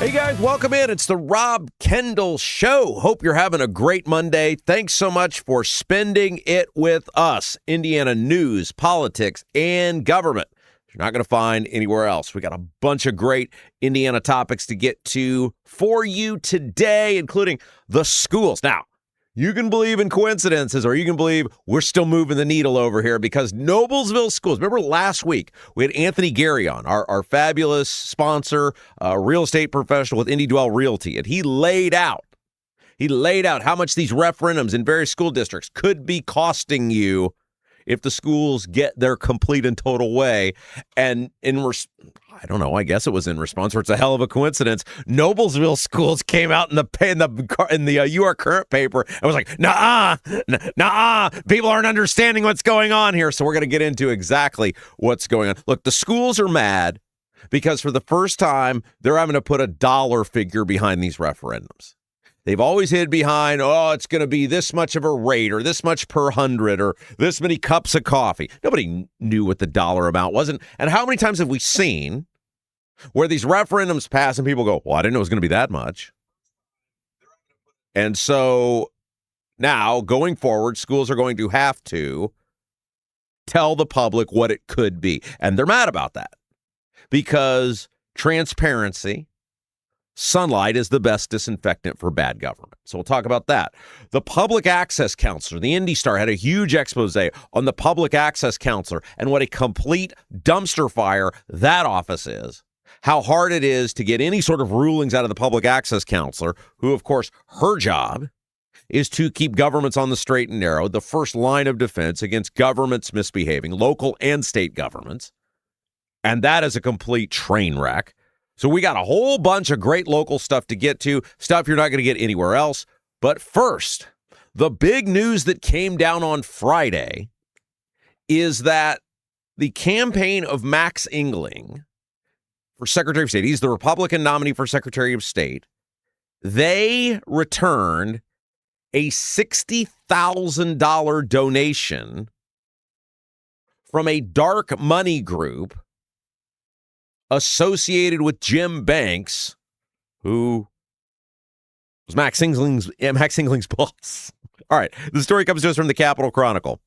Hey guys, welcome in. It's the Rob Kendall Show. Hope you're having a great Monday. Thanks so much for spending it with us. Indiana news, politics, and government. You're not going to find anywhere else. We got a bunch of great Indiana topics to get to for you today, including the schools. Now, you can believe in coincidences, or you can believe we're still moving the needle over here because Noblesville Schools. Remember last week we had Anthony Gary on, our fabulous sponsor, real estate professional with Indy Dwell Realty, and he laid out how much these referendums in various school districts could be costing you if the schools get their complete and total way. And I don't know, I guess it was in response, or it's a hell of a coincidence, Noblesville Schools came out in the You Are Current paper and was like, nah, people aren't understanding what's going on here. So we're going to get into exactly what's going on. Look, the schools are mad because for the first time, they're having to put a dollar figure behind these referendums. They've always hid behind, it's going to be this much of a rate or this much per 100 or this many cups of coffee. Nobody knew what the dollar amount was. And how many times have we seen where these referendums pass and people go, well, I didn't know it was going to be that much. And so now going forward, schools are going to have to tell the public what it could be. And they're mad about that because transparency, sunlight is the best disinfectant for bad government. So we'll talk about that. The public access counselor, the Indy Star, had a huge expose on the public access counselor and what a complete dumpster fire that office is. How hard it is to get any sort of rulings out of the public access counselor, who, of course, her job is to keep governments on the straight and narrow, the first line of defense against governments misbehaving, local and state governments. And that is a complete train wreck. So we got a whole bunch of great local stuff to get to, stuff you're not going to get anywhere else. But first, the big news that came down on Friday is that the campaign of Max Engling for Secretary of State, he's the Republican nominee for Secretary of State, they returned a $60,000 donation from a dark money group associated with Jim Banks, who was Max Engling's boss. All right, the story comes to us from the Capitol Chronicle.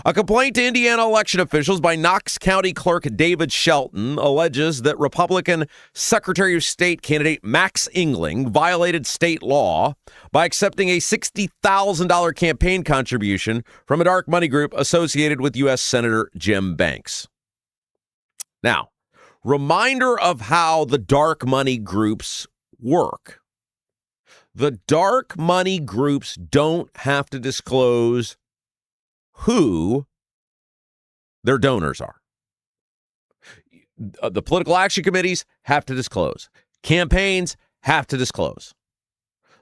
A complaint to Indiana election officials by Knox County Clerk David Shelton alleges that Republican Secretary of State candidate Max Engling violated state law by accepting a $60,000 campaign contribution from a dark money group associated with U.S. Senator Jim Banks. Now, reminder of how the dark money groups work. The dark money groups don't have to disclose who their donors are. The political action committees have to disclose. Campaigns have to disclose.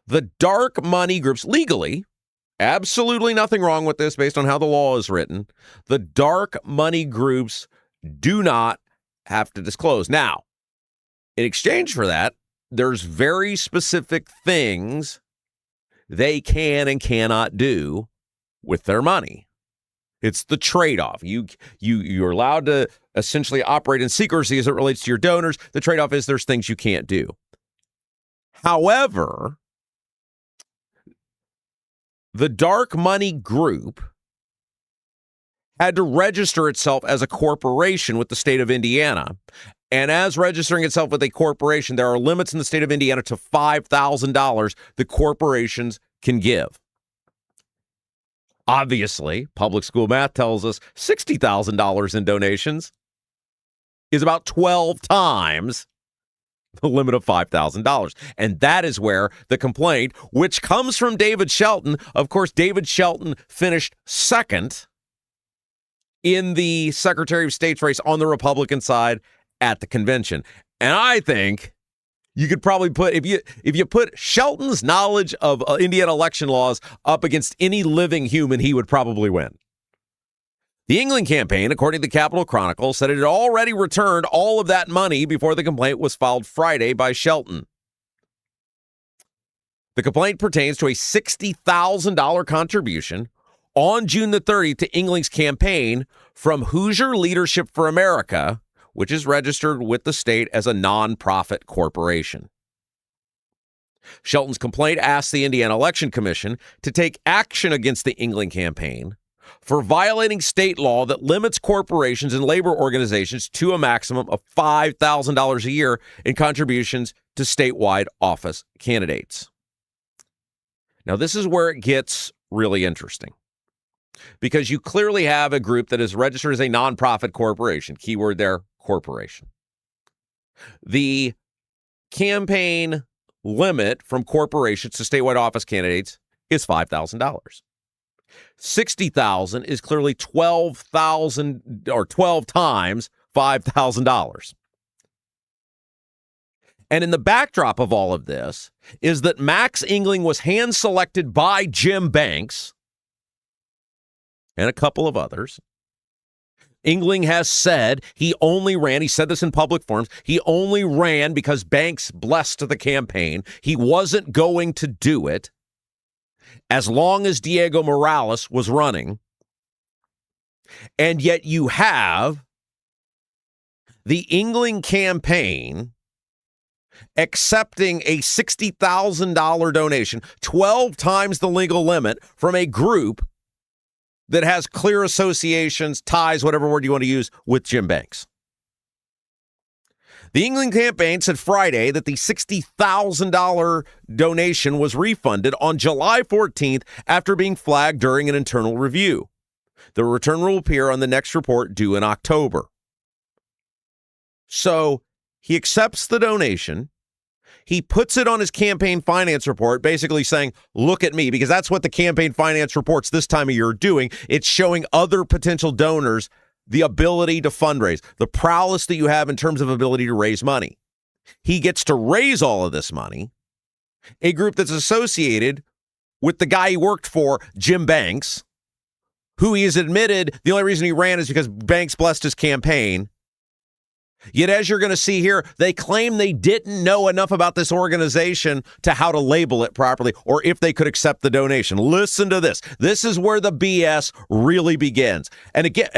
The dark money groups, legally, absolutely nothing wrong with this based on how the law is written. The dark money groups do not have to disclose. Now, in exchange for that, there's very specific things they can and cannot do with their money. It's the trade-off. You're allowed to essentially operate in secrecy as it relates to your donors. The trade-off is there's things you can't do. However, the dark money group had to register itself as a corporation with the state of Indiana. And as registering itself with a corporation, there are limits in the state of Indiana to $5,000 the corporations can give. Obviously, public school math tells us $60,000 in donations is about 12 times the limit of $5,000. And that is where the complaint, which comes from David Shelton, of course, David Shelton finished second in the Secretary of State's race on the Republican side at the convention. And I think you could probably put, if you put Shelton's knowledge of Indiana election laws up against any living human, he would probably win. The Engling campaign, according to the Capitol Chronicle, said it had already returned all of that money before the complaint was filed Friday by Shelton. The complaint pertains to a $60,000 contribution on June the 30th to Engling's campaign from Hoosier Leadership for America, which is registered with the state as a nonprofit corporation. Shelton's complaint asked the Indiana Election Commission to take action against the Engling campaign for violating state law that limits corporations and labor organizations to a maximum of $5,000 a year in contributions to statewide office candidates. Now, this is where it gets really interesting, because you clearly have a group that is registered as a nonprofit corporation. Keyword there, corporation. The campaign limit from corporations to statewide office candidates is $5,000. $60,000 is clearly 12,000 or 12 times $5,000. And in the backdrop of all of this is that Max Engling was hand-selected by Jim Banks and a couple of others. Engling has said he said this in public forums, he only ran because Banks blessed the campaign. He wasn't going to do it as long as Diego Morales was running. And yet you have the Engling campaign accepting a $60,000 donation, 12 times the legal limit, from a group that has clear associations, ties, whatever word you want to use, with Jim Banks. The Engling campaign said Friday that the $60,000 donation was refunded on July 14th after being flagged during an internal review. The return will appear on the next report due in October. So he accepts the donation. He puts it on his campaign finance report, basically saying, look at me, because that's what the campaign finance reports this time of year are doing. It's showing other potential donors the ability to fundraise, the prowess that you have in terms of ability to raise money. He gets to raise all of this money. A group that's associated with the guy he worked for, Jim Banks, who he has admitted the only reason he ran is because Banks blessed his campaign. Yet, as you're going to see here, they claim they didn't know enough about this organization to how to label it properly or if they could accept the donation. Listen to this. This is where the BS really begins. And again,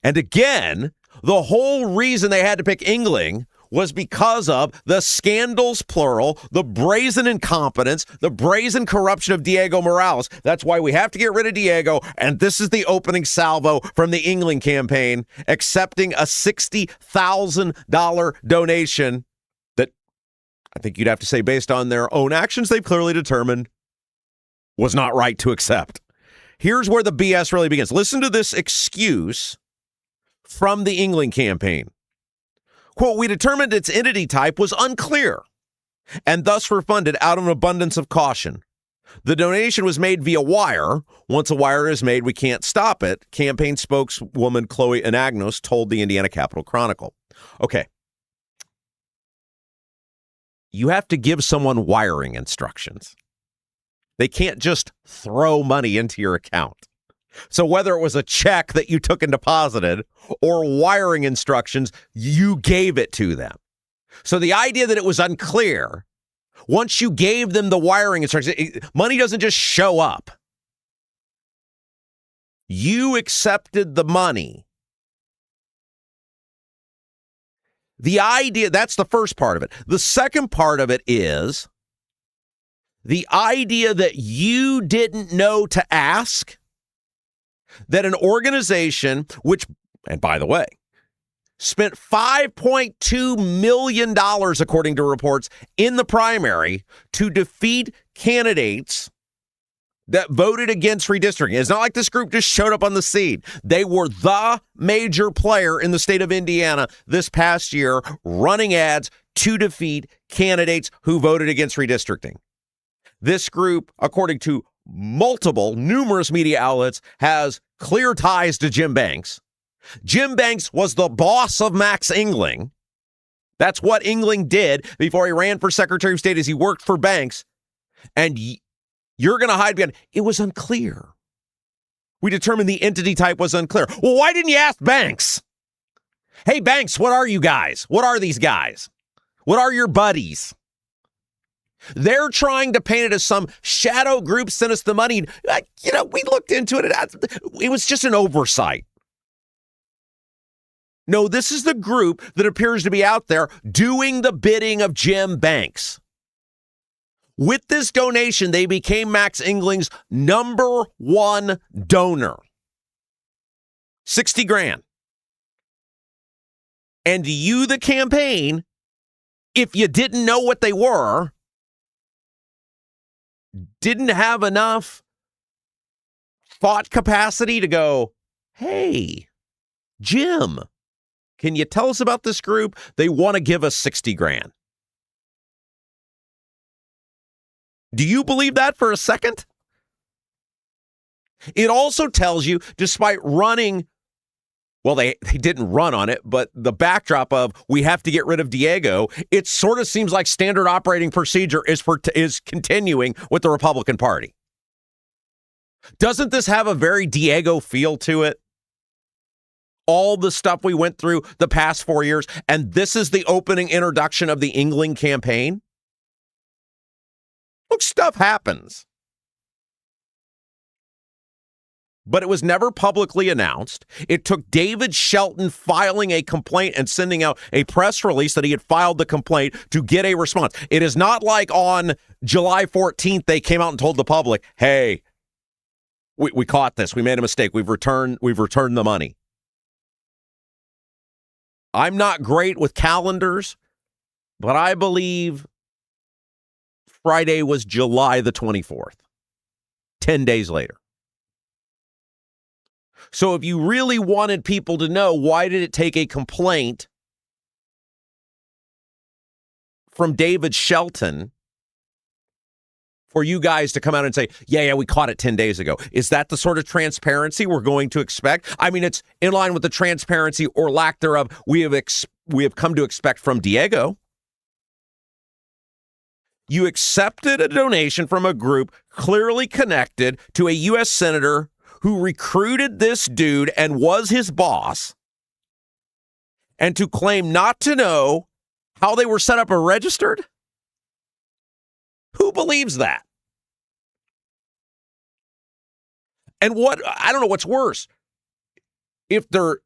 and again, the whole reason they had to pick Engling was because of the scandals, plural, the brazen incompetence, the brazen corruption of Diego Morales. That's why we have to get rid of Diego. And this is the opening salvo from the Engling campaign, accepting a $60,000 donation that I think you'd have to say, based on their own actions, they've clearly determined was not right to accept. Here's where the BS really begins. Listen to this excuse from the Engling campaign. Quote, we determined its entity type was unclear and thus refunded out of an abundance of caution. The donation was made via wire. Once a wire is made, we can't stop it, campaign spokeswoman Chloe Anagnos told the Indiana Capitol Chronicle. Okay. You have to give someone wiring instructions. They can't just throw money into your account. So whether it was a check that you took and deposited or wiring instructions, you gave it to them. So the idea that it was unclear, once you gave them the wiring instructions, money doesn't just show up. You accepted the money. The idea, that's the first part of it. The second part of it is the idea that you didn't know to ask, that an organization which, and by the way, spent $5.2 million, according to reports, in the primary to defeat candidates that voted against redistricting. It's not like this group just showed up on the scene. They were the major player in the state of Indiana this past year, running ads to defeat candidates who voted against redistricting. This group, according to numerous media outlets, has clear ties to Jim Banks. Jim Banks was the boss of Max Engling. That's what Engling did before he ran for Secretary of State, as he worked for Banks. And you're going to hide behind, it was unclear. We determined the entity type was unclear. Well, why didn't you ask Banks? Hey, Banks, what are you guys? What are these guys? What are your buddies? They're trying to paint it as some shadow group sent us the money. We looked into it. It was just an oversight. No, this is the group that appears to be out there doing the bidding of Jim Banks. With this donation, they became Max Engling's number one donor. 60 grand. And you, the campaign, if you didn't know what they were, didn't have enough thought capacity to go, hey, Jim, can you tell us about this group? They want to give us 60 grand. Do you believe that for a second? It also tells you, despite running, well, they didn't run on it, but the backdrop of we have to get rid of Diego, it sort of seems like standard operating procedure is continuing with the Republican Party. Doesn't this have a very Diego feel to it? All the stuff we went through the past 4 years, and this is the opening introduction of the Engling campaign? Look, stuff happens. But it was never publicly announced. It took David Shelton filing a complaint and sending out a press release that he had filed the complaint to get a response. It is not like on July 14th they came out and told the public, hey, we caught this. We made a mistake. We've returned the money. I'm not great with calendars, but I believe Friday was July the 24th, 10 days later. So if you really wanted people to know, why did it take a complaint from David Shelton for you guys to come out and say, yeah, we caught it 10 days ago? Is that the sort of transparency we're going to expect? I mean, it's in line with the transparency or lack thereof we have come to expect from Diego. You accepted a donation from a group clearly connected to a U.S. senator who recruited this dude and was his boss, and to claim not to know how they were set up or registered? Who believes that? And I don't know what's worse, if they're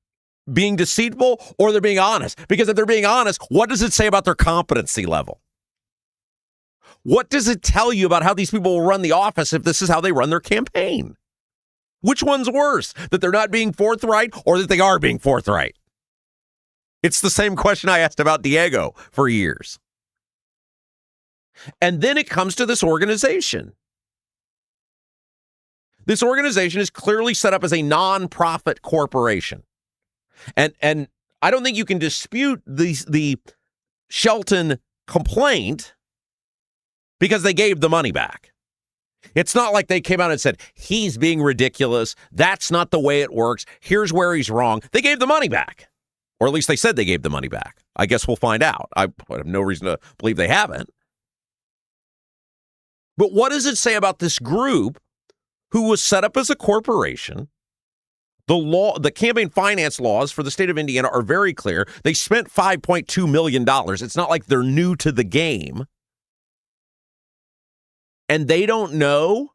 being deceitful or they're being honest. Because if they're being honest, what does it say about their competency level? What does it tell you about how these people will run the office if this is how they run their campaign? Which one's worse, that they're not being forthright or that they are being forthright? It's the same question I asked about Diego for years. And then it comes to this organization. This organization is clearly set up as a nonprofit corporation. And I don't think you can dispute the Shelton complaint because they gave the money back. It's not like they came out and said, he's being ridiculous. That's not the way it works. Here's where he's wrong. They gave the money back. Or at least they said they gave the money back. I guess we'll find out. I have no reason to believe they haven't. But what does it say about this group who was set up as a corporation? The campaign finance laws for the state of Indiana are very clear. They spent $5.2 million. It's not like they're new to the game. And they don't know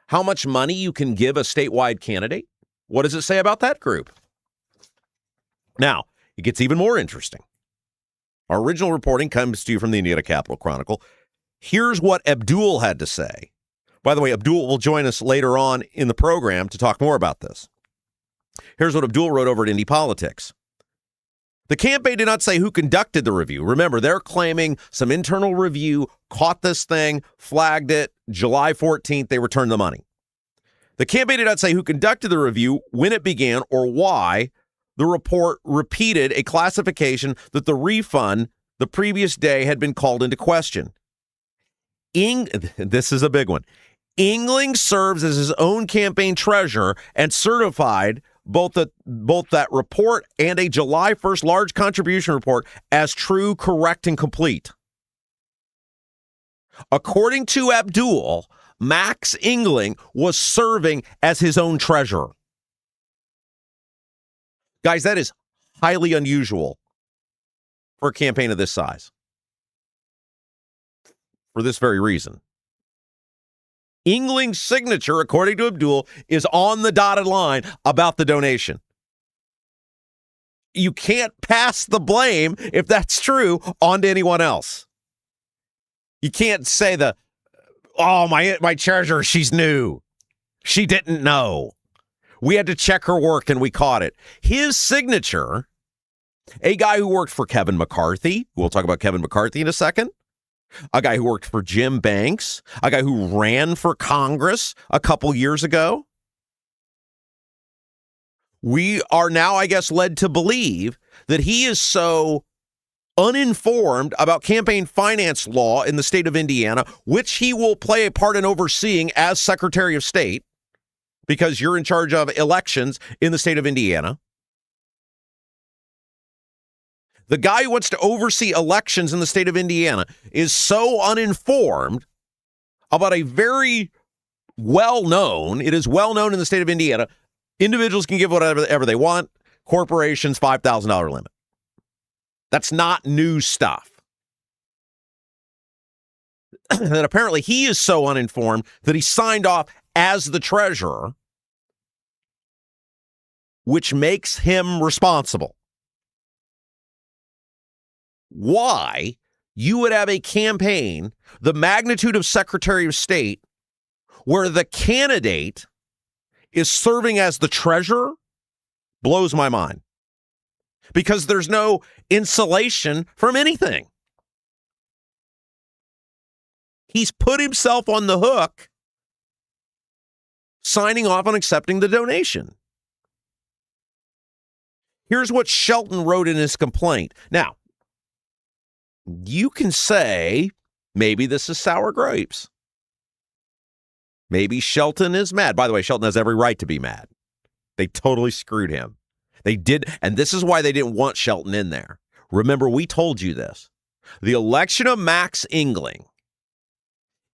how much money you can give a statewide candidate? What does it say about that group? Now, it gets even more interesting. Our original reporting comes to you from the Indiana Capital Chronicle. Here's what Abdul had to say. By the way, Abdul will join us later on in the program to talk more about this. Here's what Abdul wrote over at Indy Politics. The campaign did not say who conducted the review. Remember, they're claiming some internal review caught this thing, flagged it. July 14th, they returned the money. The campaign did not say who conducted the review, when it began, or why. The report repeated a classification that the refund the previous day had been called into question. This is a big one. Engling serves as his own campaign treasurer and certified both that report and a July 1st large contribution report as true, correct, and complete. According to Abdul, Max Engling was serving as his own treasurer. Guys, that is highly unusual for a campaign of this size. For this very reason. Engling's signature, according to Abdul, is on the dotted line about the donation. You can't pass the blame, if that's true, on to anyone else. You can't say the Oh, my treasurer, she's new. She didn't know. We had to check her work and we caught it. His signature, a guy who worked for Kevin McCarthy, we'll talk about Kevin McCarthy in a second, a guy who worked for Jim Banks, a guy who ran for Congress a couple years ago. We are now, I guess, led to believe that he is so uninformed about campaign finance law in the state of Indiana, which he will play a part in overseeing as Secretary of State, because you're in charge of elections in the state of Indiana. The guy who wants to oversee elections in the state of Indiana is so uninformed about a very well-known, it is well-known in the state of Indiana, individuals can give whatever they want, corporations, $5,000 limit. That's not new stuff. And apparently he is so uninformed that he signed off as the treasurer, which makes him responsible. Why you would have a campaign the magnitude of Secretary of State where the candidate is serving as the treasurer blows my mind. Because there's no insulation from anything. He's put himself on the hook signing off on accepting the donation. Here's what Shelton wrote in his complaint. Now, you can say maybe this is sour grapes. Maybe Shelton is mad. By the way, Shelton has every right to be mad. They totally screwed him. They did, and this is why they didn't want Shelton in there. Remember, we told you this. The election of Max Engling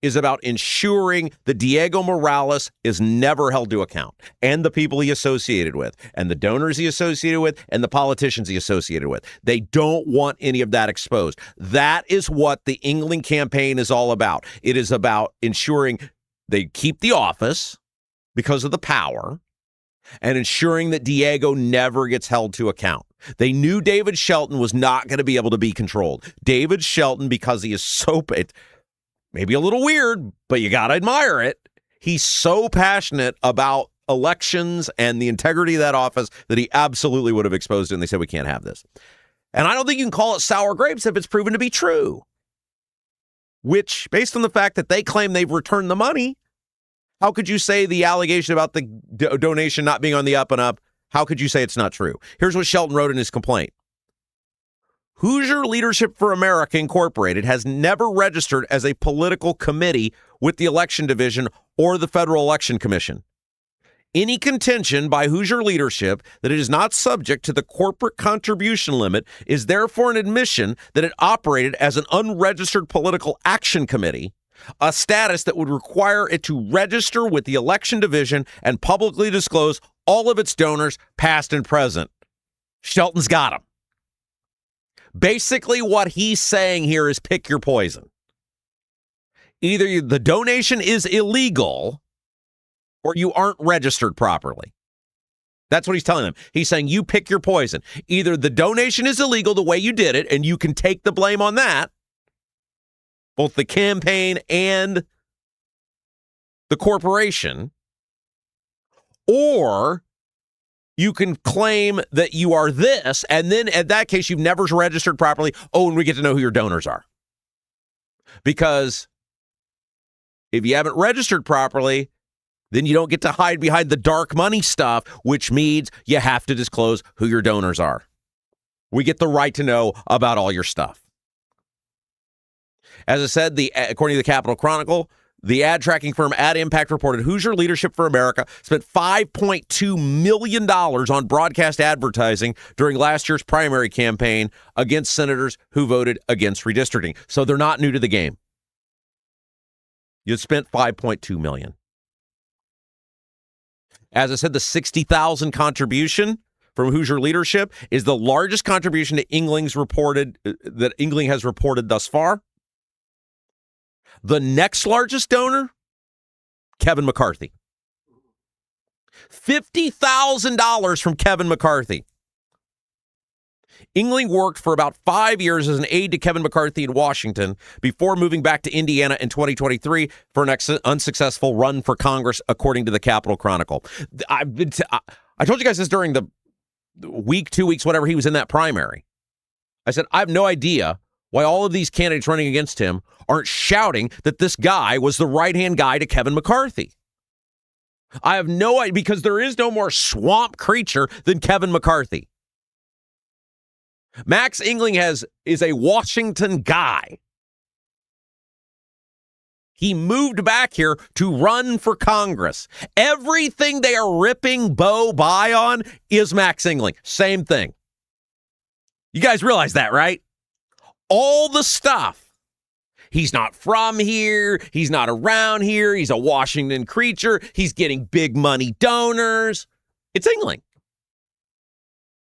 is about ensuring that Diego Morales is never held to account, and the people he associated with, and the donors he associated with, and the politicians he associated with. They don't want any of that exposed. That is what the Engling campaign is all about. It is about ensuring they keep the office because of the power, and ensuring that Diego never gets held to account. They knew David Shelton was not going to be able to be controlled. David Shelton, because he is so, maybe a little weird, but you got to admire it. He's so passionate about elections and the integrity of that office that he absolutely would have exposed it, and they said, we can't have this. And I don't think you can call it sour grapes if it's proven to be true, which, based on the fact that they claim they've returned the money, how could you say the allegation about the donation not being on the up and up, how could you say it's not true? Here's what Shelton wrote in his complaint. Hoosier Leadership for America Incorporated has never registered as a political committee with the Election Division or the Federal Election Commission. Any contention by Hoosier leadership that it is not subject to the corporate contribution limit is therefore an admission that it operated as an unregistered political action committee, a status that would require it to register with the Election Division and publicly disclose all of its donors, past and present. Shelton's got him. Basically, what he's saying here is pick your poison. Either the donation is illegal or you aren't registered properly. That's what he's telling them. He's saying you pick your poison. Either the donation is illegal the way you did it, and you can take the blame on that, both the campaign and the corporation, or you can claim that you are this, and then in that case, you've never registered properly. Oh, and we get to know who your donors are. Because if you haven't registered properly, then you don't get to hide behind the dark money stuff, which means you have to disclose who your donors are. We get the right to know about all your stuff. As I said, according to the Capitol Chronicle, the ad tracking firm Ad Impact reported Hoosier Leadership for America spent $5.2 million on broadcast advertising during last year's primary campaign against senators who voted against redistricting. So they're not new to the game. You spent $5.2 million. As I said, the $60,000 contribution from Hoosier Leadership is the largest contribution that Engling has reported thus far. The next largest donor, Kevin McCarthy. $50,000 from Kevin McCarthy. Engling worked for about 5 years as an aide to Kevin McCarthy in Washington before moving back to Indiana in 2023 for an unsuccessful run for Congress, according to the Capitol Chronicle. I told you guys this during the week, 2 weeks, whatever he was in that primary. I said, I have no idea why all of these candidates running against him aren't shouting that this guy was the right-hand guy to Kevin McCarthy. I have no idea, because there is no more swamp creature than Kevin McCarthy. Max Engling is a Washington guy. He moved back here to run for Congress. Everything they are ripping Bo by on is Max Engling. Same thing. You guys realize that, right? All the stuff. He's not from here. He's not around here. He's a Washington creature. He's getting big money donors. It's Engling.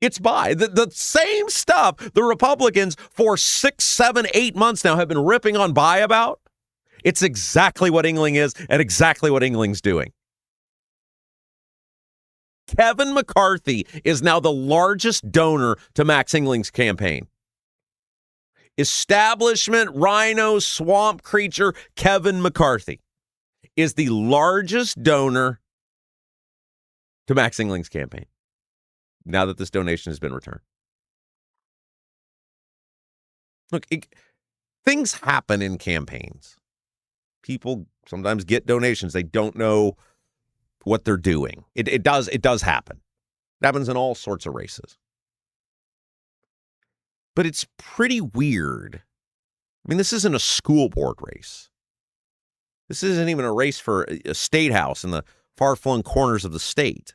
It's by the same stuff the Republicans for 6, 7, 8 months now have been ripping on by about. It's exactly what Engling is and exactly what Engling's doing. Kevin McCarthy is now the largest donor to Max Engling's campaign. Establishment rhino swamp creature Kevin McCarthy is the largest donor to Max Engling's campaign now that this donation has been returned. Look, things happen in campaigns. People sometimes get donations. They don't know what they're doing. It does happen. It happens in all sorts of races. But it's pretty weird. I mean, this isn't a school board race. This isn't even a race for a Statehouse in the far-flung corners of the state.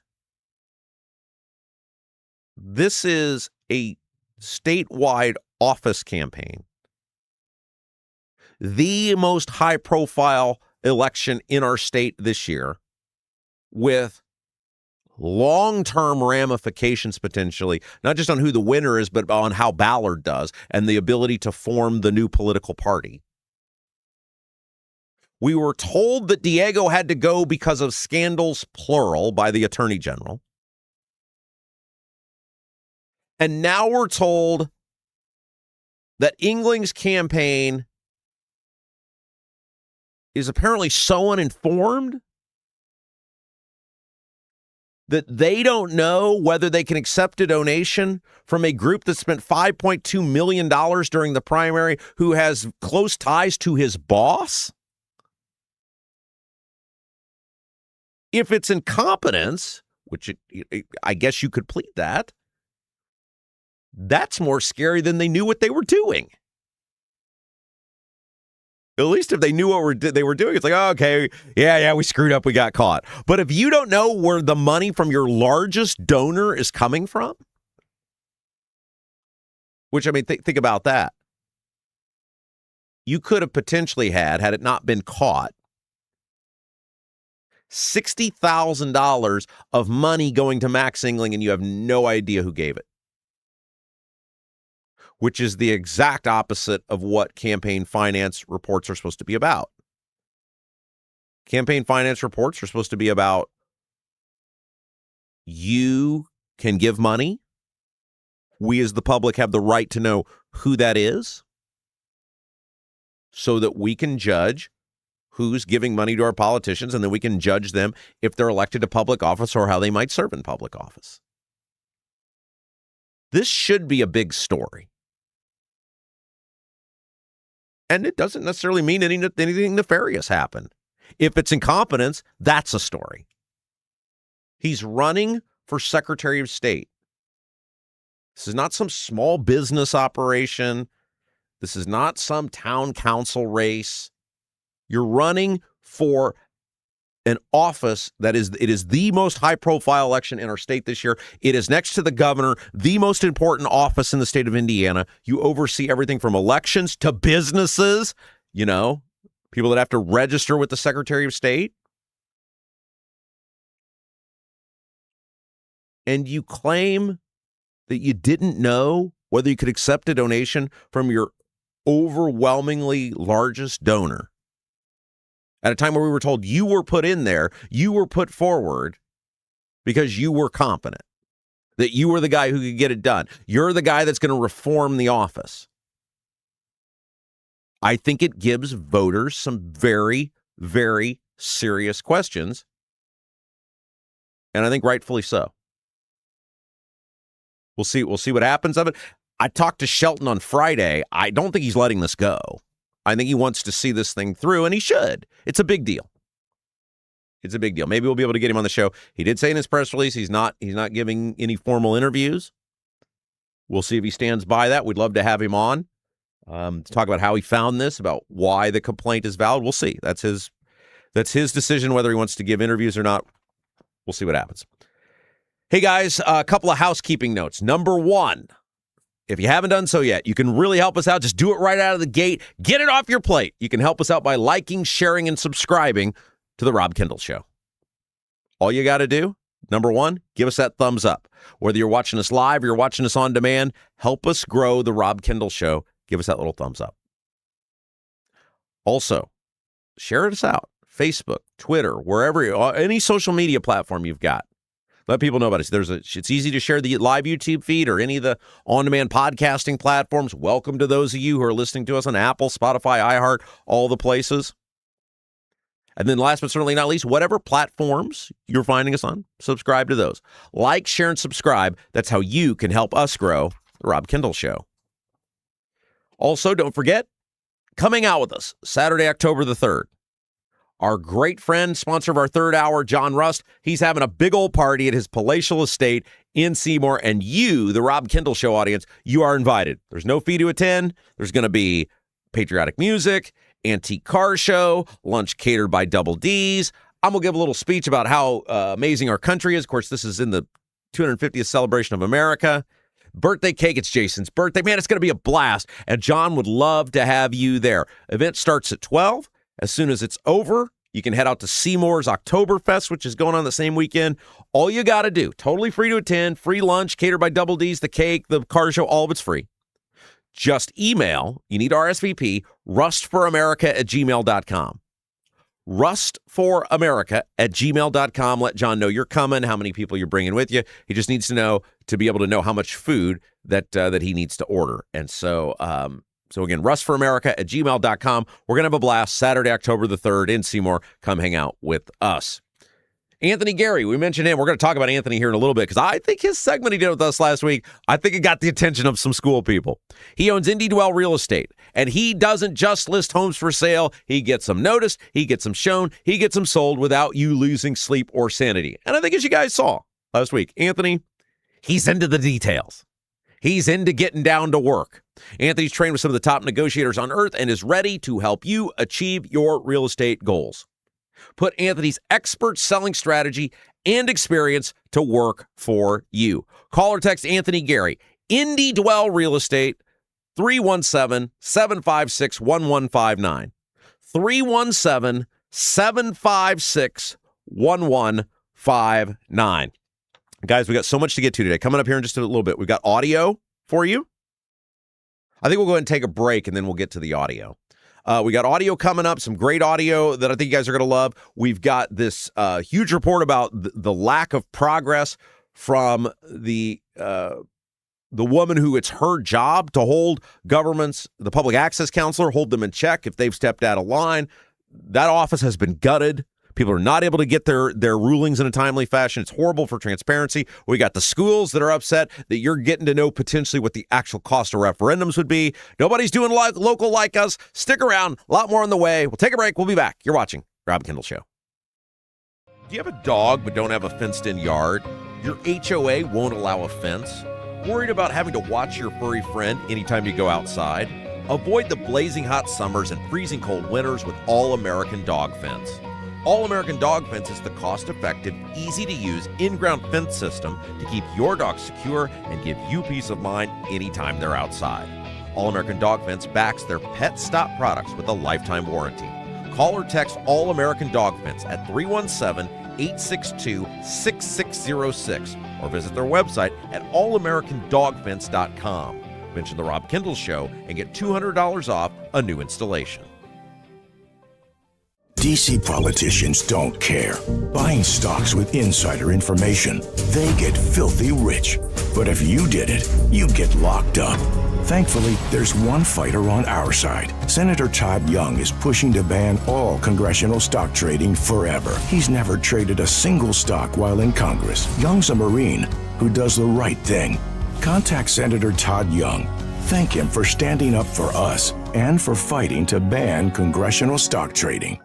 This is a statewide office campaign. The most high-profile election in our state this year, with long-term ramifications potentially, not just on who the winner is, but on how Ballard does and the ability to form the new political party. We were told that Diego had to go because of scandals, plural, by the Attorney General. And now we're told that Engling's campaign is apparently so uninformed that they don't know whether they can accept a donation from a group that spent $5.2 million during the primary, who has close ties to his boss. If it's incompetence, which I guess you could plead that, that's more scary than they knew what they were doing. At least if they knew what they were doing, it's like, oh, okay, yeah, we screwed up, we got caught. But if you don't know where the money from your largest donor is coming from, which, I mean, think about that. You could have potentially had it not been caught, $60,000 of money going to Max Engling, and you have no idea who gave it. Which is the exact opposite of what campaign finance reports are supposed to be about. Campaign finance reports are supposed to be about, you can give money. We as the public have the right to know who that is so that we can judge who's giving money to our politicians, and then we can judge them if they're elected to public office or how they might serve in public office. This should be a big story. And it doesn't necessarily mean anything nefarious happened. If it's incompetence, that's a story. He's running for Secretary of State. This is not some small business operation. This is not some town council race. You're running for an office that is the most high-profile election in our state this year. It is, next to the governor, the most important office in the state of Indiana. You oversee everything from elections to businesses, people that have to register with the Secretary of State. And you claim that you didn't know whether you could accept a donation from your overwhelmingly largest donor. At a time where we were told you were put in there, you were put forward because you were competent. that you were the guy who could get it done. You're the guy that's going to reform the office. I think it gives voters some very, very serious questions, and I think rightfully so. We'll see what happens of it. I talked to Shelton on Friday. I don't think he's letting this go. I think he wants to see this thing through, and he should. It's a big deal. It's a big deal. Maybe we'll be able to get him on the show. He did say in his press release he's not giving any formal interviews. We'll see if he stands by that. We'd love to have him on to talk about how he found this, about why the complaint is valid. We'll see. That's his decision whether he wants to give interviews or not. We'll see what happens. Hey, guys, a couple of housekeeping notes. Number one, if you haven't done so yet, you can really help us out. Just do it right out of the gate. Get it off your plate. You can help us out by liking, sharing, and subscribing to The Rob Kendall Show. All you got to do, number one, give us that thumbs up. Whether you're watching us live or you're watching us on demand, help us grow The Rob Kendall Show. Give us that little thumbs up. Also, share us out. Facebook, Twitter, wherever, any social media platform you've got. Let people know about it. It's easy to share the live YouTube feed or any of the on-demand podcasting platforms. Welcome to those of you who are listening to us on Apple, Spotify, iHeart, all the places. And then last but certainly not least, whatever platforms you're finding us on, subscribe to those. Like, share, and subscribe. That's how you can help us grow The Rob Kendall Show. Also, don't forget, coming out with us Saturday, October the 3rd. Our great friend, sponsor of our third hour, John Rust, he's having a big old party at his palatial estate in Seymour, and you, the Rob Kendall Show audience, you are invited. There's no fee to attend. There's going to be patriotic music, antique car show, lunch catered by Double D's. I'm going to give a little speech about how amazing our country is. Of course, this is in the 250th celebration of America. Birthday cake, it's Jason's birthday. Man, it's going to be a blast, and John would love to have you there. Event starts at 12. As soon as it's over, you can head out to Seymour's Oktoberfest, which is going on the same weekend. All you got to do, totally free to attend, free lunch, catered by Double D's, the cake, the car show, all of it's free. Just email, you need RSVP, rustforamerica@gmail.com. Rustforamerica@gmail.com. Let John know you're coming, how many people you're bringing with you. He just needs to know to be able to know how much food that he needs to order. And so again, rustforamerica@gmail.com. We're going to have a blast Saturday, October the 3rd in Seymour. Come hang out with us. Anthony Gary, we mentioned him. We're going to talk about Anthony here in a little bit because I think his segment he did with us last week, I think it got the attention of some school people. He owns Indy Dwell Real Estate, and he doesn't just list homes for sale. He gets them noticed, he gets them shown, he gets them sold without you losing sleep or sanity. And I think as you guys saw last week, Anthony, he's into the details. He's into getting down to work. Anthony's trained with some of the top negotiators on earth and is ready to help you achieve your real estate goals. Put Anthony's expert selling strategy and experience to work for you. Call or text Anthony Gary, Indy Dwell Real Estate, 317-756-1159. 317-756-1159. Guys, we got so much to get to today. Coming up here in just a little bit, we've got audio for you. I think we'll go ahead and take a break, and then we'll get to the audio. We got audio coming up, some great audio that I think you guys are going to love. We've got this huge report about the lack of progress from the woman who it's her job to hold governments, the public access counselor, hold them in check if they've stepped out of line. That office has been gutted. People are not able to get their rulings in a timely fashion. It's horrible for transparency. We got the schools that are upset that you're getting to know potentially what the actual cost of referendums would be. Nobody's doing local like us. Stick around. A lot more on the way. We'll take a break. We'll be back. You're watching Rob Kendall Show. Do you have a dog but don't have a fenced-in yard? Your HOA won't allow a fence? Worried about having to watch your furry friend anytime you go outside? Avoid the blazing hot summers and freezing cold winters with All-American Dog Fence. All-American Dog Fence is the cost-effective, easy-to-use, in-ground fence system to keep your dog secure and give you peace of mind anytime they're outside. All-American Dog Fence backs their Pet Stop products with a lifetime warranty. Call or text All-American Dog Fence at 317-862-6606 or visit their website at allamericandogfence.com. Mention the Rob Kendall Show and get $200 off a new installation. DC politicians don't care. Buying stocks with insider information, they get filthy rich. But if you did it, you get locked up. Thankfully, there's one fighter on our side. Senator Todd Young is pushing to ban all congressional stock trading forever. He's never traded a single stock while in Congress. Young's a Marine who does the right thing. Contact Senator Todd Young. Thank him for standing up for us and for fighting to ban congressional stock trading.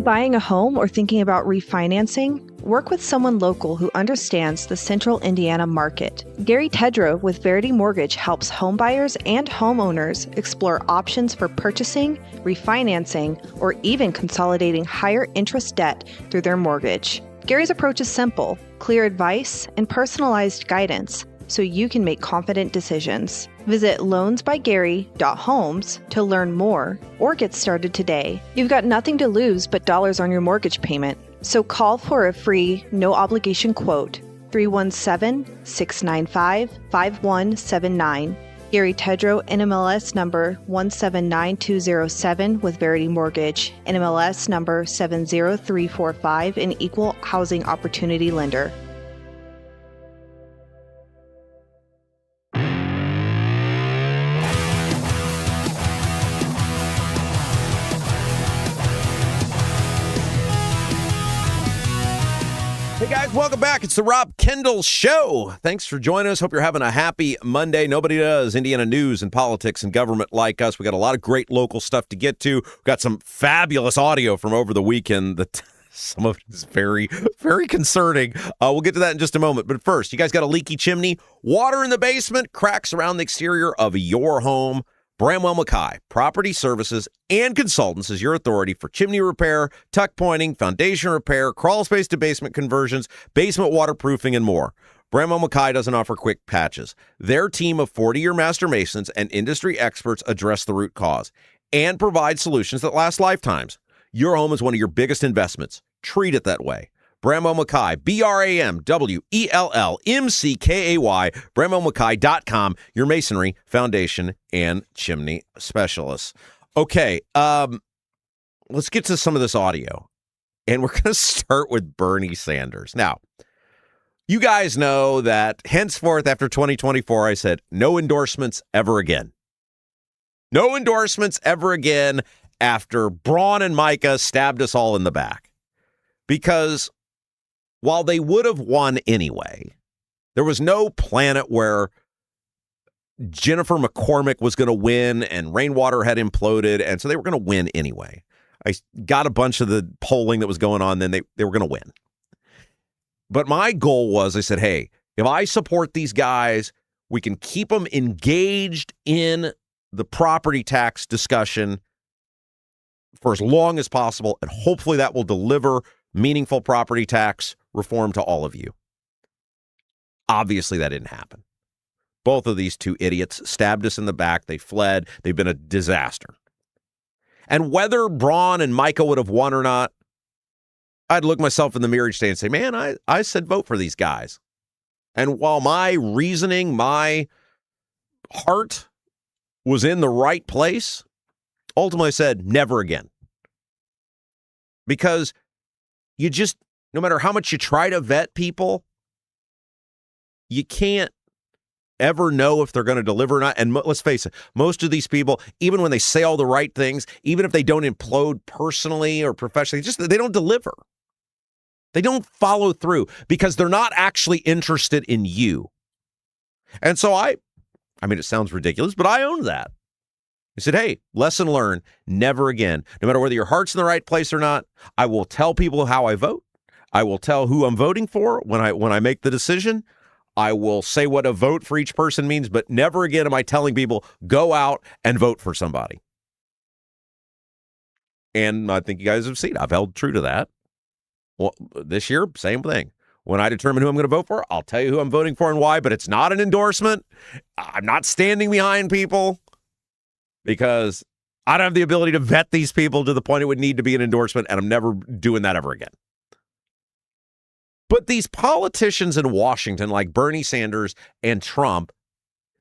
Buying a home or thinking about refinancing? Work with someone local who understands the central Indiana market. Gary Tedrow with Verity Mortgage helps homebuyers and homeowners explore options for purchasing, refinancing, or even consolidating higher interest debt through their mortgage. Gary's approach is simple, clear advice, and personalized guidance, so you can make confident decisions. Visit loansbygary.homes to learn more or get started today. You've got nothing to lose but dollars on your mortgage payment. So call for a free, no-obligation quote, 317-695-5179. Gary Tedrow, NMLS number 179207 with Verity Mortgage, NMLS number 70345, an equal housing opportunity lender. Hey guys, welcome back. It's the Rob Kendall Show. Thanks for joining us. Hope you're having a happy Monday. Nobody does Indiana news and politics and government like us. We got a lot of great local stuff to get to. We've got some fabulous audio from over the weekend that some of it is very, very concerning. We'll get to that in just a moment. But first, you guys got a leaky chimney, water in the basement, cracks around the exterior of your home. Bramwell Mackay Property Services and Consultants is your authority for chimney repair, tuck pointing, foundation repair, crawl space to basement conversions, basement waterproofing, and more. Bramwell Mackay doesn't offer quick patches. Their team of 40-year master masons and industry experts address the root cause and provide solutions that last lifetimes. Your home is one of your biggest investments. Treat it that way. Bramwell Mackay, BRAMWELLMCKAY, BramwellMackay.com, your masonry, foundation, and chimney specialists. Okay, let's get to some of this audio, and we're going to start with Bernie Sanders. Now, you guys know that henceforth after 2024, I said, no endorsements ever again. No endorsements ever again after Braun and Micah stabbed us all in the back. Because while they would have won anyway, there was no planet where Jennifer McCormick was going to win and Rainwater had imploded, and so they were going to win anyway. I got a bunch of the polling that was going on, then they were going to win. But my goal was, I said, hey, if I support these guys, we can keep them engaged in the property tax discussion for as long as possible, and hopefully that will deliver meaningful property tax reform to all of you. Obviously, that didn't happen. Both of these two idiots stabbed us in the back. They fled. They've been a disaster. And whether Braun and Micah would have won or not, I'd look myself in the mirror each day and say, man, I said vote for these guys. And while my reasoning, my heart was in the right place, ultimately I said never again. Because you just, no matter how much you try to vet people, you can't ever know if they're going to deliver or not. And let's face it, most of these people, even when they say all the right things, even if they don't implode personally or professionally, just they don't deliver. They don't follow through because they're not actually interested in you. And so I mean, it sounds ridiculous, but I own that. I said, hey, lesson learned, never again. No matter whether your heart's in the right place or not, I will tell people how I vote. I will tell who I'm voting for when I make the decision. I will say what a vote for each person means, but never again am I telling people, go out and vote for somebody. And I think you guys have seen, I've held true to that. Well, this year, same thing. When I determine who I'm going to vote for, I'll tell you who I'm voting for and why, but it's not an endorsement. I'm not standing behind people because I don't have the ability to vet these people to the point it would need to be an endorsement, and I'm never doing that ever again. But these politicians in Washington, like Bernie Sanders and Trump,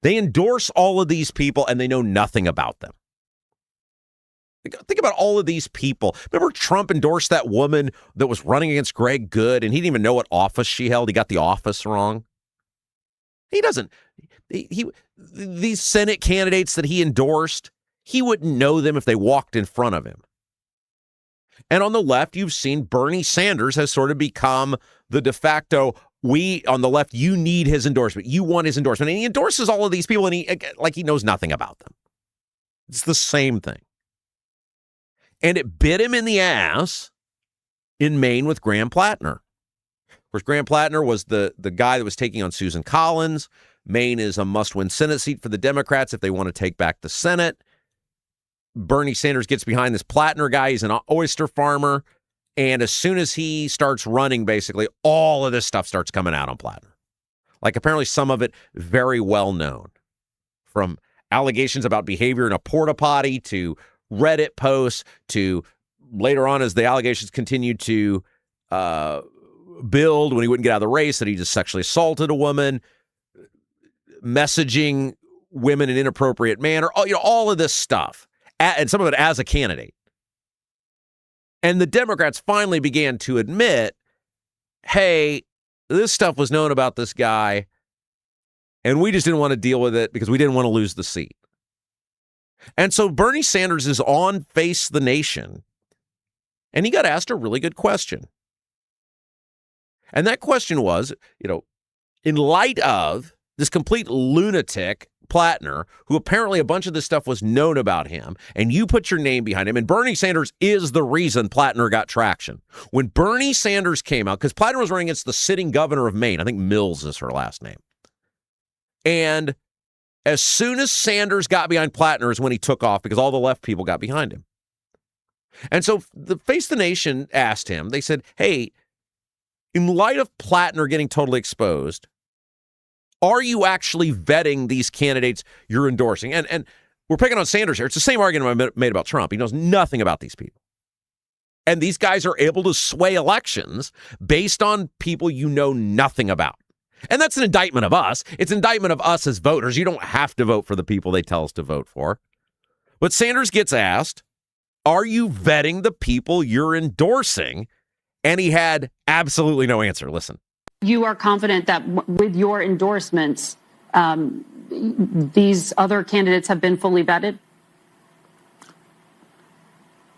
they endorse all of these people and they know nothing about them. Think about all of these people. Remember Trump endorsed that woman that was running against Greg Good, and he didn't even know what office she held. He got the office wrong. He doesn't. These Senate candidates that he endorsed, he wouldn't know them if they walked in front of him. And on the left, you've seen Bernie Sanders has sort of become the de facto, on the left, you need his endorsement. You want his endorsement. And he endorses all of these people, and he knows nothing about them. It's the same thing. And it bit him in the ass in Maine with Graham Plattner. Of course, Graham Plattner was the guy that was taking on Susan Collins. Maine is a must-win Senate seat for the Democrats if they want to take back the Senate. Bernie Sanders gets behind this Plattner guy. He's an oyster farmer. And as soon as he starts running, basically, all of this stuff starts coming out on Plattner. Like, apparently some of it very well known. From allegations about behavior in a porta potty to Reddit posts to later on, as the allegations continued to build when he wouldn't get out of the race, that he just sexually assaulted a woman, messaging women in an inappropriate manner, all of this stuff, and some of it as a candidate. And the Democrats finally began to admit, hey, this stuff was known about this guy, and we just didn't want to deal with it because we didn't want to lose the seat. And so Bernie Sanders is on Face the Nation, and he got asked a really good question. And that question was, in light of this complete lunatic, Plattner, who apparently a bunch of this stuff was known about him, and you put your name behind him, and Bernie Sanders is the reason Plattner got traction. When Bernie Sanders came out, because Plattner was running against the sitting governor of Maine, I think Mills is her last name. And as soon as Sanders got behind Plattner is when he took off, because all the left people got behind him. And so the Face the Nation asked him, they said, hey, in light of Plattner getting totally exposed, are you actually vetting these candidates you're endorsing? And we're picking on Sanders here. It's the same argument I made about Trump. He knows nothing about these people. And these guys are able to sway elections based on people you know nothing about. And that's an indictment of us. It's an indictment of us as voters. You don't have to vote for the people they tell us to vote for. But Sanders gets asked, are you vetting the people you're endorsing? And he had absolutely no answer. Listen. You are confident that with your endorsements, these other candidates have been fully vetted?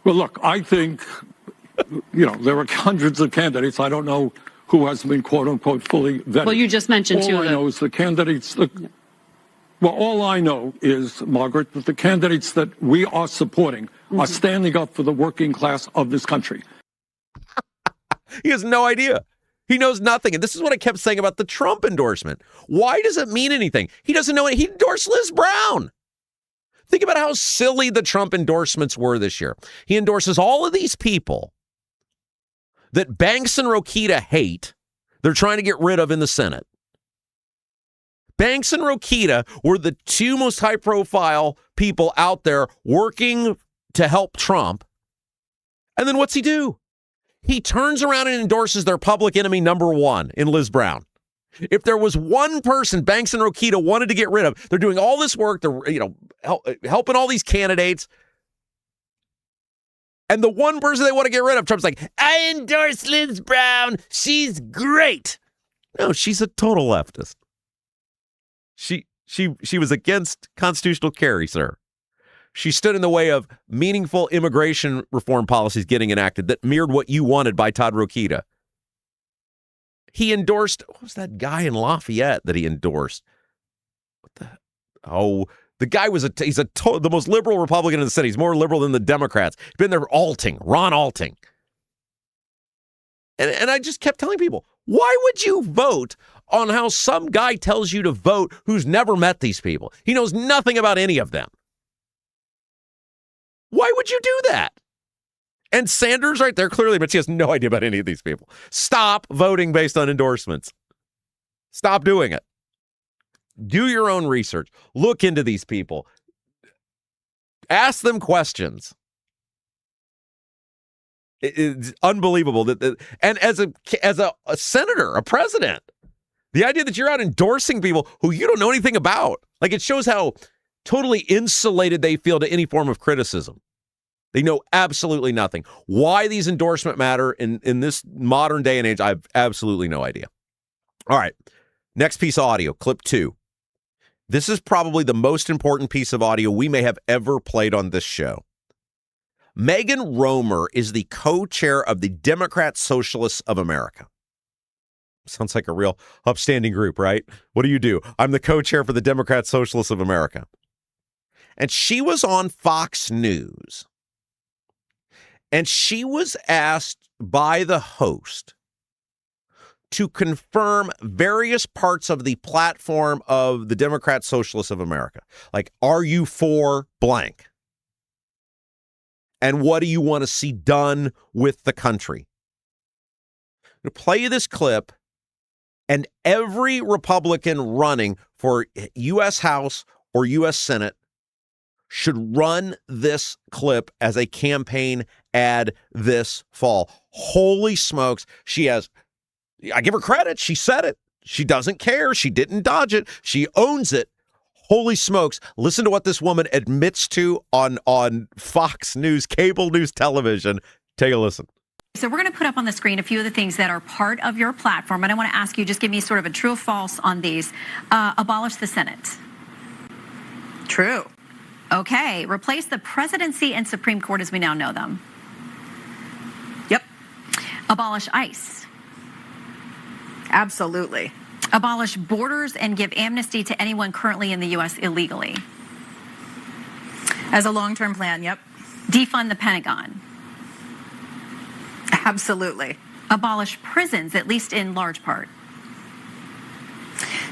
Well, look, I think, there are hundreds of candidates. I don't know who has been, quote unquote, fully vetted. Well, you just mentioned two of them. All I know is the candidates. Well, all I know is, Margaret, that the candidates that we are supporting are standing up for the working class of this country. He has no idea. He knows nothing. And this is what I kept saying about the Trump endorsement. Why does it mean anything? He doesn't know it. He endorsed Liz Brown. Think about how silly the Trump endorsements were this year. He endorses all of these people that Banks and Rokita hate. They're trying to get rid of in the Senate. Banks and Rokita were the two most high-profile people out there working to help Trump. And then what's he do? He turns around and endorses their public enemy number one in Liz Brown. If there was one person Banks and Rokita wanted to get rid of, they're doing all this work, they're helping all these candidates. And the one person they want to get rid of, Trump's like, I endorse Liz Brown. She's great. No, she's a total leftist. She was against constitutional carry, sir. She stood in the way of meaningful immigration reform policies getting enacted that mirrored what you wanted by Todd Rokita. He endorsed, what was that guy in Lafayette that he endorsed? The guy was the most liberal Republican in the Senate. He's more liberal than the Democrats. He's been there, Ron Alting. And I just kept telling people, why would you vote on how some guy tells you to vote who's never met these people? He knows nothing about any of them. Why would you do that? And Sanders right there clearly admits he has no idea about any of these people. Stop voting based on endorsements. Stop doing it. Do your own research. Look into these people. Ask them questions. It's unbelievable and as a senator, a president, the idea that you're out endorsing people who you don't know anything about, like, it shows how totally insulated they feel to any form of criticism. They know absolutely nothing. Why these endorsements matter in this modern day and age, I have absolutely no idea. All right, next piece of audio, clip 2. This is probably the most important piece of audio we may have ever played on this show. Megan Romer is the co-chair of the Democrat Socialists of America. Sounds like a real upstanding group, right? What do? I'm the co-chair for the Democrat Socialists of America. And she was on Fox News. And she was asked by the host to confirm various parts of the platform of the Democrat Socialists of America. Like, are you for blank? And what do you want to see done with the country? I'm going to play you this clip, and every Republican running for U.S. House or U.S. Senate should run this clip as a campaign ad this fall. Holy smokes. I give her credit. She said it. She doesn't care. She didn't dodge it. She owns it. Holy smokes. Listen to what this woman admits to on Fox News, cable news television. Take a listen. So we're going to put up on the screen a few of the things that are part of your platform. And I want to ask you, just give me sort of a true or false on these. Abolish the Senate. True. Okay. Replace the presidency and Supreme Court as we now know them. Yep. Abolish ICE. Absolutely. Abolish borders and give amnesty to anyone currently in the U.S. illegally. As a long-term plan, yep. Defund the Pentagon. Absolutely. Abolish prisons, at least in large part.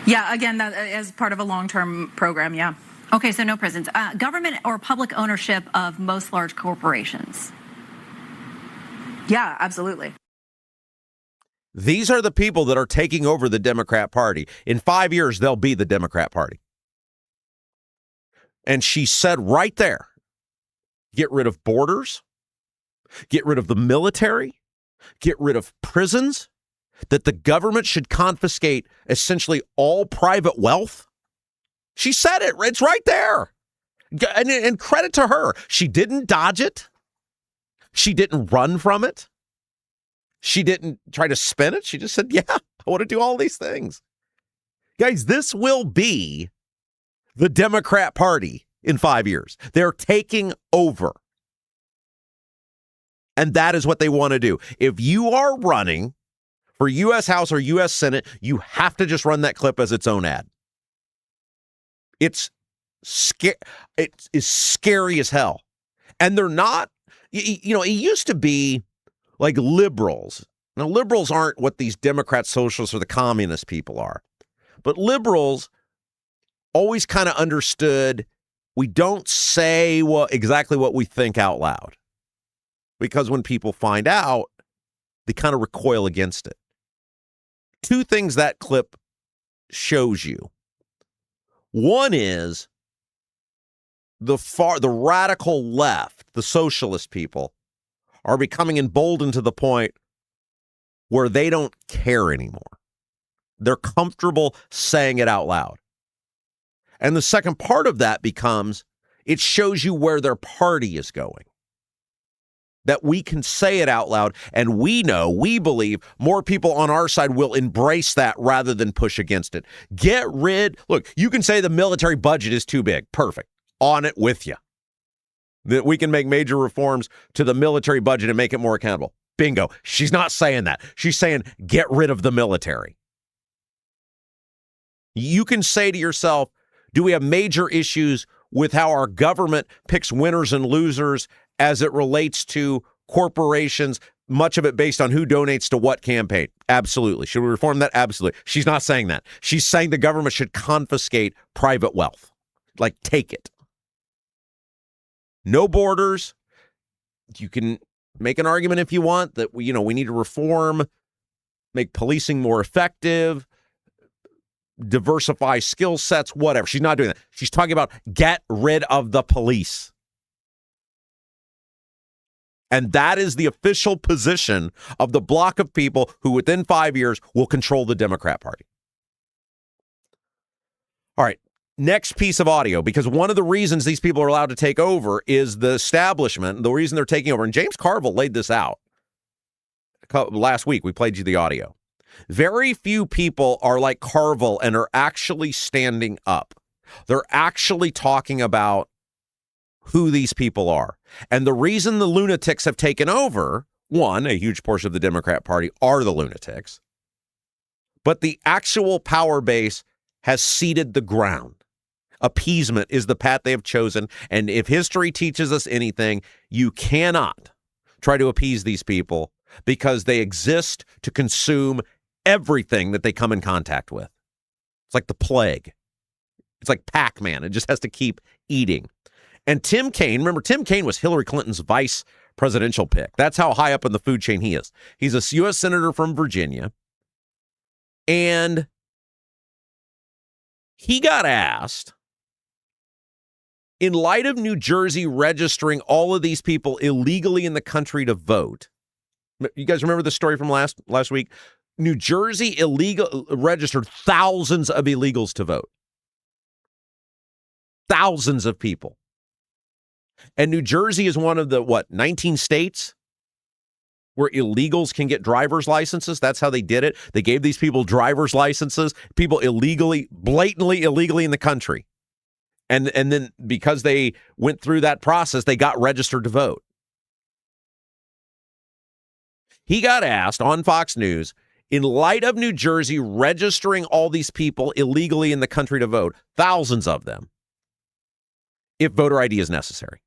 Yeah, again, that as part of a long-term program, yeah. Okay, so no prisons. Government or public ownership of most large corporations. Yeah, absolutely. These are the people that are taking over the Democrat Party. In 5 years, they'll be the Democrat Party. And she said right there, get rid of borders, get rid of the military, get rid of prisons, that the government should confiscate essentially all private wealth. She said it. It's right there. And credit to her. She didn't dodge it. She didn't run from it. She didn't try to spin it. She just said, yeah, I want to do all these things. Guys, this will be the Democrat Party in 5 years. They're taking over. And that is what they want to do. If you are running for U.S. House or U.S. Senate, you have to just run that clip as its own ad. It is scary as hell. And they're not, it used to be like liberals. Now, liberals aren't what these Democrat socialists or the communist people are. But liberals always kind of understood we don't say exactly what we think out loud. Because when people find out, they kind of recoil against it. Two things that clip shows you. One is the radical left, the socialist people, are becoming emboldened to the point where they don't care anymore. They're comfortable saying it out loud. And the second part of that becomes it shows you where their party is going. That we can say it out loud, and we believe more people on our side will embrace that rather than push against it. Look, you can say the military budget is too big. Perfect. On it with you. That we can make major reforms to the military budget and make it more accountable. Bingo. She's not saying that. She's saying get rid of the military. You can say to yourself, do we have major issues with how our government picks winners and losers as it relates to corporations, much of it based on who donates to what campaign? Absolutely. Should we reform that? Absolutely. She's not saying that. She's saying the government should confiscate private wealth. Like, take it. No borders. You can make an argument if you want that we need to reform, make policing more effective, diversify skill sets, whatever. She's not doing that. She's talking about get rid of the police. And that is the official position of the block of people who within 5 years will control the Democrat Party. All right. next piece of audio, because one of the reasons these people are allowed to take over is the establishment. The reason they're taking over, and James Carville laid this out last week. We played you the audio. Very few people are like Carville and are actually standing up. They're actually talking about who these people are. And the reason the lunatics have taken over, one, a huge portion of the Democrat Party are the lunatics, but the actual power base has ceded the ground. Appeasement is the path they have chosen. And if history teaches us anything, you cannot try to appease these people because they exist to consume everything that they come in contact with. It's like the plague. It's like Pac-Man. It just has to keep eating. And Tim Kaine, remember, Tim Kaine was Hillary Clinton's vice presidential pick. That's how high up in the food chain he is. He's a U.S. senator from Virginia. And he got asked, in light of New Jersey registering all of these people illegally in the country to vote. You guys remember the story from last week? New Jersey registered thousands of illegals to vote. Thousands of people. And New Jersey is one of the, 19 states where illegals can get driver's licenses. That's how they did it. They gave these people driver's licenses, people blatantly illegally in the country. And then because they went through that process, they got registered to vote. He got asked on Fox News, in light of New Jersey registering all these people illegally in the country to vote, thousands of them, if voter ID is necessary.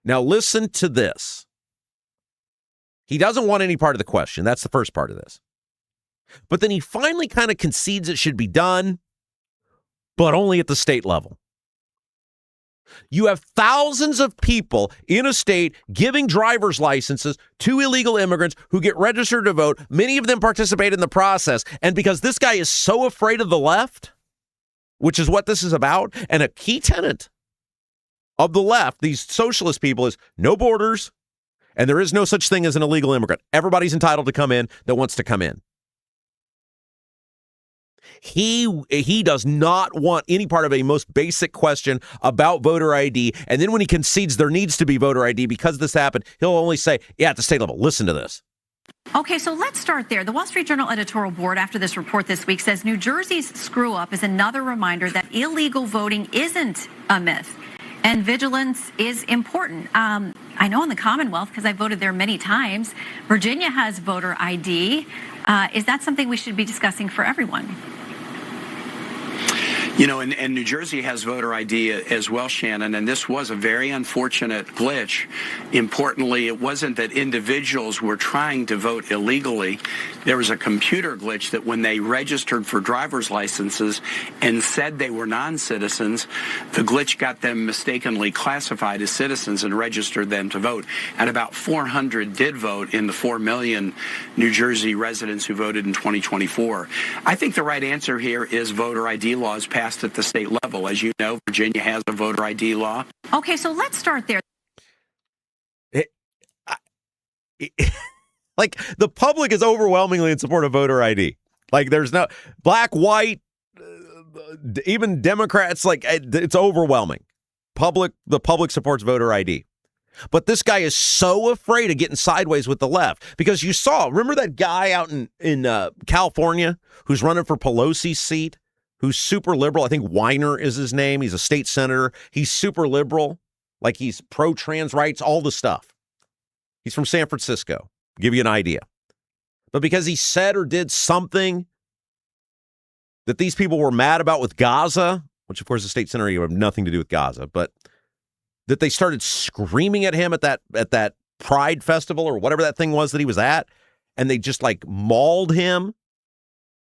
Now listen to this. He doesn't want any part of the question. That's the first part of this. But then he finally kind of concedes it should be done, but only at the state level. You have thousands of people in a state giving driver's licenses to illegal immigrants who get registered to vote. Many of them participate in the process. And because this guy is so afraid of the left, which is what this is about, and a key tenet of the left, these socialist people, is no borders, and there is no such thing as an illegal immigrant. Everybody's entitled to come in that wants to come in. He does not want any part of a most basic question about voter ID. And then when he concedes there needs to be voter ID because this happened, he'll only say, yeah, at the state level. Listen to this. Okay, so let's start there. The Wall Street Journal editorial board after this report this week says New Jersey's screw up is another reminder that illegal voting isn't a myth. And vigilance is important. I know in the Commonwealth, because I voted there many times, Virginia has voter ID. Is that something we should be discussing for everyone? You know, and New Jersey has voter ID as well, Shannon, and this was a very unfortunate glitch. Importantly, it wasn't that individuals were trying to vote illegally. There was a computer glitch that when they registered for driver's licenses and said they were non-citizens, the glitch got them mistakenly classified as citizens and registered them to vote. And about 400 did vote in the 4 million New Jersey residents who voted in 2024. I think the right answer here is voter ID laws passed at the state level. As you know, Virginia has a voter ID law. Okay, so let's start there. Like, the public is overwhelmingly in support of voter ID. Like, there's no black, white, even Democrats. Like, it's overwhelming. The public supports voter ID. But this guy is so afraid of getting sideways with the left because remember that guy out in California who's running for Pelosi's seat? Who's super liberal. I think Weiner is his name. He's a state senator. He's super liberal. Like, he's pro-trans rights, all the stuff. He's from San Francisco. Give you an idea. But because he said or did something that these people were mad about with Gaza, which of course the state senator have nothing to do with Gaza, but that they started screaming at him at that Pride festival or whatever that thing was that he was at, and they just like mauled him.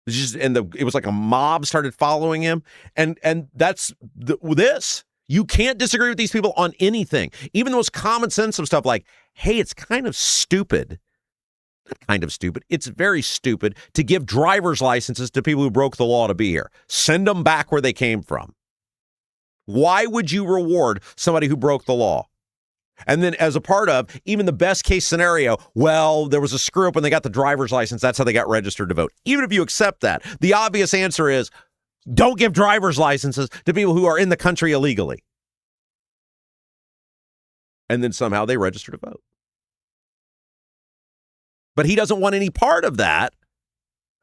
It was like a mob started following him. And that's this. You can't disagree with these people on anything. Even the most common sense of stuff like, hey, it's kind of stupid. Not kind of stupid. It's very stupid to give driver's licenses to people who broke the law to be here. Send them back where they came from. Why would you reward somebody who broke the law? And then as a part of even the best case scenario, well, there was a screw up when they got the driver's license. That's how they got registered to vote. Even if you accept that, the obvious answer is, Don't give driver's licenses to people who are in the country illegally. And then somehow they register to vote. But he doesn't want any part of that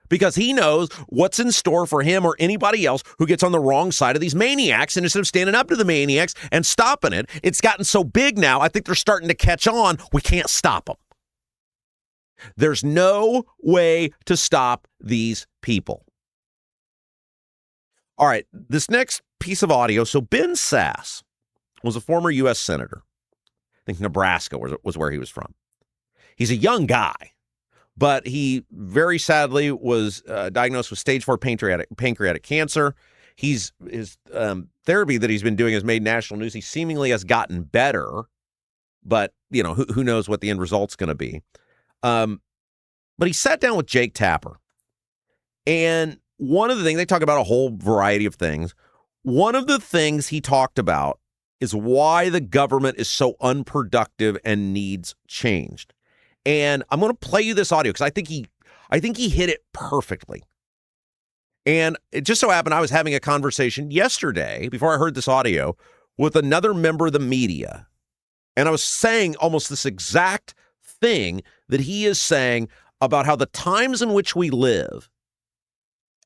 because he knows what's in store for him or anybody else who gets on the wrong side of these maniacs. And instead of standing up to the maniacs and stopping it, it's gotten so big now, I think they're starting to catch on. We can't stop them. There's no way to stop these people. All right, this next piece of audio. So Ben Sasse was a former U.S. senator. I think Nebraska was where he was from. He's a young guy, but he very sadly was diagnosed with stage 4 pancreatic cancer. His therapy that he's been doing has made national news. He seemingly has gotten better, but who knows what the end result's going to be. But he sat down with Jake Tapper, and one of the things, they talk about a whole variety of things. One of the things he talked about is why the government is so unproductive and needs changed. And I'm going to play you this audio because I think he hit it perfectly. And it just so happened I was having a conversation yesterday before I heard this audio with another member of the media. And I was saying almost this exact thing that he is saying about how the times in which we live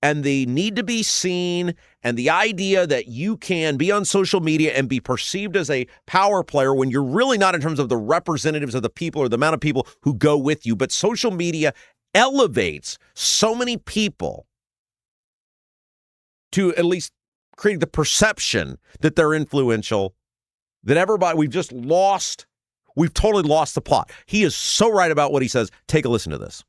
and the need to be seen and the idea that you can be on social media and be perceived as a power player when you're really not in terms of the representatives of the people or the amount of people who go with you. But social media elevates so many people to at least create the perception that they're influential, that everybody, we've totally lost the plot. He is so right about what he says. Take a listen to this.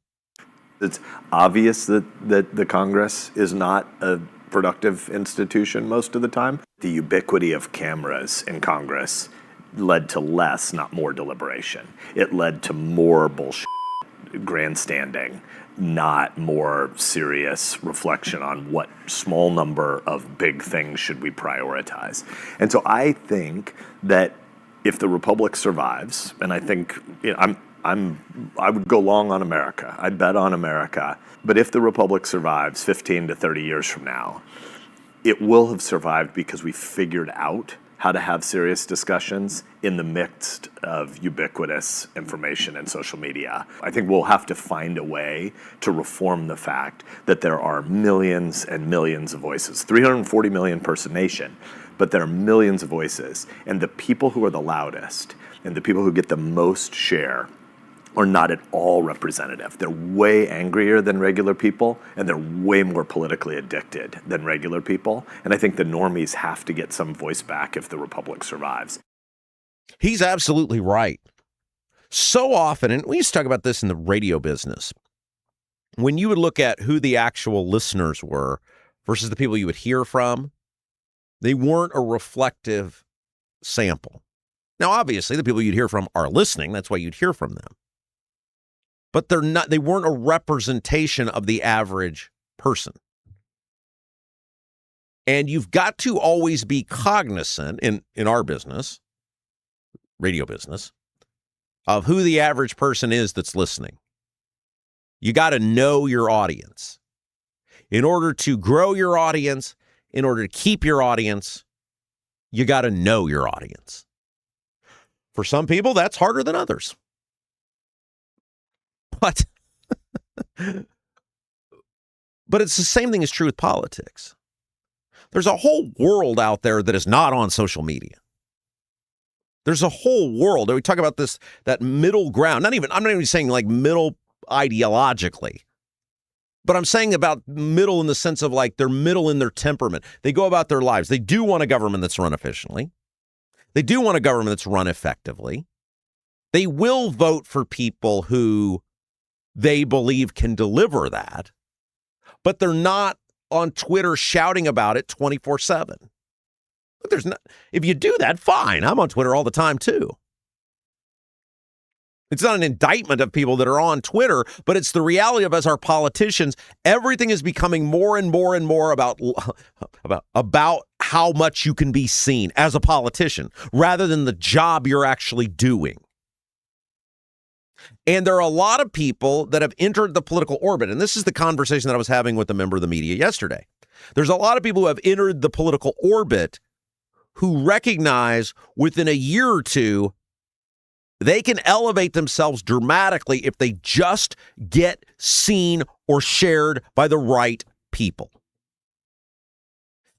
It's obvious that the Congress is not a productive institution most of the time. The ubiquity of cameras in Congress led to less, not more deliberation. It led to more bullshit, grandstanding, not more serious reflection on what small number of big things should we prioritize. And so I think that if the Republic survives, and I think I would go long on America. I'd bet on America. But if the Republic survives 15 to 30 years from now, it will have survived because we figured out how to have serious discussions in the midst of ubiquitous information and social media. I think we'll have to find a way to reform the fact that there are millions and millions of voices, 340 million person nation, but there are millions of voices. And the people who are the loudest and the people who get the most share are not at all representative. They're way angrier than regular people, and they're way more politically addicted than regular people. And I think the normies have to get some voice back if the Republic survives. He's absolutely right. So often, and we used to talk about this in the radio business, when you would look at who the actual listeners were versus the people you would hear from, they weren't a reflective sample. Now, obviously, the people you'd hear from are listening. That's why you'd hear from them. But they weren't a representation of the average person. And you've got to always be cognizant in our business, radio business, of who the average person is that's listening. You got to know your audience. In order to grow your audience, in order to keep your audience, you got to know your audience. For some people, that's harder than others. But it's the same thing is true with politics. There's a whole world out there that is not on social media. There's a whole world. We talk about that middle ground. I'm not even saying like middle ideologically, but I'm saying about middle in the sense of like they're middle in their temperament. They go about their lives. They do want a government that's run efficiently. They do want a government that's run effectively. They will vote for people who they believe can deliver that, but they're not on Twitter shouting about it 24/7. If you do that, fine. I'm on Twitter all the time too. It's not an indictment of people that are on Twitter, but it's the reality of us, our politicians, everything is becoming more and more and more about how much you can be seen as a politician rather than the job you're actually doing. And there are a lot of people that have entered the political orbit. And this is the conversation that I was having with a member of the media yesterday. There's a lot of people who have entered the political orbit who recognize within a year or two they can elevate themselves dramatically if they just get seen or shared by the right people.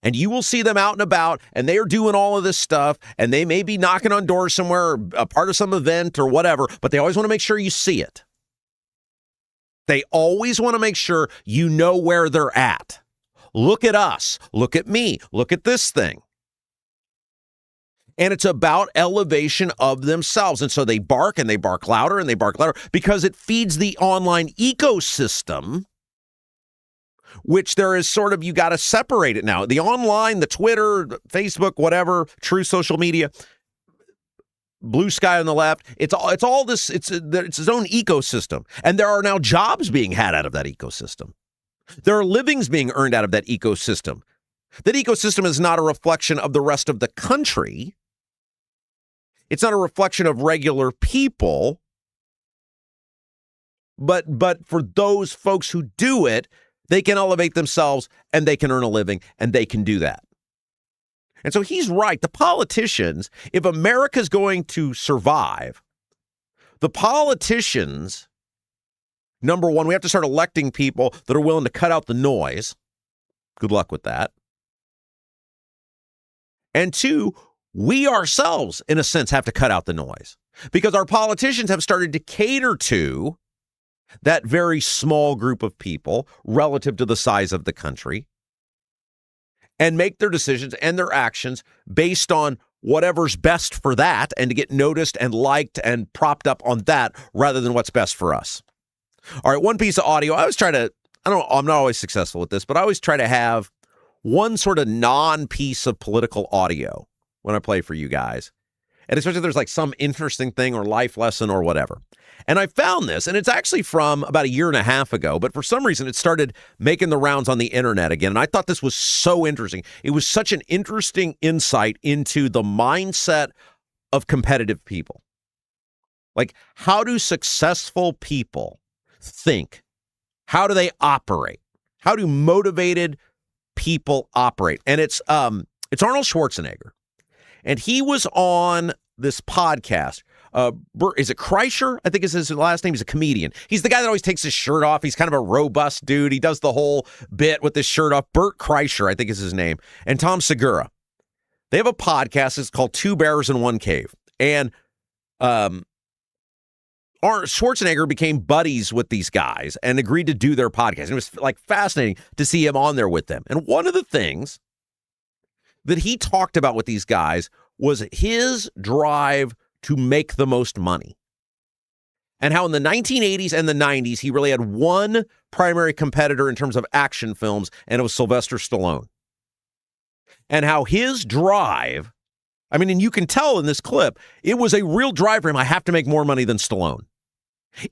And you will see them out and about, and they are doing all of this stuff, and they may be knocking on doors somewhere, or a part of some event or whatever, but they always want to make sure you see it. They always want to make sure you know where they're at. Look at us. Look at me. Look at this thing. And it's about elevation of themselves. And so they bark and they bark louder and they bark louder because it feeds the online ecosystem, which there is sort of, you got to separate it now. The online, the Twitter, Facebook, whatever, true social media, blue sky on the left, it's all this, it's its own ecosystem. And there are now jobs being had out of that ecosystem. There are livings being earned out of that ecosystem. That ecosystem is not a reflection of the rest of the country. It's not a reflection of regular people, but for those folks who do it, they can elevate themselves and they can earn a living and they can do that. And so he's right. The politicians, if America's going to survive, the politicians, number one, we have to start electing people that are willing to cut out the noise. Good luck with that. And two, we ourselves, in a sense, have to cut out the noise because our politicians have started to cater to that very small group of people relative to the size of the country and make their decisions and their actions based on whatever's best for that and to get noticed and liked and propped up on that rather than what's best for us. All right, one piece of audio. I always try to, I'm not always successful with this, but I always try to have one sort of non-piece of political audio when I play for you guys. And especially if there's like some interesting thing or life lesson or whatever. And I found this, and it's actually from about a year and a half ago, but for some reason it started making the rounds on the internet again. And I thought this was so interesting. It was such an interesting insight into the mindset of competitive people. Like, how do successful people think? How do they operate? How do motivated people operate? And it's Arnold Schwarzenegger. And he was on this podcast. Is it Kreischer? I think is his last name. He's a comedian. He's the guy that always takes his shirt off. He's kind of a robust dude. He does the whole bit with his shirt off. Bert Kreischer, I think is his name. And Tom Segura. They have a podcast. It's called Two Bears in One Cave. And Arnold Schwarzenegger became buddies with these guys and agreed to do their podcast. And it was like fascinating to see him on there with them. And one of the things that he talked about with these guys was his drive to make the most money. And how in the 1980s and the 90s, he really had one primary competitor in terms of action films, and it was Sylvester Stallone. And how his drive, I mean, and you can tell in this clip, it was a real drive for him. I have to make more money than Stallone.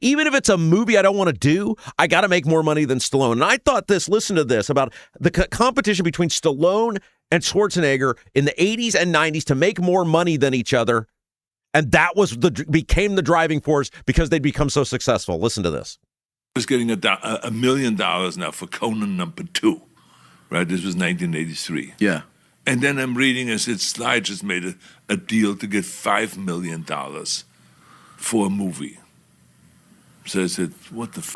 Even if it's a movie I don't want to do, I got to make more money than Stallone. And I thought listen to this, about the competition between Stallone and Schwarzenegger in the 80s and 90s to make more money than each other. And that became the driving force because they'd become so successful. Listen to this. I was getting $1 million now for Conan #2, right? This was 1983. Yeah. And then I'm reading, I said, Sly just made a deal to get $5 million for a movie. So I said, what the f***?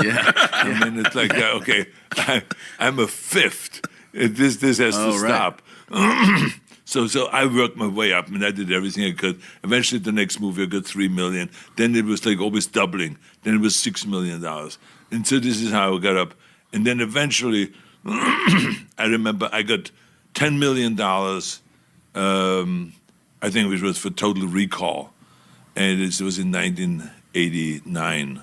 Yeah. I mean, it's like, okay, I'm a fifth. This has to stop. So I worked my way up, and I did everything I could. Eventually, the next movie, I got $3 million. Then it was like always doubling. Then it was $6 million. And so this is how I got up. And then eventually, I remember I got $10 million, I think it was for Total Recall. And it was in 1989.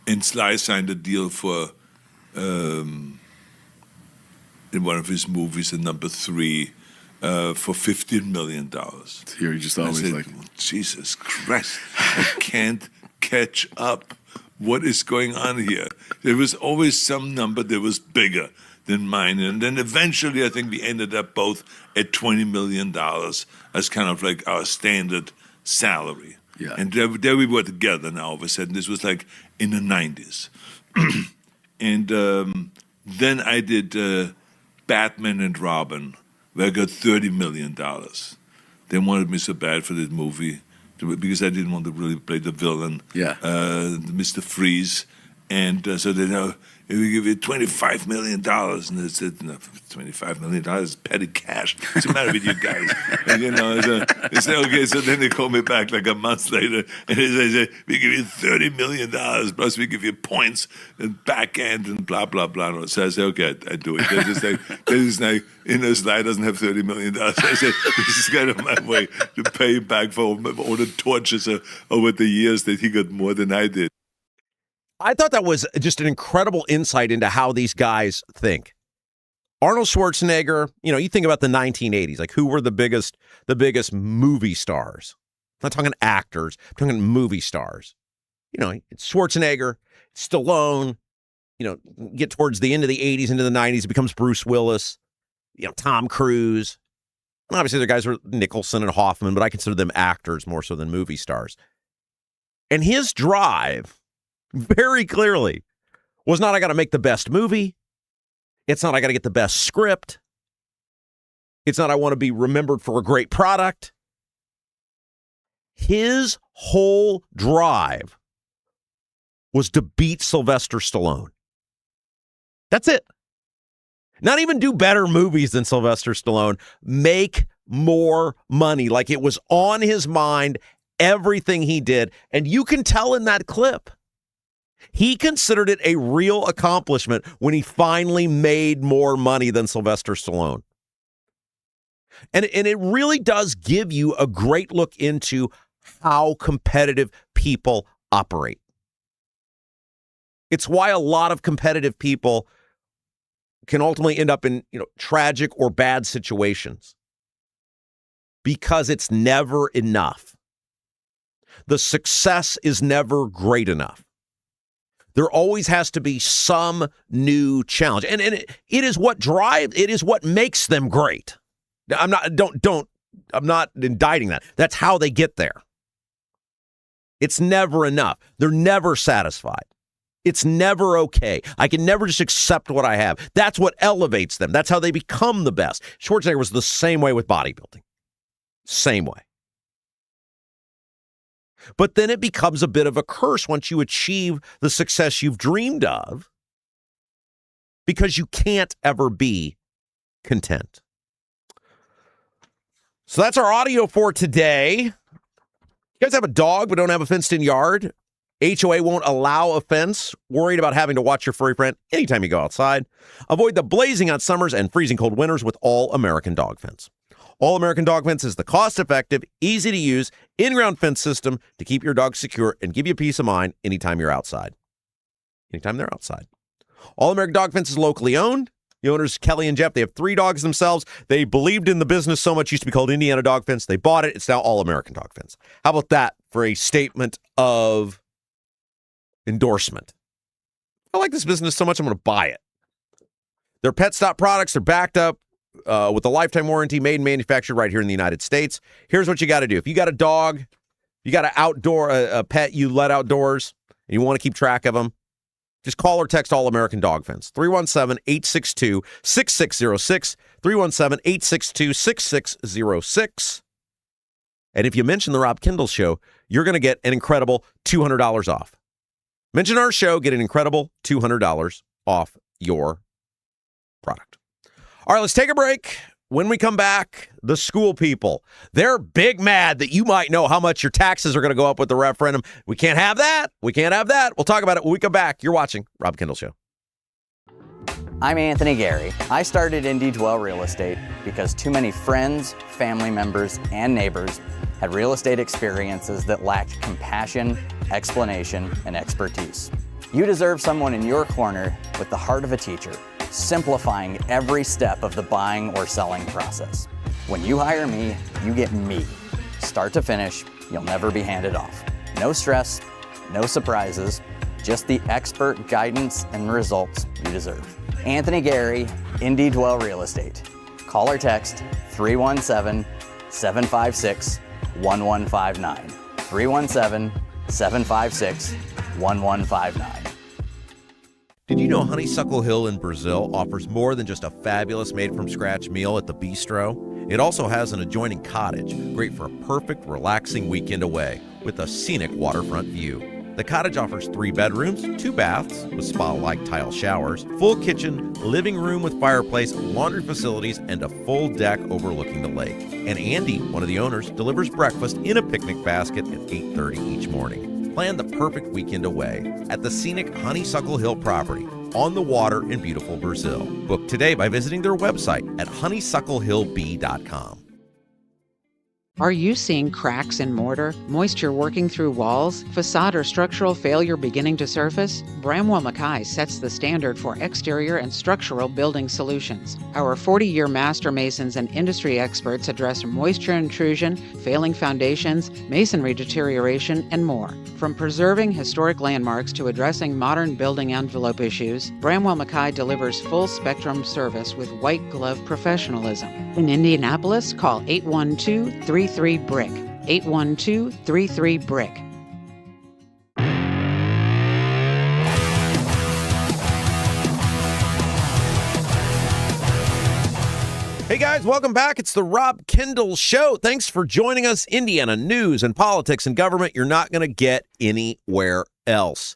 And Sly signed a deal for... in one of his movies, in #3, for $15 million. You're just always said, like, Jesus Christ, I can't catch up. What is going on here? There was always some number that was bigger than mine. And then eventually, I think we ended up both at $20 million as kind of like our standard salary. Yeah. And there we were together now all of a sudden. This was like in the 90s. And Then I did Batman and Robin, where I got $30 million. They wanted me so bad for this movie because I didn't want to really play the villain, Mr. Freeze. And so they know, we give you $25 million. And they said, no, $25 million is petty cash. What's the matter with you guys? And, they said, okay. So then they called me back like a month later, and they said, we give you $30 million, plus we give you points and back end and blah, blah, blah. So I said, okay, I do it. They're just like, Sly doesn't have $30 million. I said, this is kind of my way to pay him back for all the tortures over the years that he got more than I did. I thought that was just an incredible insight into how these guys think. Arnold Schwarzenegger, you think about the 1980s, like who were the biggest movie stars? I'm not talking actors, I'm talking movie stars. It's Schwarzenegger, Stallone, get towards the end of the 80s into the 90s, it becomes Bruce Willis, Tom Cruise. And obviously the guys were Nicholson and Hoffman, but I consider them actors more so than movie stars. And his drive very clearly was not I got to make the best movie. It's not I got to get the best script. It's not I want to be remembered for a great product. His whole drive was to beat Sylvester Stallone. That's it. Not even do better movies than Sylvester Stallone. Make more money. Like it was on his mind, everything he did. And you can tell in that clip. He considered it a real accomplishment when he finally made more money than Sylvester Stallone. And it really does give you a great look into how competitive people operate. It's why a lot of competitive people can ultimately end up in, tragic or bad situations. Because it's never enough. The success is never great enough. There always has to be some new challenge. And it is what makes them great. I'm not indicting that. That's how they get there. It's never enough. They're never satisfied. It's never okay. I can never just accept what I have. That's what elevates them. That's how they become the best. Schwarzenegger was the same way with bodybuilding. Same way. But then it becomes a bit of a curse once you achieve the success you've dreamed of, because you can't ever be content. So that's our audio for today. You guys have a dog but don't have a fenced-in yard? HOA won't allow a fence. Worried about having to watch your furry friend anytime you go outside? Avoid the blazing hot summers and freezing cold winters with All American Dog Fence. All American Dog Fence is the cost-effective, easy-to-use, in-ground fence system to keep your dog secure and give you peace of mind anytime you're outside. Anytime they're outside. All American Dog Fence is locally owned. The owners, Kelly and Jeff, they have 3 dogs themselves. They believed in the business so much, it used to be called Indiana Dog Fence. They bought it. It's now All American Dog Fence. How about that for a statement of endorsement? I like this business so much, I'm going to buy it. Their Pet Stop products are backed up with a lifetime warranty, made and manufactured right here in the United States. Here's what you got to do. If you got a dog, you got a pet you let outdoors, and you want to keep track of them, just call or text All American Dog Fence. 317-862-6606. 317-862-6606. And if you mention the Rob Kendall Show, you're going to get an incredible $200 off. Mention our show, get an incredible $200 off your product. All right, let's take a break. When we come back, the school people, they're big mad that you might know how much your taxes are going to go up with the referendum. We can't have that. We can't have that. We'll talk about it when we come back. You're watching Rob Kendall Show. I'm Anthony Gary. I started Indy Dwell Real Estate because too many friends, family members, and neighbors had real estate experiences that lacked compassion, explanation, and expertise. You deserve someone in your corner with the heart of a teacher, simplifying every step of the buying or selling process. When you hire me, you get me. Start to finish, you'll never be handed off. No stress, no surprises, just the expert guidance and results you deserve. Anthony Gary, Indy Dwell Real Estate. Call or text 317-756-1159. 317-756-1159. Did you know Honeysuckle Hill in Brazil offers more than just a fabulous made-from-scratch meal at the bistro? It also has an adjoining cottage, great for a perfect, relaxing weekend away with a scenic waterfront view. The cottage offers 3 bedrooms, 2 baths with spa-like tile showers, full kitchen, living room with fireplace, laundry facilities, and a full deck overlooking the lake. And Andy, one of the owners, delivers breakfast in a picnic basket at 8:30 each morning. Plan the perfect weekend away at the scenic Honeysuckle Hill property on the water in beautiful Brazil. Book today by visiting their website at honeysucklehillb.com. Are you seeing cracks in mortar, moisture working through walls, facade or structural failure beginning to surface? Bramwell Mackay sets the standard for exterior and structural building solutions. Our 40-year master masons and industry experts address moisture intrusion, failing foundations, masonry deterioration, and more. From preserving historic landmarks to addressing modern building envelope issues, Bramwell Mackay delivers full-spectrum service with white-glove professionalism. In Indianapolis, call 812-33-BRICK. 812-33-BRICK. Hey guys, welcome back. It's the Rob Kendall Show. Thanks for joining us. Indiana news and politics and government you're not going to get anywhere else.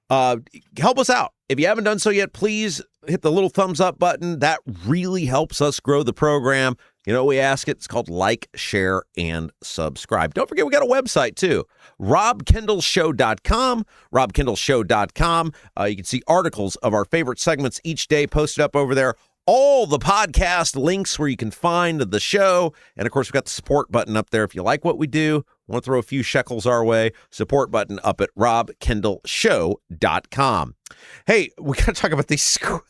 Help us out. If you haven't done so yet, please hit the little thumbs up button. That really helps us grow the program. You know, we ask it. It's called like, share, and subscribe. Don't forget, we got a website too. RobKendallShow.com. RobKendallShow.com. You can see articles of our favorite segments each day posted up over there. All the podcast links where you can find the show. And of course, we've got the support button up there. If you like what we do, want to throw a few shekels our way, support button up at robkendallshow.com. Hey, we got to talk about these schools.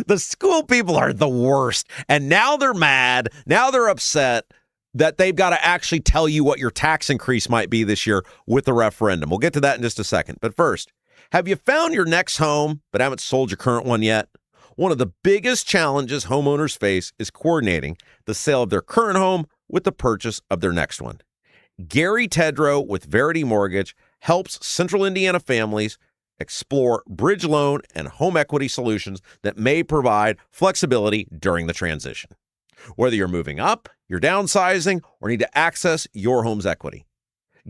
The school people are the worst. And now they're mad. Now they're upset that they've got to actually tell you what your tax increase might be this year with the referendum. We'll get to that in just a second. But first, have you found your next home but haven't sold your current one yet? One of the biggest challenges homeowners face is coordinating the sale of their current home with the purchase of their next one. Gary Tedrow with Verity Mortgage helps Central Indiana families explore bridge loan and home equity solutions that may provide flexibility during the transition. Whether you're moving up, you're downsizing, or need to access your home's equity,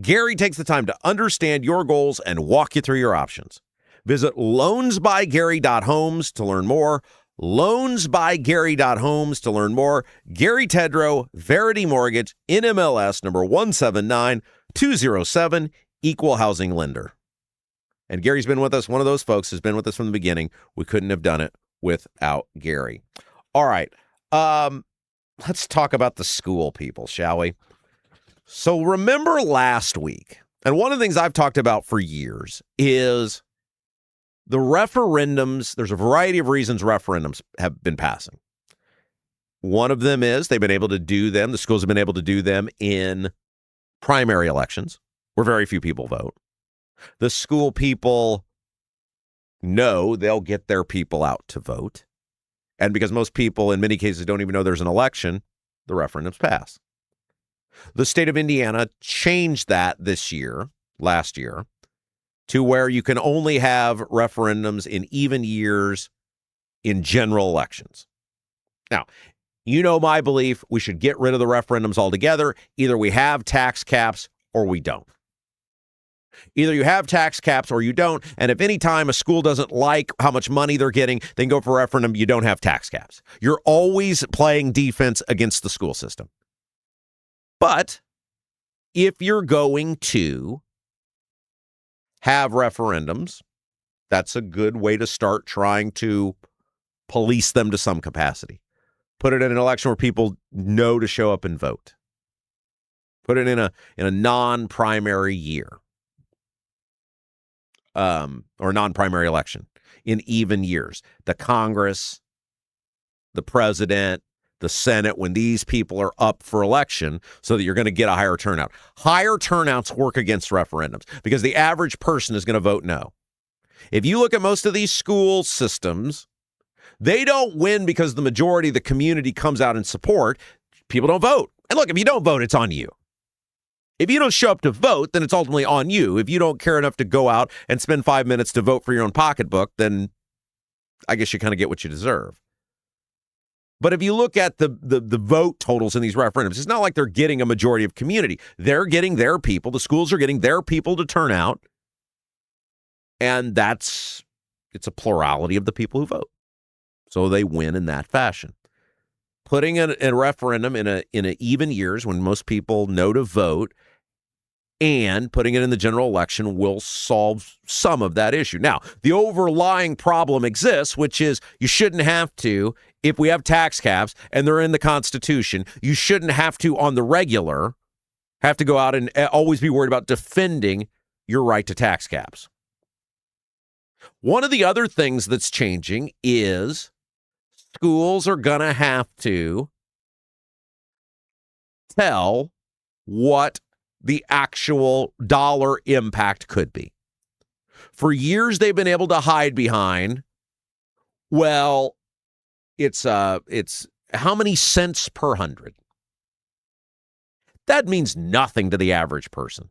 Gary takes the time to understand your goals and walk you through your options. Visit loansbygary.homes to learn more. Loansbygary.homes to learn more. Gary Tedrow, Verity Mortgage, NMLS number 179207, Equal Housing Lender. And Gary's been with us. One of those folks has been with us from the beginning. We couldn't have done it without Gary. All right. Let's talk about the school people, shall we? So remember last week, and one of the things I've talked about for years is the referendums. There's a variety of reasons referendums have been passing. One of them is they've been able to do them. The schools have been able to do them in primary elections where very few people vote. The school people know they'll get their people out to vote. And because most people in many cases don't even know there's an election, the referendums pass. The state of Indiana changed that last year, to where you can only have referendums in even years in general elections. Now, you know my belief, we should get rid of the referendums altogether. Either we have tax caps or we don't. Either you have tax caps or you don't. And if any time a school doesn't like how much money they're getting, they can go for a referendum, you don't have tax caps. You're always playing defense against the school system. But if you're going to have referendums, that's a good way to start trying to police them to some capacity. Put it in an election where people know to show up and vote. Put it in a non-primary year, or non-primary election in even years. The Congress, the president, the Senate, when these people are up for election, so that you're going to get a higher turnout. Higher turnouts work against referendums because the average person is going to vote no. If you look at most of these school systems, they don't win because the majority of the community comes out in support. People don't vote. And look, if you don't vote, it's on you. If you don't show up to vote, then it's ultimately on you. If you don't care enough to go out and spend 5 minutes to vote for your own pocketbook, then I guess you kind of get what you deserve. But if you look at the vote totals in these referendums, it's not like they're getting a majority of community. They're getting their people. The schools are getting their people to turn out. And it's a plurality of the people who vote. So they win in that fashion. Putting a referendum in a even years when most people know to vote and putting it in the general election will solve some of that issue. Now, the overlying problem exists, which is you shouldn't have to, if we have tax caps and they're in the Constitution, you shouldn't have to, on the regular, have to go out and always be worried about defending your right to tax caps. One of the other things that's changing is schools are going to have to tell what the actual dollar impact could be. For years, they've been able to hide behind, well, it's how many cents per 100. That means nothing to the average person.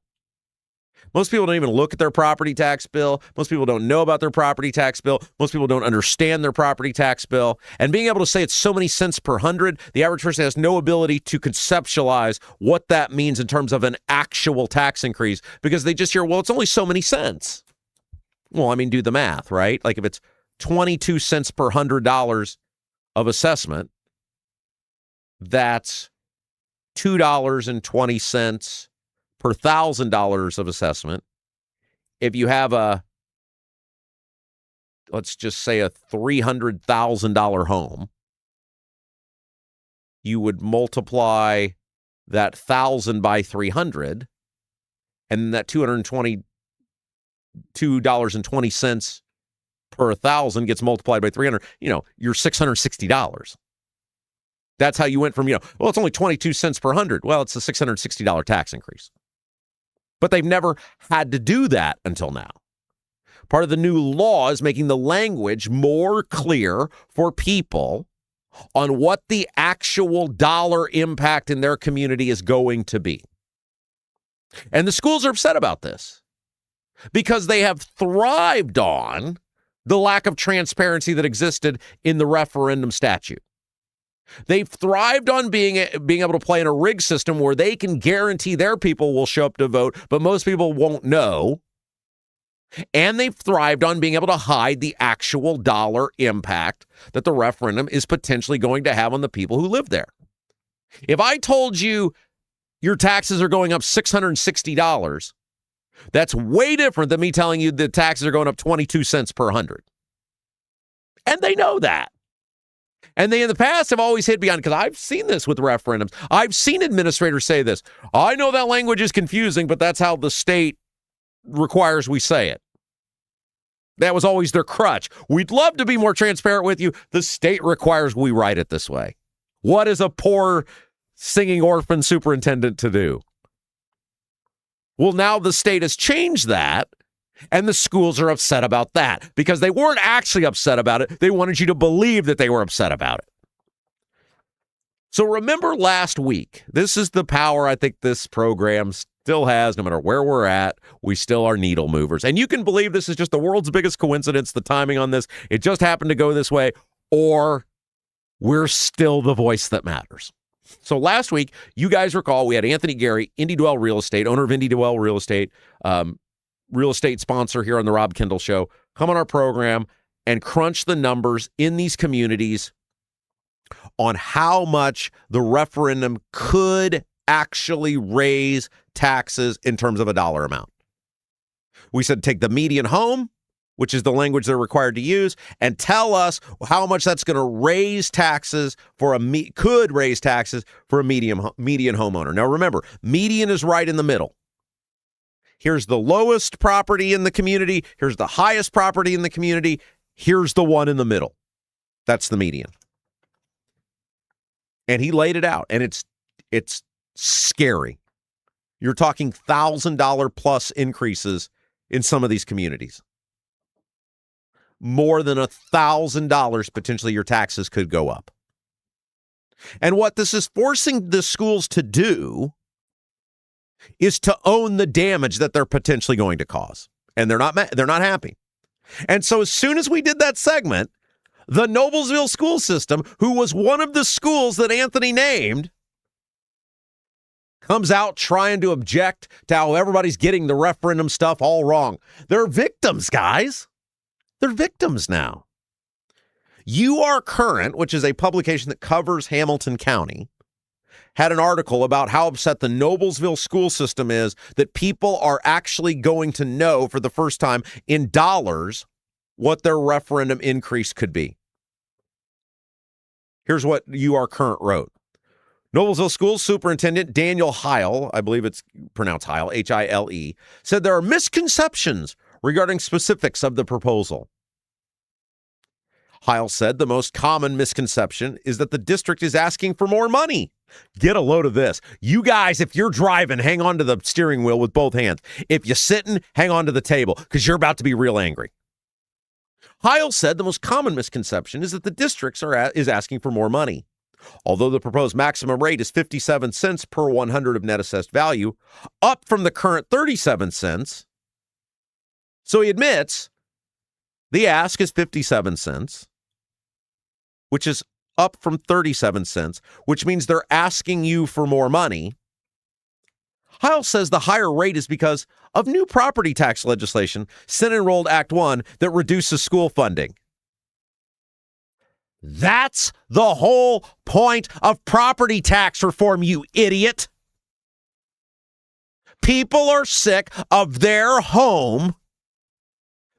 Most people don't even look at their property tax bill. Most people don't know about their property tax bill. Most people don't understand their property tax bill. And being able to say it's so many cents per 100, the average person has no ability to conceptualize what that means in terms of an actual tax increase because they just hear, well, it's only so many cents. Well, I mean, do the math, right? Like if it's 22 cents per $100 of assessment, that's $2.20 per $1,000 of assessment. If you have let's just say a $300,000 home, you would multiply that 1,000 by 300, and that $222.20 per 1,000 gets multiplied by 300. You're $660. That's how you went from, well, it's only 22 cents per 100. Well, it's a $660 tax increase. But they've never had to do that until now. Part of the new law is making the language more clear for people on what the actual dollar impact in their community is going to be. And the schools are upset about this because they have thrived on the lack of transparency that existed in the referendum statute. They've thrived on being able to play in a rigged system where they can guarantee their people will show up to vote, but most people won't know. And they've thrived on being able to hide the actual dollar impact that the referendum is potentially going to have on the people who live there. If I told you your taxes are going up $660, that's way different than me telling you the taxes are going up 22 cents per 100. And they know that. And they in the past have always hid behind, because I've seen this with referendums. I've seen administrators say this. I know that language is confusing, but that's how the state requires we say it. That was always their crutch. We'd love to be more transparent with you. The state requires we write it this way. What is a poor singing orphan superintendent to do? Well, now the state has changed that. And the schools are upset about that because they weren't actually upset about it. They wanted you to believe that they were upset about it. So remember last week, this is the power I think this program still has. No matter where we're at, we still are needle movers. And you can believe this is just the world's biggest coincidence, the timing on this. It just happened to go this way, or we're still the voice that matters. So last week, you guys recall, we had Anthony Gary, Indy Dwell Real Estate, owner of Indy Dwell Real Estate, real estate sponsor here on the Rob Kendall Show, come on our program and crunch the numbers in these communities on how much the referendum could actually raise taxes in terms of a dollar amount. We said take the median home, which is the language they're required to use, and tell us how much that's going to raise taxes for could raise taxes for a median homeowner. Now remember, median is right in the middle. Here's the lowest property in the community. Here's the highest property in the community. Here's the one in the middle. That's the median. And he laid it out, and it's scary. You're talking $1,000 plus increases in some of these communities. More than $1,000 potentially your taxes could go up. And what this is forcing the schools to do is to own the damage that they're potentially going to cause. And they're not happy. And so as soon as we did that segment, the Noblesville school system, who was one of the schools that Anthony named, comes out trying to object to how everybody's getting the referendum stuff all wrong. They're victims, guys. They're victims now. You Are Current, which is a publication that covers Hamilton County, had an article about how upset the Noblesville school system is that people are actually going to know for the first time in dollars what their referendum increase could be. Here's what You Are Current wrote. Noblesville School Superintendent Daniel Heil, I believe it's pronounced Heil, H-I-L-E, said there are misconceptions regarding specifics of the proposal. Heil said the most common misconception is that the district is asking for more money. Get a load of this. You guys, if you're driving, hang on to the steering wheel with both hands. If you're sitting, hang on to the table because you're about to be real angry. Heil said the most common misconception is that the districts is asking for more money. Although the proposed maximum rate is 57 cents per 100 of net assessed value, up from the current 37 cents. So he admits the ask is 57 cents, which is up from 37 cents, which means they're asking you for more money. Heil says the higher rate is because of new property tax legislation, Senate-enrolled Act 1, that reduces school funding. That's the whole point of property tax reform, you idiot. People are sick of their home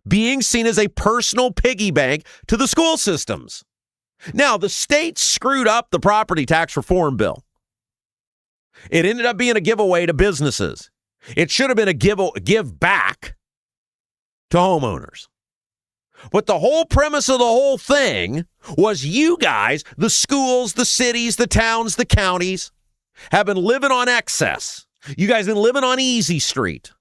being seen as a personal piggy bank to the school systems. Now, the state screwed up the property tax reform bill. It ended up being a giveaway to businesses. It should have been a give back to homeowners. But the whole premise of the whole thing was you guys, the schools, the cities, the towns, the counties, have been living on excess. You guys have been living on Easy Street,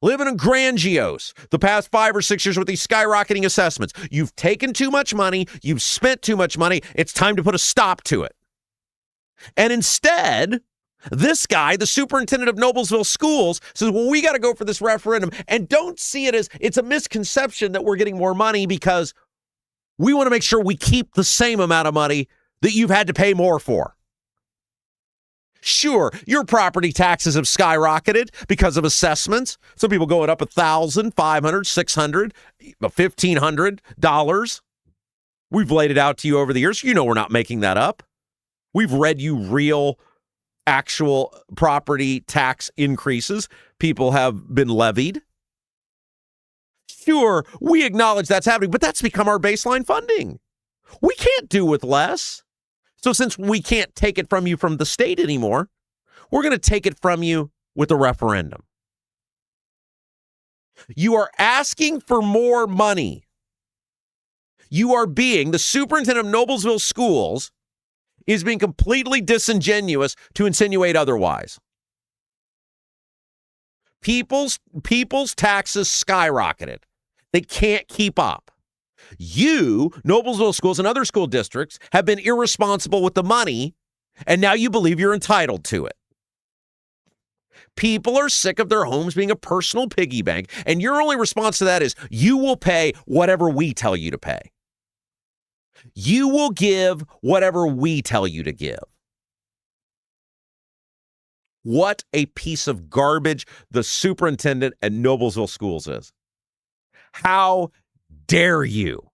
living in grandiose the past 5 or 6 years with these skyrocketing assessments. You've taken too much money. You've spent too much money. It's time to put a stop to it. And instead, this guy, the superintendent of Noblesville Schools, says, well, we got to go for this referendum. And don't see it as it's a misconception that we're getting more money because we want to make sure we keep the same amount of money that you've had to pay more for. Sure, your property taxes have skyrocketed because of assessments. Some people going up $1,000, $500, $600, $1,500. We've laid it out to you over the years. You know we're not making that up. We've read you real actual property tax increases people have been levied. Sure, we acknowledge that's happening, but that's become our baseline funding. We can't do with less. So since we can't take it from you from the state anymore, we're going to take it from you with a referendum. You are asking for more money. You are being, the superintendent of Noblesville Schools is being completely disingenuous to insinuate otherwise. People's taxes skyrocketed. They can't keep up. You, Noblesville Schools and other school districts, have been irresponsible with the money, and now you believe you're entitled to it. People are sick of their homes being a personal piggy bank, and your only response to that is you will pay whatever we tell you to pay. You will give whatever we tell you to give. What a piece of garbage the superintendent at Noblesville Schools is. How dare you?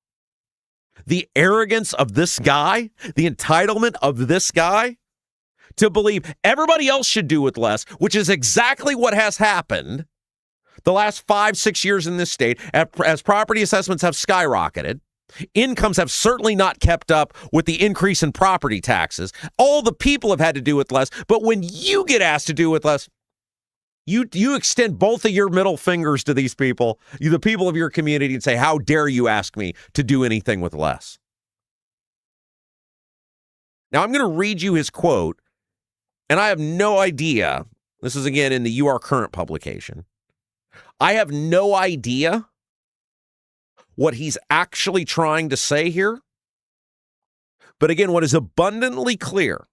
The arrogance of this guy, the entitlement of this guy to believe everybody else should do with less, which is exactly what has happened the last 5-6 years in this state as property assessments have skyrocketed. Incomes have certainly not kept up with the increase in property taxes. All the people have had to do with less. But when you get asked to do with less, you extend both of your middle fingers to these people, the people of your community, and say, how dare you ask me to do anything with less? Now, I'm going to read you his quote, and I have no idea. This is, again, in the You Are Current publication. I have no idea what he's actually trying to say here. But again, what is abundantly clear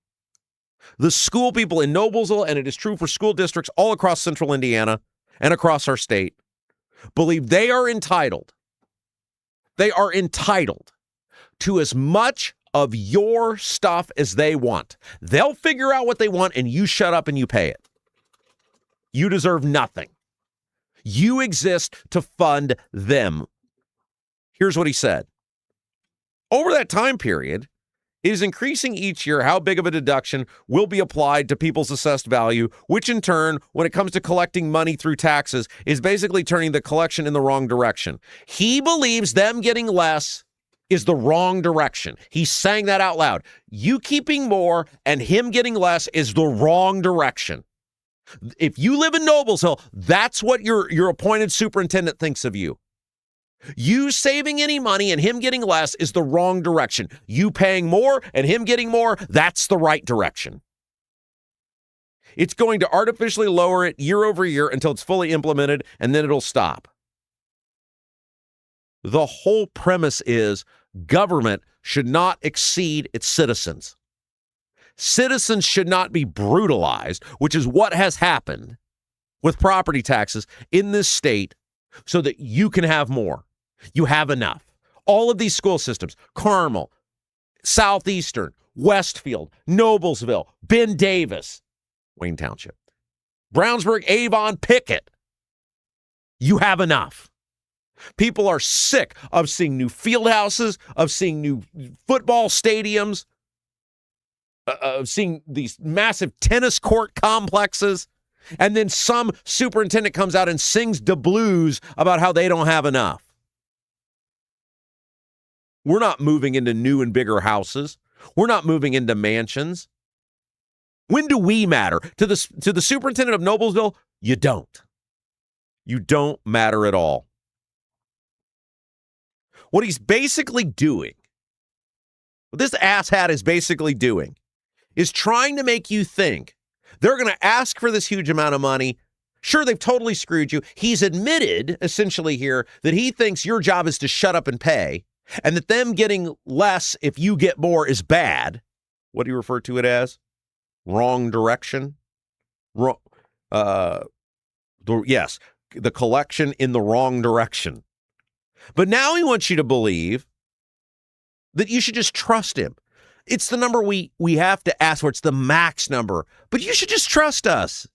The school people in Noblesville, and it is true for school districts all across central Indiana and across our state, believe they are entitled to as much of your stuff as they want. They'll figure out what they want, and you shut up and you pay it. You deserve nothing. You exist to fund them. Here's what he said. Over that time period, it is increasing each year how big of a deduction will be applied to people's assessed value, which in turn, when it comes to collecting money through taxes, is basically turning the collection in the wrong direction. He believes them getting less is the wrong direction. He's saying that out loud. You keeping more and him getting less is the wrong direction. If you live in Noblesville, that's what your appointed superintendent thinks of you. You saving any money and him getting less is the wrong direction. You paying more and him getting more, that's the right direction. It's going to artificially lower it year over year until it's fully implemented, and then it'll stop. The whole premise is government should not exceed its citizens. Citizens should not be brutalized, which is what has happened with property taxes in this state, so that you can have more. You have enough. All of these school systems, Carmel, Southeastern, Westfield, Noblesville, Ben Davis, Wayne Township, Brownsburg, Avon, Pickett. You have enough. People are sick of seeing new field houses, of seeing new football stadiums, of seeing these massive tennis court complexes. And then some superintendent comes out and sings the blues about how they don't have enough. We're not moving into new and bigger houses. We're not moving into mansions. When do we matter? To the superintendent of Noblesville, you don't. You don't matter at all. What he's basically doing, what this asshat is basically doing, is trying to make you think they're going to ask for this huge amount of money. Sure, they've totally screwed you. He's admitted, essentially here, that he thinks your job is to shut up and pay, and that them getting less if you get more is bad. What do you refer to it as? Wrong direction? Yes, the collection in the wrong direction. But now he wants you to believe that you should just trust him. It's the number we have to ask for. It's the max number. But you should just trust us.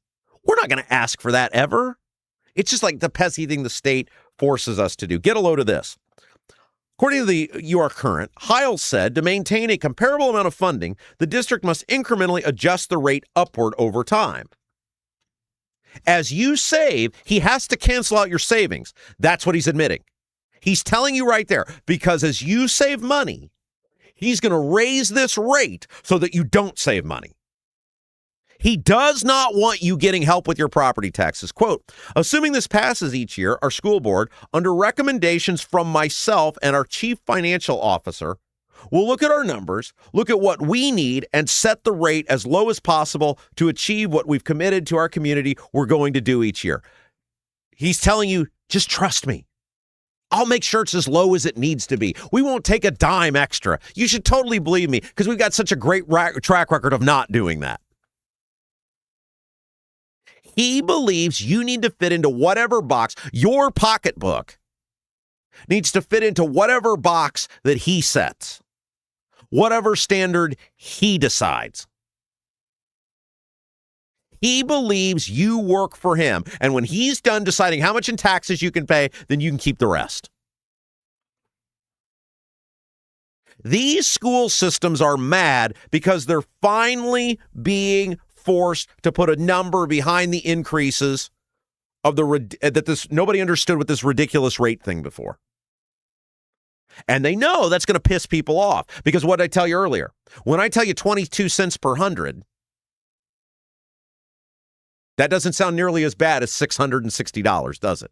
We're not going to ask for that ever. It's just like the pesky thing the state forces us to do. Get a load of this. According to the UR Current, Hiles said to maintain a comparable amount of funding, the district must incrementally adjust the rate upward over time. As you save, he has to cancel out your savings. That's what he's admitting. He's telling you right there, because as you save money, he's going to raise this rate so that you don't save money. He does not want you getting help with your property taxes. Quote, assuming this passes each year, our school board, under recommendations from myself and our chief financial officer, will look at our numbers, look at what we need, and set the rate as low as possible to achieve what we've committed to our community we're going to do each year. He's telling you, just trust me. I'll make sure it's as low as it needs to be. We won't take a dime extra. You should totally believe me, because we've got such a great track record of not doing that. He believes you need to fit into whatever box. Your pocketbook needs to fit into whatever box that he sets, whatever standard he decides. He believes you work for him. And when he's done deciding how much in taxes you can pay, then you can keep the rest. These school systems are mad because they're finally being forced to put a number behind the increases of nobody understood with this ridiculous rate thing before. And they know that's going to piss people off, because what did I tell you earlier? When I tell you 22 cents per 100, that doesn't sound nearly as bad as $660, does it?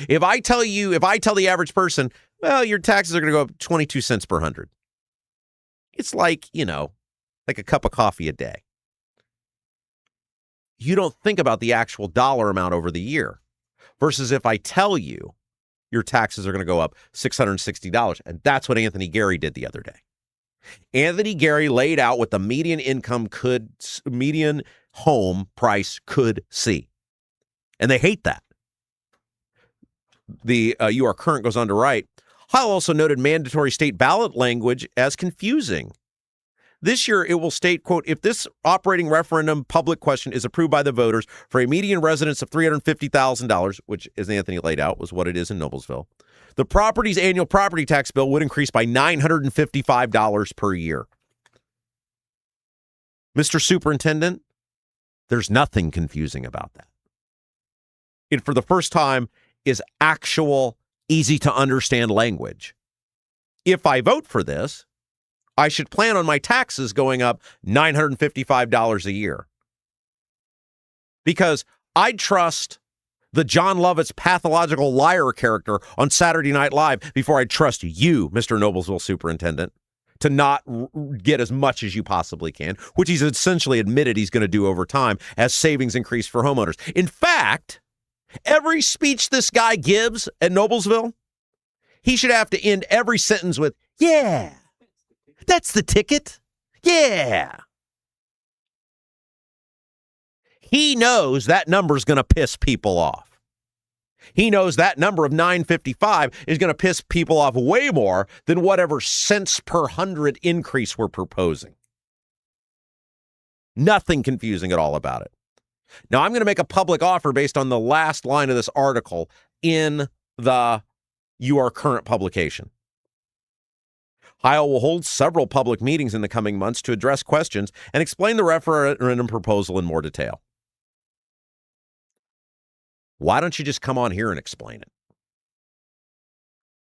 If I tell the average person, well, your taxes are going to go up 22 cents per 100. It's like a cup of coffee a day. You don't think about the actual dollar amount over the year, versus if I tell you your taxes are going to go up $660. And that's what Anthony Gary did the other day. Anthony Gary laid out what the median home price could see. And they hate that. The You Are Current goes on to write, Heil also noted mandatory state ballot language as confusing. This year, it will state, quote, if this operating referendum public question is approved by the voters for a median residence of $350,000, which, as Anthony laid out, was what it is in Noblesville, the property's annual property tax bill would increase by $955 per year. Mr. Superintendent, there's nothing confusing about that. It, for the first time, is actual, easy-to-understand language. If I vote for this, I should plan on my taxes going up $955 a year. Because I'd trust the John Lovitz pathological liar character on Saturday Night Live before I'd trust you, Mr. Noblesville Superintendent, to not get as much as you possibly can, which he's essentially admitted he's going to do over time as savings increase for homeowners. In fact, every speech this guy gives at Noblesville, he should have to end every sentence with, yeah. That's the ticket. Yeah. He knows that number is going to piss people off. He knows that number of 955 is going to piss people off way more than whatever cents per 100 increase we're proposing. Nothing confusing at all about it. Now, I'm going to make a public offer based on the last line of this article in the You Are Current publication. Heil will hold several public meetings in the coming months to address questions and explain the referendum proposal in more detail. Why don't you just come on here and explain it?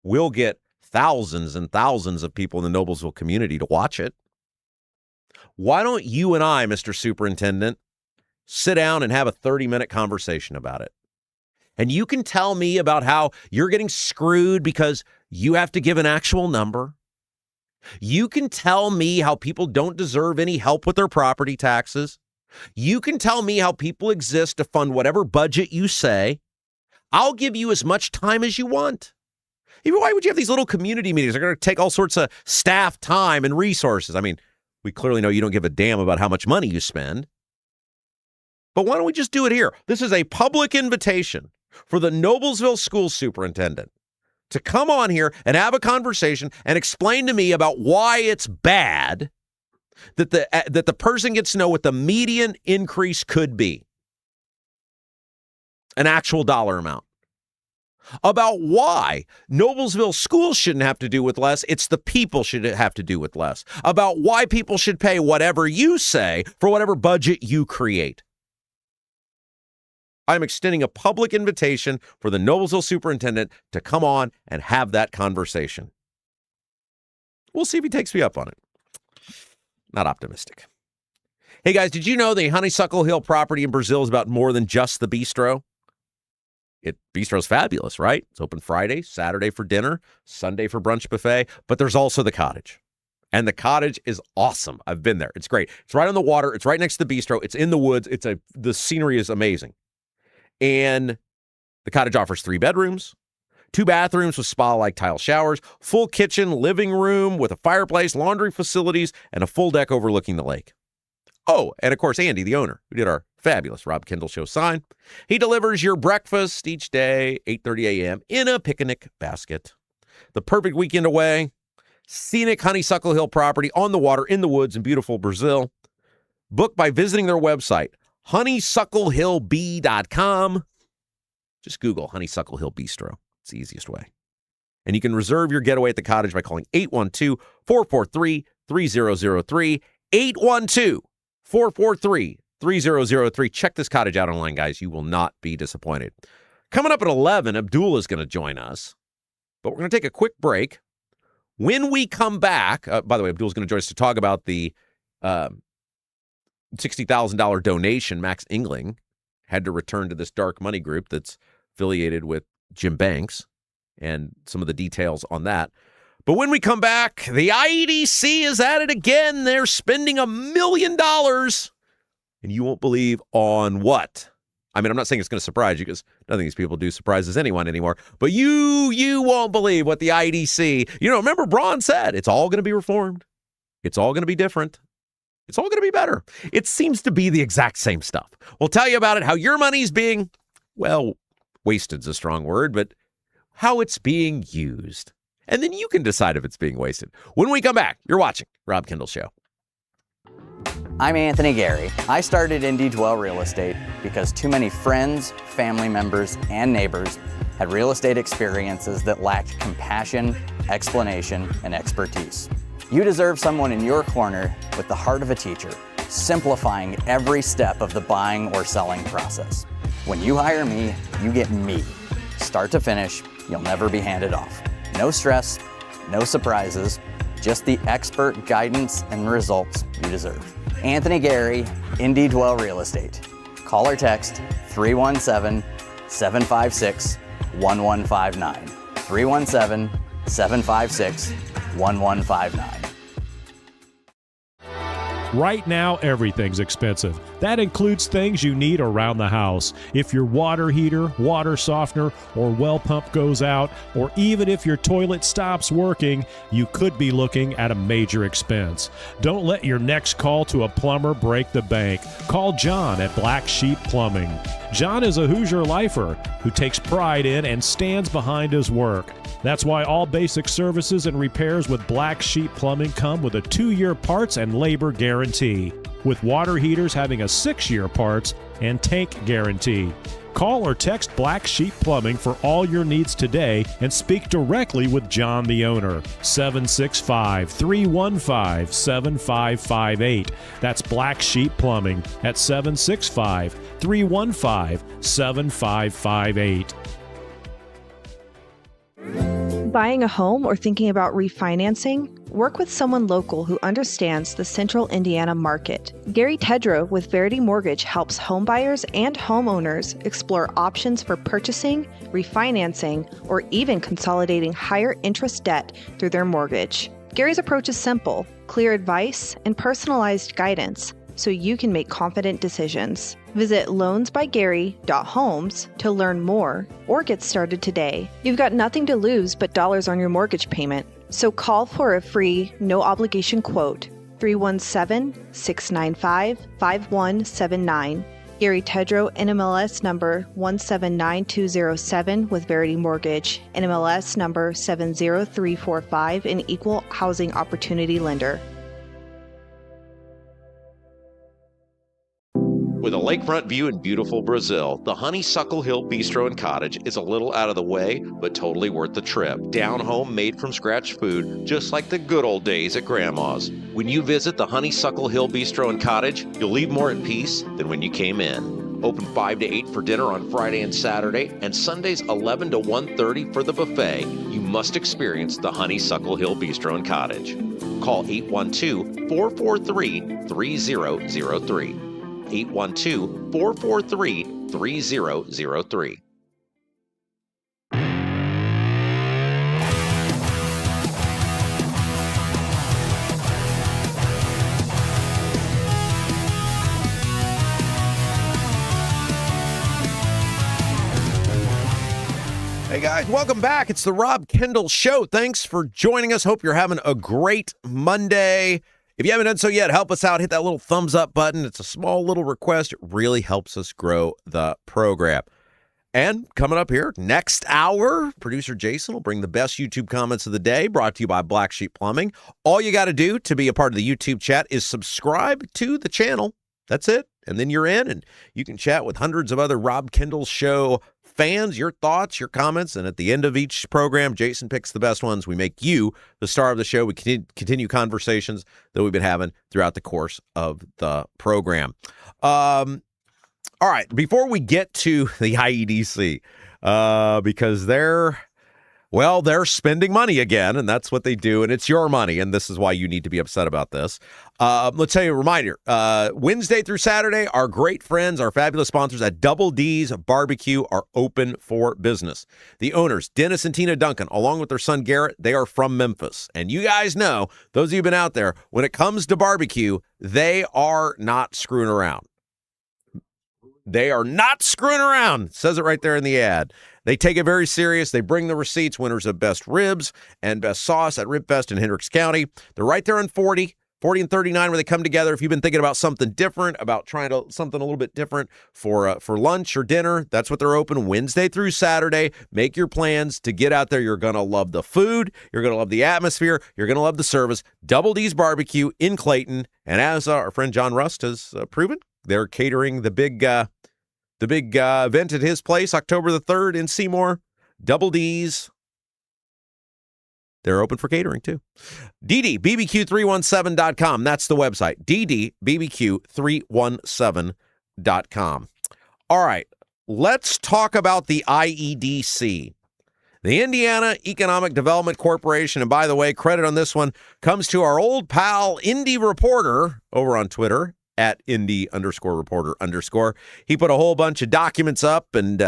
We'll get thousands and thousands of people in the Noblesville community to watch it. Why don't you and I, Mr. Superintendent, sit down and have a 30-minute conversation about it? And you can tell me about how you're getting screwed because you have to give an actual number. You can tell me how people don't deserve any help with their property taxes. You can tell me how people exist to fund whatever budget you say. I'll give you as much time as you want. Even why would you have these little community meetings? They're going to take all sorts of staff time and resources. I mean, we clearly know you don't give a damn about how much money you spend. But why don't we just do it here? This is a public invitation for the Noblesville school superintendent to come on here and have a conversation and explain to me about why it's bad that the person gets to know what the median increase could be. An actual dollar amount. About why Noblesville schools shouldn't have to do with less, it's the people should have to do with less. About why people should pay whatever you say for whatever budget you create. I'm extending a public invitation for the Noblesville superintendent to come on and have that conversation. We'll see if he takes me up on it. Not optimistic. Hey guys, did you know the Honeysuckle Hill property in Brazil is about more than just the bistro? Bistro's fabulous, right? It's open Friday, Saturday for dinner, Sunday for brunch buffet, but there's also the cottage. And the cottage is awesome. I've been there. It's great. It's right on the water. It's right next to the bistro. It's in the woods. The scenery is amazing. And the cottage offers 3 bedrooms, 2 bathrooms with spa-like tile showers, full kitchen, living room with a fireplace, laundry facilities, and a full deck overlooking the lake. Oh, and of course, Andy, the owner, who did our fabulous Rob Kendall Show sign, he delivers your breakfast each day, 8:30 a.m., in a picnic basket. The perfect weekend away. Scenic Honeysuckle Hill property on the water, in the woods in beautiful Brazil. Book by visiting their website, honeysucklehillb.com. Just Google Honeysuckle Hill Bistro. It's the easiest way. And you can reserve your getaway at the cottage by calling 812-443-3003. 812-443-3003. Check this cottage out online, guys. You will not be disappointed. Coming up at 11, Abdul is going to join us. But we're going to take a quick break. When we come back, by the way, Abdul is going to join us to talk about the $60,000 donation Max Engling had to return to this dark money group that's affiliated with Jim Banks and some of the details on that. But when we come back, the IEDC is at it again. They're spending $1 million. And you won't believe on what. I mean, I'm not saying it's going to surprise you because none of these people do surprises anyone anymore. But you won't believe what the IEDC, remember Braun said, it's all going to be reformed. It's all going to be different. It's all going to be better. It seems to be the exact same stuff. We'll tell you about it, how your money's being, well, wasted's a strong word, but how it's being used. And then you can decide if it's being wasted. When we come back, you're watching Rob Kendall Show. I'm Anthony Gary. I started Indy Dwell Real Estate because too many friends, family members, and neighbors had real estate experiences that lacked compassion, explanation, and expertise. You deserve someone in your corner with the heart of a teacher, simplifying every step of the buying or selling process. When you hire me, you get me. Start to finish, you'll never be handed off. No stress, no surprises, just the expert guidance and results you deserve. Anthony Gary, Indy Dwell Real Estate. Call or text 317-756-1159. 317-756-1159. Right now, everything's expensive. That includes things you need around the house. If your water heater, water softener, or well pump goes out, or even if your toilet stops working, you could be looking at a major expense. Don't let your next call to a plumber break the bank. Call John at Black Sheep Plumbing. John is a Hoosier lifer who takes pride in and stands behind his work. That's why all basic services and repairs with Black Sheep Plumbing come with a 2-year parts and labor guarantee, with water heaters having a 6-year parts and tank guarantee. Call or text Black Sheep Plumbing for all your needs today and speak directly with John, the owner. 765-315-7558. That's Black Sheep Plumbing at 765-315-7558. Buying a home or thinking about refinancing? Work with someone local who understands the central Indiana market. Gary Tedrow with Verity Mortgage helps homebuyers and homeowners explore options for purchasing, refinancing, or even consolidating higher interest debt through their mortgage. Gary's approach is simple, clear advice, and personalized guidance so you can make confident decisions. Visit loansbygary.homes to learn more or get started today. You've got nothing to lose but dollars on your mortgage payment. So call for a free, no-obligation quote, 317-695-5179. Gary Tedrow, NMLS number 179207 with Verity Mortgage, NMLS number 70345, an equal housing opportunity lender. With a lakefront view in beautiful Brazil, the Honeysuckle Hill Bistro and Cottage is a little out of the way, but totally worth the trip. Down home, made from scratch food, just like the good old days at Grandma's. When you visit the Honeysuckle Hill Bistro and Cottage, you'll leave more at peace than when you came in. Open 5 to 8 for dinner on Friday and Saturday, and Sundays 11 to 1:30 for the buffet. You must experience the Honeysuckle Hill Bistro and Cottage. Call 812-443-3003. 812-443-3003. Hey guys, welcome back. It's the Rob Kendall Show. Thanks for joining us. Hope you're having a great Monday. If you haven't done so yet, help us out. Hit that little thumbs up button. It's a small little request. It really helps us grow the program. And coming up here, next hour, producer Jason will bring the best YouTube comments of the day, brought to you by Black Sheep Plumbing. All you got to do to be a part of the YouTube chat is subscribe to the channel. That's it. And then you're in, and you can chat with hundreds of other Rob Kendall Show fans, your thoughts, your comments, and at the end of each program, Jason picks the best ones. We make you the star of the show. We continue conversations that we've been having throughout the course of the program. All right, before we get to the IEDC, because they're spending money again, and that's what they do, and it's your money, and this is why you need to be upset about this. Let's tell you a reminder. Wednesday through Saturday, our great friends, our fabulous sponsors at Double D's Barbecue are open for business. The owners, Dennis and Tina Duncan, along with their son Garrett, they are from Memphis. And you guys know, those of you who've been out there, when it comes to barbecue, they are not screwing around. They are not screwing around. It says it right there in the ad. They take it very serious. They bring the receipts, winners of best ribs and best sauce at Rib Fest in Hendricks County. They're right there on 40. 40 and 39 where they come together. If you've been thinking about something different, about trying to something a little bit different for lunch or dinner, that's what they're open Wednesday through Saturday. Make your plans to get out there. You're going to love the food. You're going to love the atmosphere. You're going to love the service. Double D's Barbecue in Clayton. And as our friend John Rust has proven, they're catering the big event at his place, October the 3rd in Seymour. Double D's. They're open for catering, too. DDBBQ317.com. That's the website. DDBBQ317.com. All right. Let's talk about the IEDC. The Indiana Economic Development Corporation. And by the way, credit on this one comes to our old pal, Indy Reporter, over on Twitter, at Indy_Reporter_. He put a whole bunch of documents up and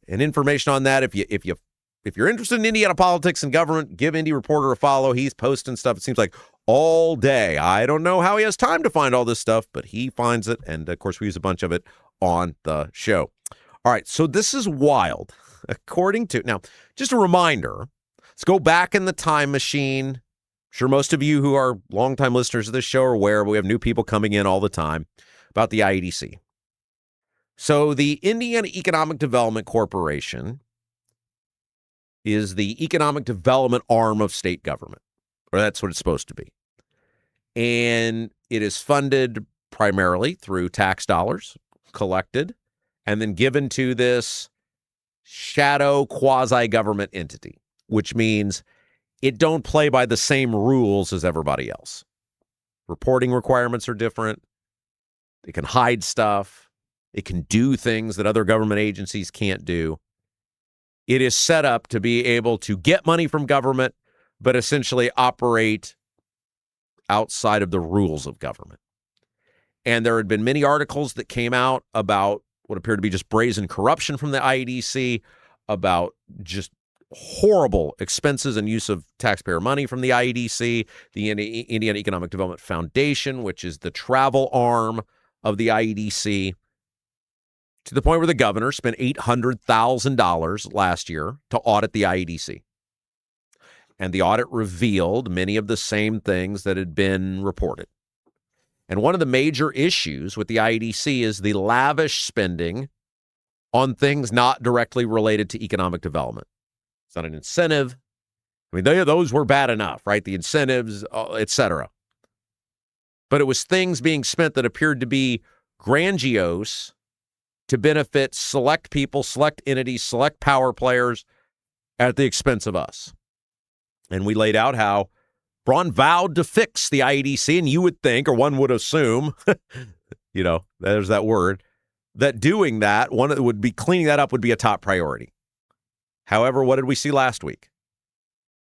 information on that. If you're interested in Indiana politics and government, give Indy Reporter a follow. He's posting stuff, it seems like, all day. I don't know how he has time to find all this stuff, but he finds it. And, of course, we use a bunch of it on the show. All right, so this is wild. According to, now, just a reminder, let's go back in the time machine. I'm sure most of you who are longtime listeners of this show are aware, but we have new people coming in all the time about the IEDC. So the Indiana Economic Development Corporation is the economic development arm of state government, or that's what it's supposed to be. And it is funded primarily through tax dollars collected and then given to this shadow quasi-government entity, which means it don't play by the same rules as everybody else. Reporting requirements are different. It can hide stuff. It can do things that other government agencies can't do. It is set up to be able to get money from government, but essentially operate outside of the rules of government. And there had been many articles that came out about what appeared to be just brazen corruption from the IEDC, about just horrible expenses and use of taxpayer money from the IEDC, the Indiana Economic Development Foundation, which is the travel arm of the IEDC, to the point where the governor spent $800,000 last year to audit the IEDC. And the audit revealed many of the same things that had been reported. And one of the major issues with the IEDC is the lavish spending on things not directly related to economic development. It's not an incentive. I mean, those were bad enough, right? The incentives, et cetera. But it was things being spent that appeared to be grandiose to benefit select people, select entities, select power players at the expense of us. And we laid out how Braun vowed to fix the IEDC, and you would think, or one would assume, there's that word, that doing that, one that would be cleaning that up would be a top priority. However, what did we see last week?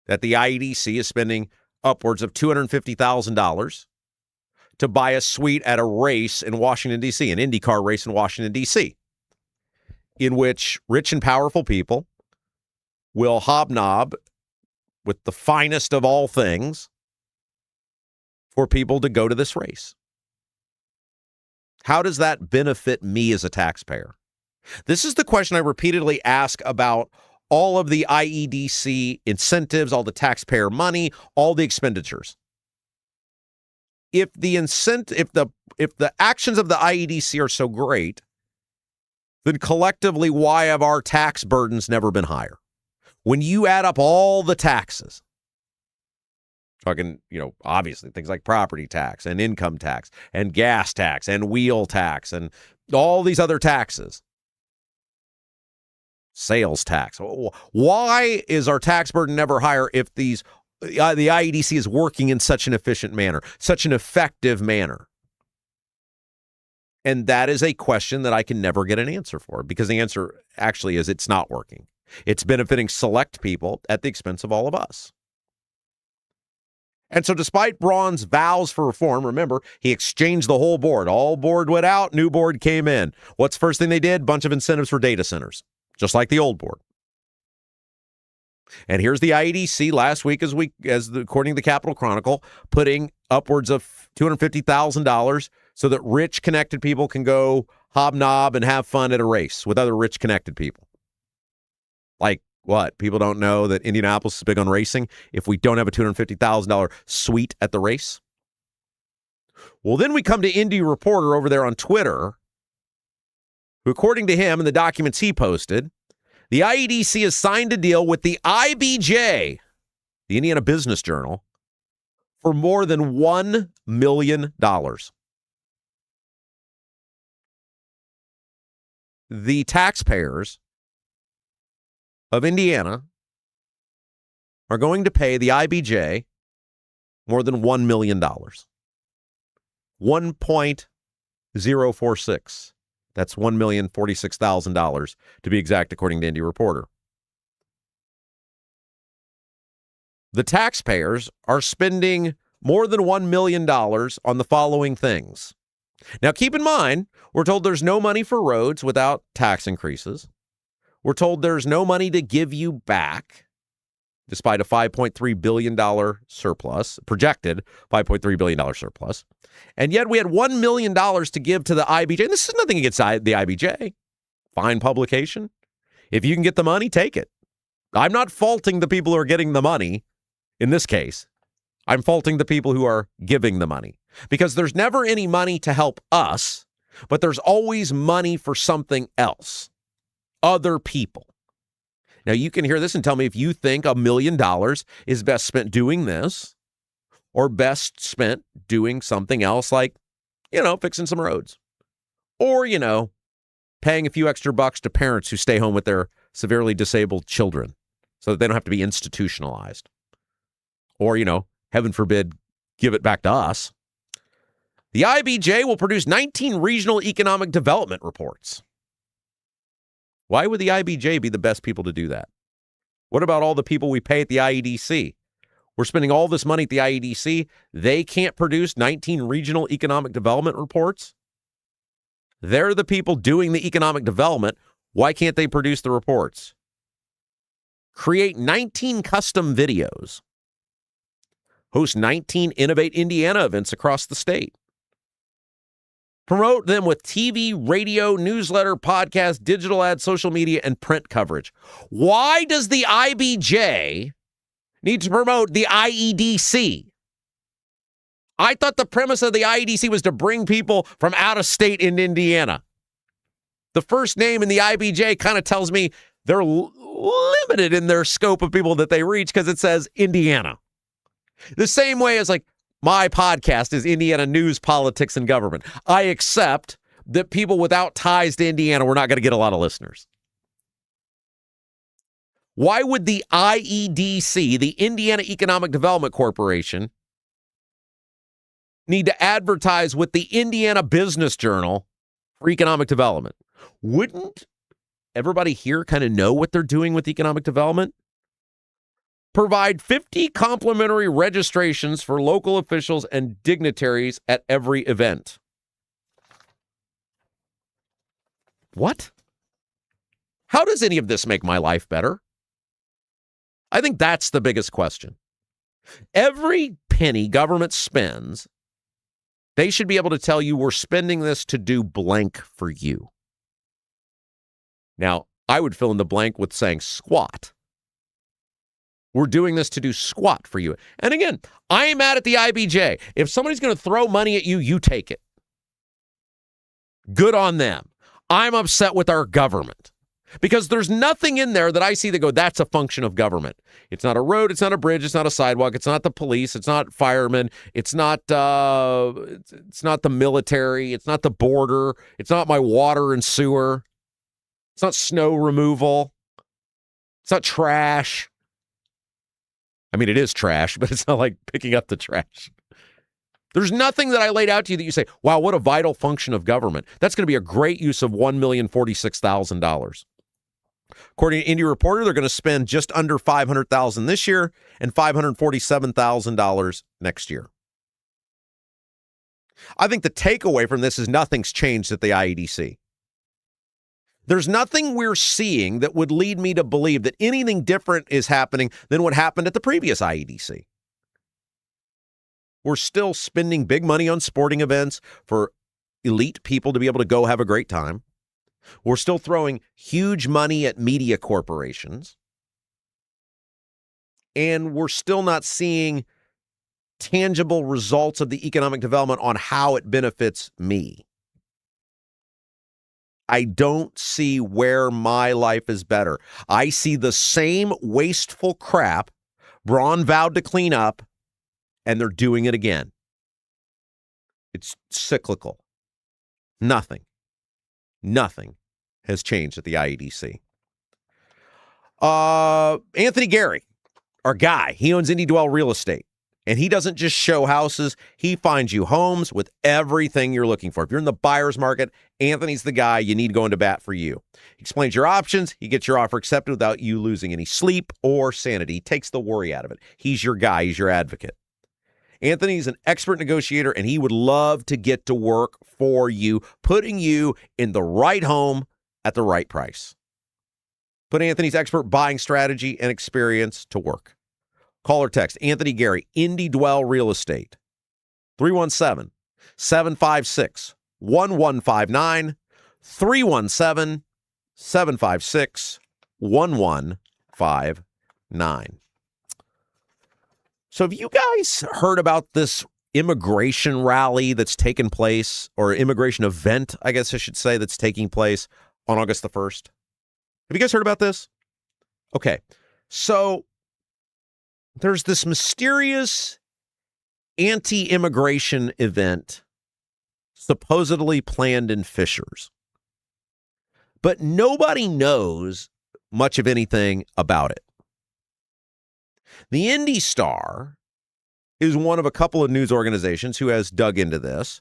That the IEDC is spending upwards of $250,000 to buy a suite at a race in Washington, D.C., an IndyCar race in Washington, D.C., in which rich and powerful people will hobnob with the finest of all things for people to go to this race. How does that benefit me as a taxpayer? This is the question I repeatedly ask about all of the IEDC incentives, all the taxpayer money, all the expenditures. If the actions of the IEDC are so great, then collectively, why have our tax burdens never been higher? When you add up all the taxes, talking, obviously things like property tax and income tax and gas tax and wheel tax and all these other taxes, sales tax. Why is our tax burden never higher if the IEDC is working in such an efficient manner, such an effective manner? And that is a question that I can never get an answer for, because the answer actually is it's not working. It's benefiting select people at the expense of all of us. And so despite Braun's vows for reform, remember, he exchanged the whole board. All board went out, new board came in. What's the first thing they did? Bunch of incentives for data centers, just like the old board. And here's the IEDC last week, according to the Capitol Chronicle, putting upwards of $250,000 so that rich, connected people can go hobnob and have fun at a race with other rich, connected people. Like what? People don't know that Indianapolis is big on racing if we don't have a $250,000 suite at the race? Well, then we come to Indy Reporter over there on Twitter, who, according to him and the documents he posted, the IEDC has signed a deal with the IBJ, the Indiana Business Journal, for more than $1 million. The taxpayers of Indiana are going to pay the IBJ more than $1 million. 1.046. That's $1,046,000 to be exact, according to Indy Reporter. The taxpayers are spending more than $1 million on the following things. Now, keep in mind, we're told there's no money for roads without tax increases. We're told there's no money to give you back, despite a $5.3 billion surplus, projected $5.3 billion surplus. And yet we had $1 million to give to the IBJ. And this is nothing against the IBJ. Fine publication. If you can get the money, take it. I'm not faulting the people who are getting the money in this case. I'm faulting the people who are giving the money, because there's never any money to help us, but there's always money for something else, other people. Now, you can hear this and tell me if you think $1 million is best spent doing this or best spent doing something else like, fixing some roads or, paying a few extra bucks to parents who stay home with their severely disabled children so that they don't have to be institutionalized or, heaven forbid, give it back to us. The IBJ will produce 19 regional economic development reports. Why would the IBJ be the best people to do that? What about all the people we pay at the IEDC? We're spending all this money at the IEDC. They can't produce 19 regional economic development reports. They're the people doing the economic development. Why can't they produce the reports? Create 19 custom videos. Host 19 Innovate Indiana events across the state. Promote them with TV, radio, newsletter, podcast, digital ads, social media, and print coverage. Why does the IBJ need to promote the IEDC? I thought the premise of the IEDC was to bring people from out of state in Indiana. The first name in the IBJ kind of tells me they're limited in their scope of people that they reach because it says Indiana. The same way as my podcast is Indiana News, Politics, and Government. I accept that people without ties to Indiana, we're not going to get a lot of listeners. Why would the IEDC, the Indiana Economic Development Corporation, need to advertise with the Indiana Business Journal for economic development? Wouldn't everybody here kind of know what they're doing with economic development? Provide 50 complimentary registrations for local officials and dignitaries at every event. What? How does any of this make my life better? I think that's the biggest question. Every penny government spends, they should be able to tell you we're spending this to do blank for you. Now, I would fill in the blank with saying squat. We're doing this to do squat for you. And again, I am mad at the IBJ. If somebody's going to throw money at you, you take it. Good on them. I'm upset with our government because there's nothing in there that I see that go, that's a function of government. It's not a road. It's not a bridge. It's not a sidewalk. It's not the police. It's not firemen. It's not the military. It's not the border. It's not my water and sewer. It's not snow removal. It's not trash. I mean, it is trash, but it's not like picking up the trash. There's nothing that I laid out to you that you say, wow, what a vital function of government. That's going to be a great use of $1,046,000. According to Indy Reporter, they're going to spend just under $500,000 this year and $547,000 next year. I think the takeaway from this is nothing's changed at the IEDC. There's nothing we're seeing that would lead me to believe that anything different is happening than what happened at the previous IEDC. We're still spending big money on sporting events for elite people to be able to go have a great time. We're still throwing huge money at media corporations. And we're still not seeing tangible results of the economic development on how it benefits me. I don't see where my life is better. I see the same wasteful crap Braun vowed to clean up, and they're doing it again. It's cyclical. Nothing has changed at the IEDC. Anthony Gary, our guy, he owns Indy Dwell Real Estate. And he doesn't just show houses. He finds you homes with everything you're looking for. If you're in the buyer's market, Anthony's the guy you need going to bat for you. He explains your options. He gets your offer accepted without you losing any sleep or sanity. He takes the worry out of it. He's your guy. He's your advocate. Anthony's an expert negotiator, and he would love to get to work for you, putting you in the right home at the right price. Put Anthony's expert buying strategy and experience to work. Call or text Anthony Gary, Indy Dwell Real Estate, 317-756-1159, 317-756-1159. So have you guys heard about this immigration rally that's taken place, or immigration event, I guess I should say, that's taking place on August the 1st? Have you guys heard about this? Okay, so there's this mysterious anti-immigration event supposedly planned in Fishers. But nobody knows much of anything about it. The Indy Star is one of a couple of news organizations who has dug into this,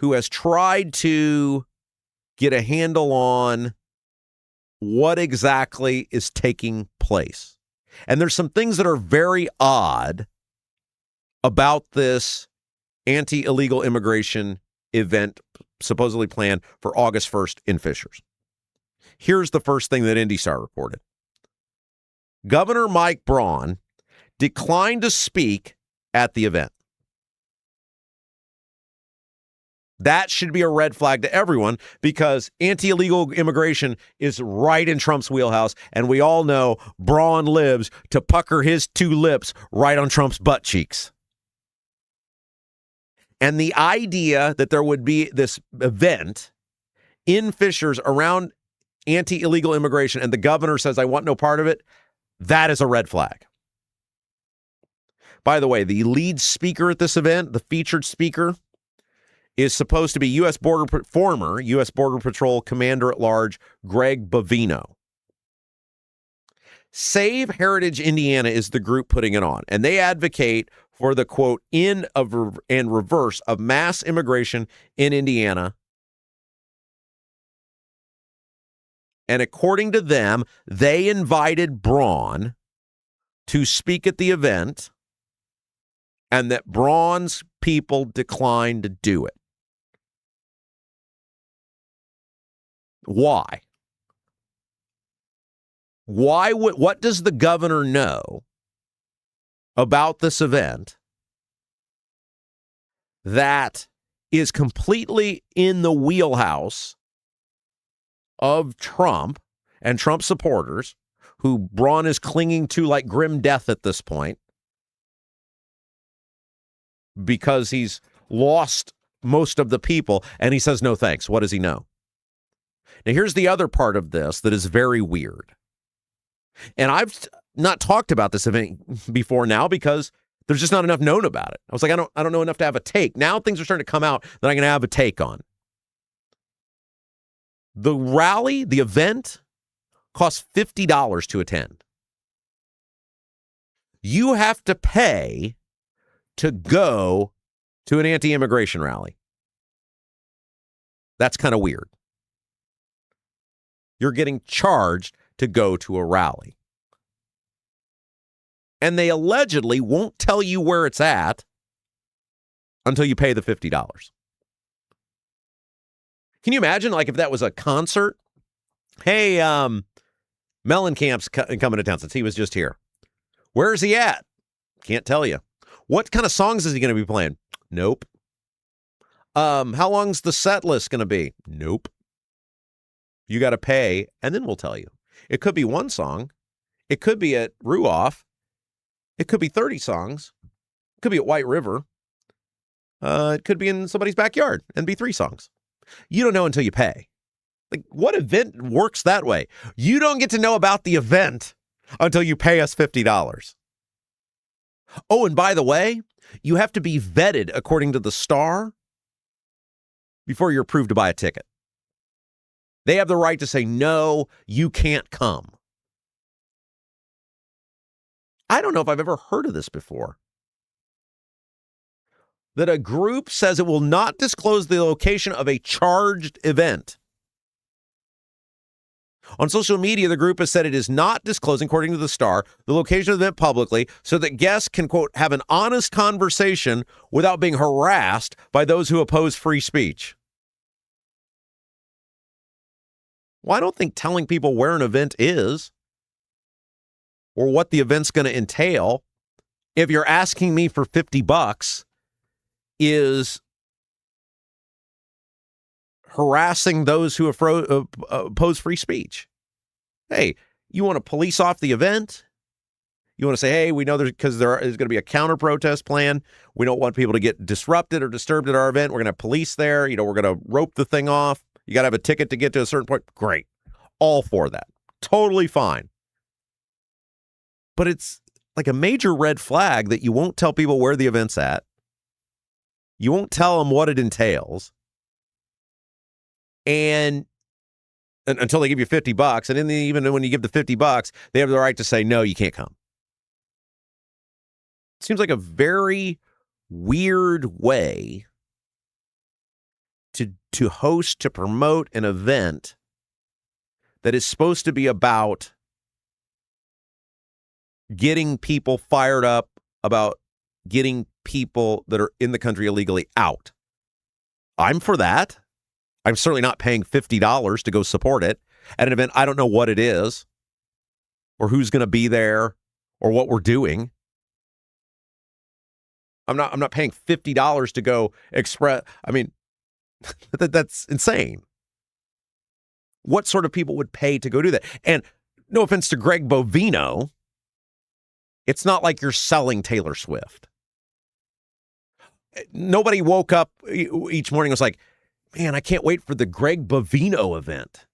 who has tried to get a handle on what exactly is taking place. And there's some things that are very odd about this anti-illegal immigration event supposedly planned for August 1st in Fishers. Here's the first thing that Indy Star reported. Governor Mike Braun declined to speak at the event. That should be a red flag to everyone, because anti-illegal immigration is right in Trump's wheelhouse, and we all know Braun lives to pucker his two lips right on Trump's butt cheeks. And the idea that there would be this event in Fishers around anti-illegal immigration and the governor says, I want no part of it, that is a red flag. By the way, the lead speaker at this event, the featured speaker, is supposed to be former U.S. Border Patrol Commander-at-Large Greg Bovino. Save Heritage Indiana is the group putting it on, and they advocate for the, quote, end of and reverse of mass immigration in Indiana. And according to them, they invited Braun to speak at the event, and that Braun's people declined to do it. Why? What does the governor know about this event that is completely in the wheelhouse of Trump and Trump supporters, who Braun is clinging to like grim death at this point because he's lost most of the people, and he says no thanks? What does he know? Now, here's the other part of this that is very weird. And I've not talked about this event before now because there's just not enough known about it. I was like, I don't know enough to have a take. Now things are starting to come out that I'm going to have a take on. The rally, the event, costs $50 to attend. You have to pay to go to an anti-immigration rally. That's kind of weird. You're getting charged to go to a rally. And they allegedly won't tell you where it's at until you pay the $50. Can you imagine, like, if that was a concert? Hey, Mellencamp's coming to town since he was just here. Where's he at? Can't tell you. What kind of songs is he going to be playing? Nope. How long's the set list going to be? Nope. You got to pay, and then we'll tell you. It could be one song. It could be at Ruoff. It could be 30 songs. Could be at White River. It could be in somebody's backyard and be 3 songs. You don't know until you pay. Like, what event works that way? You don't get to know about the event until you pay us $50. Oh, and by the way, you have to be vetted according to the Star before you're approved to buy a ticket. They have the right to say, no, you can't come. I don't know if I've ever heard of this before. That a group says it will not disclose the location of a charged event. On social media, the group has said it is not disclosing, according to the Star, the location of the event publicly so that guests can, quote, have an honest conversation without being harassed by those who oppose free speech. Well, I don't think telling people where an event is or what the event's going to entail, if you're asking me for $50, is harassing those who oppose free speech. Hey, you want to police off the event? You want to say, hey, we know because there is going to be a counter protest plan. We don't want people to get disrupted or disturbed at our event. We're going to have police there. You know, we're going to rope the thing off. You got to have a ticket to get to a certain point. Great. All for that. Totally fine. But it's like a major red flag that you won't tell people where the event's at. You won't tell them what it entails. And until they give you $50, and even when you give the $50, they have the right to say, no, you can't come. It seems like a very weird way to host, to promote an event that is supposed to be about getting people fired up about getting people that are in the country illegally out. I'm for that. I'm certainly not paying $50 to go support it at an event. I don't know what it is or who's going to be there or what we're doing. I'm not paying $50 to go express. I mean, that's insane. What sort of people would pay to go do that? And no offense to Greg Bovino, it's not like you're selling Taylor Swift. Nobody woke up each morning and was like, man, I can't wait for the Greg Bovino event.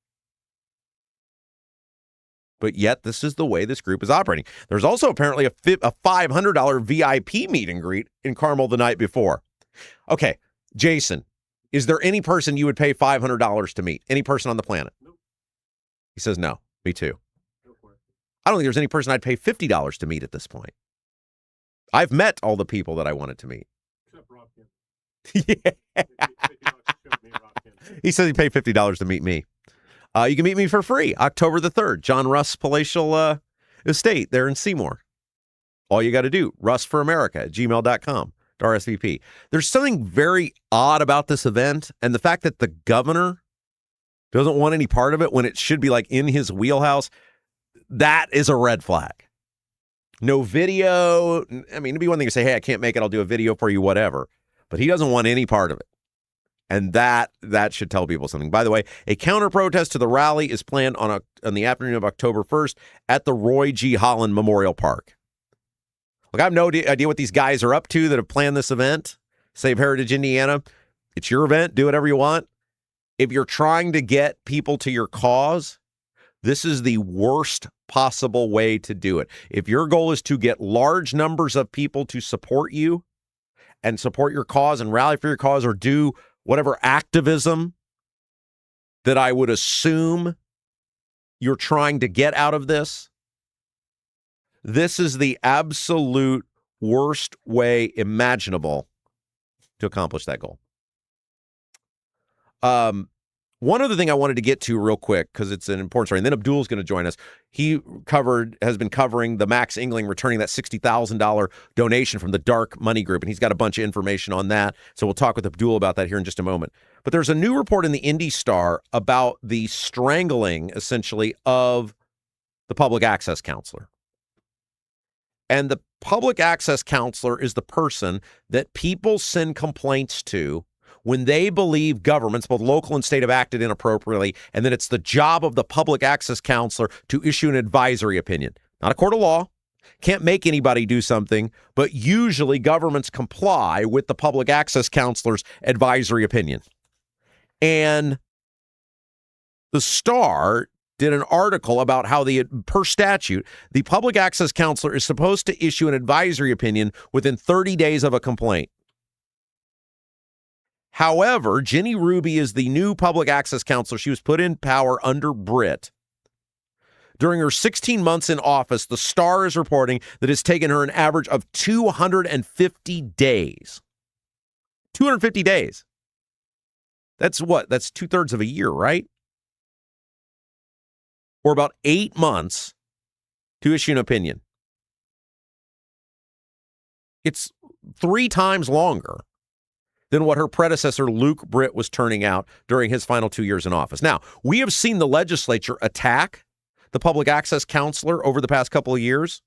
But yet, this is the way this group is operating. There's also apparently a $500 VIP meet and greet in Carmel the night before. Okay, Jason, is there any person you would pay $500 to meet? Any person on the planet? Nope. He says no. Me too. Go for it. I don't think there's any person I'd pay $50 to meet at this point. I've met all the people that I wanted to meet. Except Rob Kendall. Yeah. He says he'd pay $50 to meet me. You can meet me for free, October the 3rd, John Russ Palatial Estate there in Seymour. All you got to do, rustforamerica@gmail.com, RSVP. There's something very odd about this event, and the fact that the governor doesn't want any part of it when it should be like in his wheelhouse, that is a red flag. No video. I mean, it'd be one thing to say, hey, I can't make it, I'll do a video for you, whatever. But he doesn't want any part of it. And that should tell people something. By the way, a counter-protest to the rally is planned on the afternoon of October 1st at the Roy G. Holland Memorial Park. Look, I have no idea what these guys are up to that have planned this event. Save Heritage Indiana. It's your event. Do whatever you want. If you're trying to get people to your cause, this is the worst possible way to do it. If your goal is to get large numbers of people to support you and support your cause and rally for your cause or do whatever activism that I would assume you're trying to get out of this, this is the absolute worst way imaginable to accomplish that goal. One other thing I wanted to get to real quick, because it's an important story, and then Abdul's going to join us. He has been covering the Max Engling returning that $60,000 donation from the dark money group, and he's got a bunch of information on that. So we'll talk with Abdul about that here in just a moment. But there's a new report in the Indy Star about the strangling, essentially, of the public access counselor. And the public access counselor is the person that people send complaints to when they believe governments, both local and state, have acted inappropriately, and then it's the job of the public access counselor to issue an advisory opinion. Not a court of law, Can't make anybody do something, but usually governments comply with the public access counselor's advisory opinion. And the Star did an article about how per statute, the public access counselor is supposed to issue an advisory opinion within 30 days of a complaint. However, Ginny Ruby is the new public access counselor. She was put in power under Britt. During her 16 months in office, the Star is reporting that it's taken her an average of 250 days. 250 days. That's what? That's 2/3 of a year, right? Or about 8 months to issue an opinion. It's 3 times longer than what her predecessor, Luke Britt, was turning out during his final 2 years in office. Now, we have seen the legislature attack the public access counselor over the past couple of years.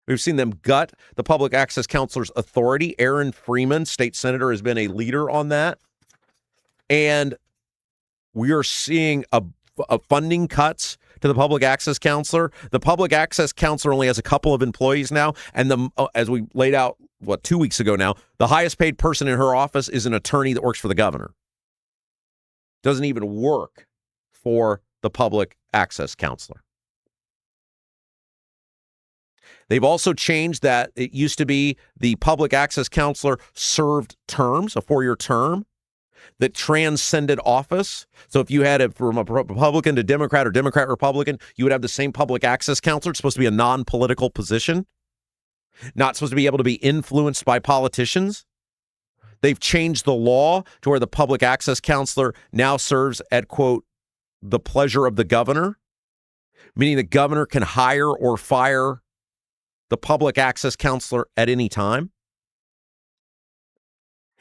We've seen them gut the public access counselor's authority. Aaron Freeman, state senator, has been a leader on that. And we are seeing a funding cuts to the public access counselor. The public access counselor only has a couple of employees now. And as we laid out, 2 weeks ago now, the highest paid person in her office is an attorney that works for the governor. Doesn't even work for the public access counselor. They've also changed that. It used to be the public access counselor served terms, a 4-year term that transcended office. So if you had it from a Republican to Democrat or Democrat Republican, you would have the same public access counselor. It's supposed to be a non-political position, not supposed to be able to be influenced by politicians. They've changed the law to where the public access counselor now serves at, quote, the pleasure of the governor, meaning the governor can hire or fire the public access counselor at any time.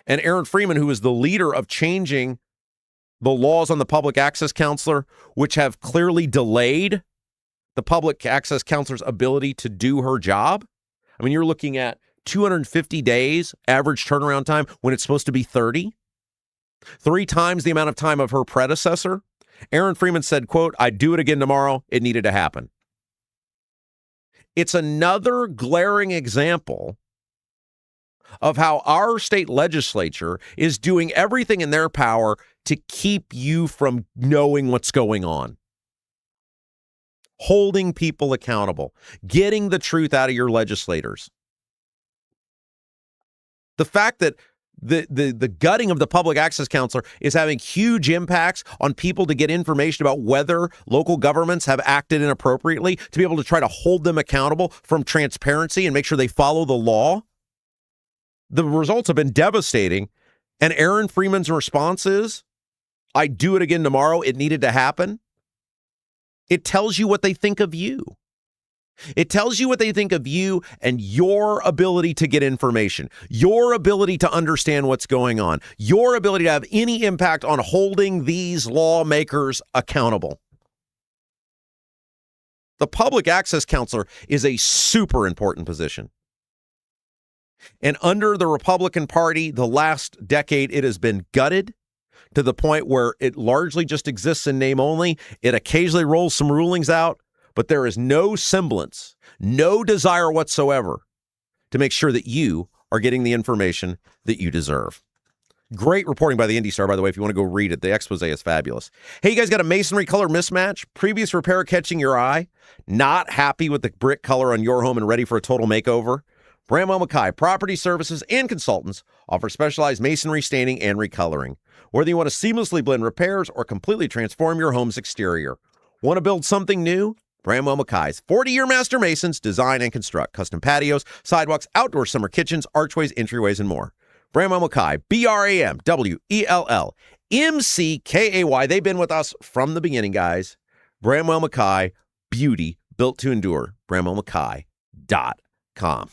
And Aaron Freeman, who is the leader of changing the laws on the public access counselor, which have clearly delayed the public access counselor's ability to do her job. I mean, you're looking at 250 days average turnaround time when it's supposed to be 30. 3 times the amount of time of her predecessor. Aaron Freeman said, quote, "I'd do it again tomorrow. It needed to happen." It's another glaring example of how our state legislature is doing everything in their power to keep you from knowing what's going on. Holding people accountable, getting the truth out of your legislators. The fact that the gutting of the public access counselor is having huge impacts on people to get information about whether local governments have acted inappropriately, to be able to try to hold them accountable from transparency and make sure they follow the law. The results have been devastating. And Aaron Freeman's response is, "I'd do it again tomorrow. It needed to happen." It tells you what they think of you. It tells you what they think of you and your ability to get information, your ability to understand what's going on, your ability to have any impact on holding these lawmakers accountable. The public access counselor is a super important position. And under the Republican Party, the last decade, it has been gutted to the point where it largely just exists in name only. It occasionally rolls some rulings out, but there is no semblance, no desire whatsoever to make sure that you are getting the information that you deserve. Great reporting by the Indy Star, by the way, if you want to go read it. The expose is fabulous. Hey, you guys got a masonry color mismatch? Previous repair catching your eye? Not happy with the brick color on your home and ready for a total makeover? Bramwell Mackay Property Services and Consultants offer specialized masonry staining and recoloring. Whether you want to seamlessly blend repairs or completely transform your home's exterior. Want to build something new? Bramwell Mackay's 40-year master masons design and construct custom patios, sidewalks, outdoor summer kitchens, archways, entryways, and more. Bramwell Mackay, BRAMWELLMCKAY. They've been with us from the beginning, guys. Bramwell Mackay, beauty built to endure. BramwellMackay.com.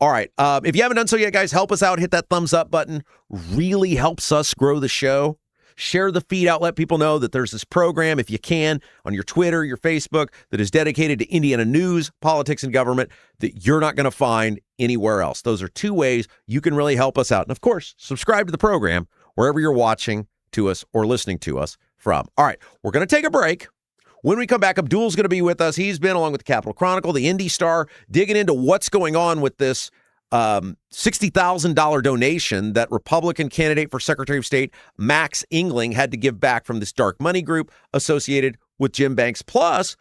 All right. If you haven't done so yet, guys, help us out. Hit that thumbs up button. Really helps us grow the show. Share the feed out. Let people know that there's this program, if you can, on your Twitter, your Facebook, that is dedicated to Indiana news, politics, and government that you're not going to find anywhere else. Those are 2 ways you can really help us out. And, of course, subscribe to the program wherever you're watching to us or listening to us from. All right. We're going to take a break. When we come back, Abdul's going to be with us. He's been, along with the Capital Chronicle, the Indy Star, digging into what's going on with this $60,000 donation that Republican candidate for Secretary of State Max Engling had to give back from this dark money group associated with Jim Banks. Plus,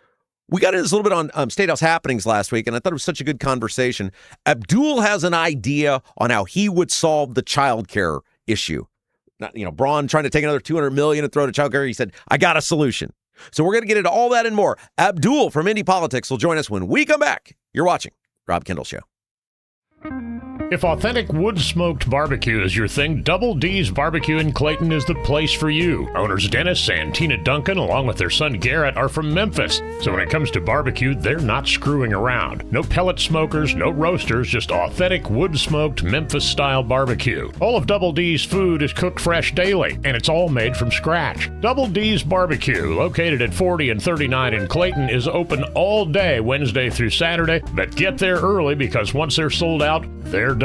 we got into this a little bit on Statehouse happenings last week, and I thought it was such a good conversation. Abdul has an idea on how he would solve the child care issue. Not, Braun trying to take another $200 million and throw to child care. He said, I got a solution. So we're going to get into all that and more. Abdul from Indy Politics will join us when we come back. You're watching Rob Kendall Show. If authentic wood-smoked barbecue is your thing, Double D's Barbecue in Clayton is the place for you. Owners Dennis and Tina Duncan, along with their son Garrett, are from Memphis. So when it comes to barbecue, they're not screwing around. No pellet smokers, no roasters, just authentic wood-smoked Memphis-style barbecue. All of Double D's food is cooked fresh daily, and it's all made from scratch. Double D's Barbecue, located at 40 and 39 in Clayton, is open all day Wednesday through Saturday, but get there early because once they're sold out, they're done.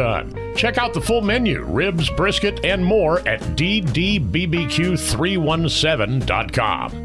Check out the full menu, ribs, brisket, and more at ddbbq317.com.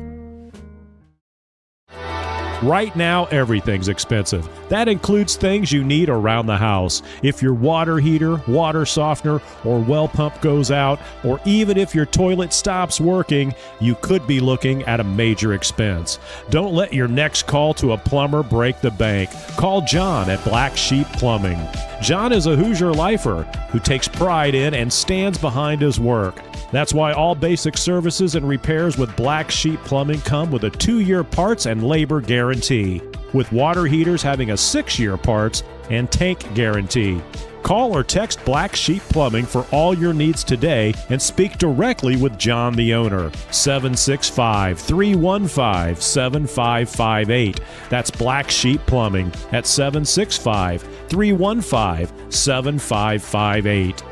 Right now, everything's expensive. That includes things you need around the house. If your water heater, water softener, or well pump goes out, or even if your toilet stops working, you could be looking at a major expense. Don't let your next call to a plumber break the bank. Call John at Black Sheep Plumbing. John is a Hoosier lifer who takes pride in and stands behind his work. That's why all basic services and repairs with Black Sheep Plumbing come with a 2-year parts and labor guarantee, with water heaters having a 6-year parts and tank guarantee. Call or text Black Sheep Plumbing for all your needs today and speak directly with John, the owner. 765-315-7558. That's Black Sheep Plumbing at 765-315-7558.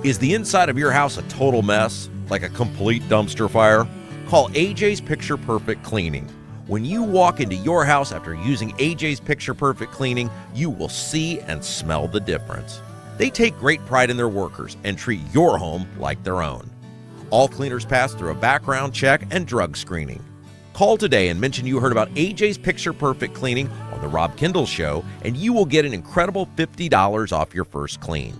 Is the inside of your house a total mess, like a complete dumpster fire? Call AJ's Picture Perfect Cleaning. When you walk into your house after using AJ's Picture Perfect Cleaning, you will see and smell the difference. They take great pride in their workers and treat your home like their own. All cleaners pass through a background check and drug screening. Call today and mention you heard about AJ's Picture Perfect Cleaning on the Rob Kendall Show, and you will get an incredible $50 off your first clean.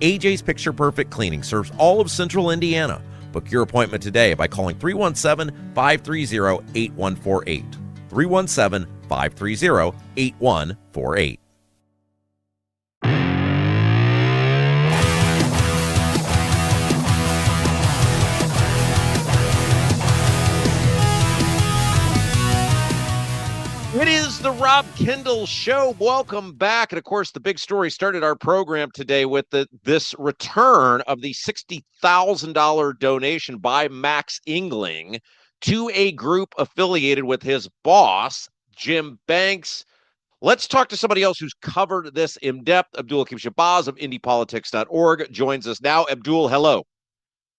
AJ's Picture Perfect Cleaning serves all of Central Indiana. Book your appointment today by calling 317-530-8148. 317-530-8148. It is the Rob Kendall Show. Welcome back. And of course, the big story started our program today with this return of the $60,000 donation by Max Engling to a group affiliated with his boss, Jim Banks. Let's talk to somebody else who's covered this in depth. Abdul Hakim Shabazz of IndyPolitics.org joins us now. Abdul, hello.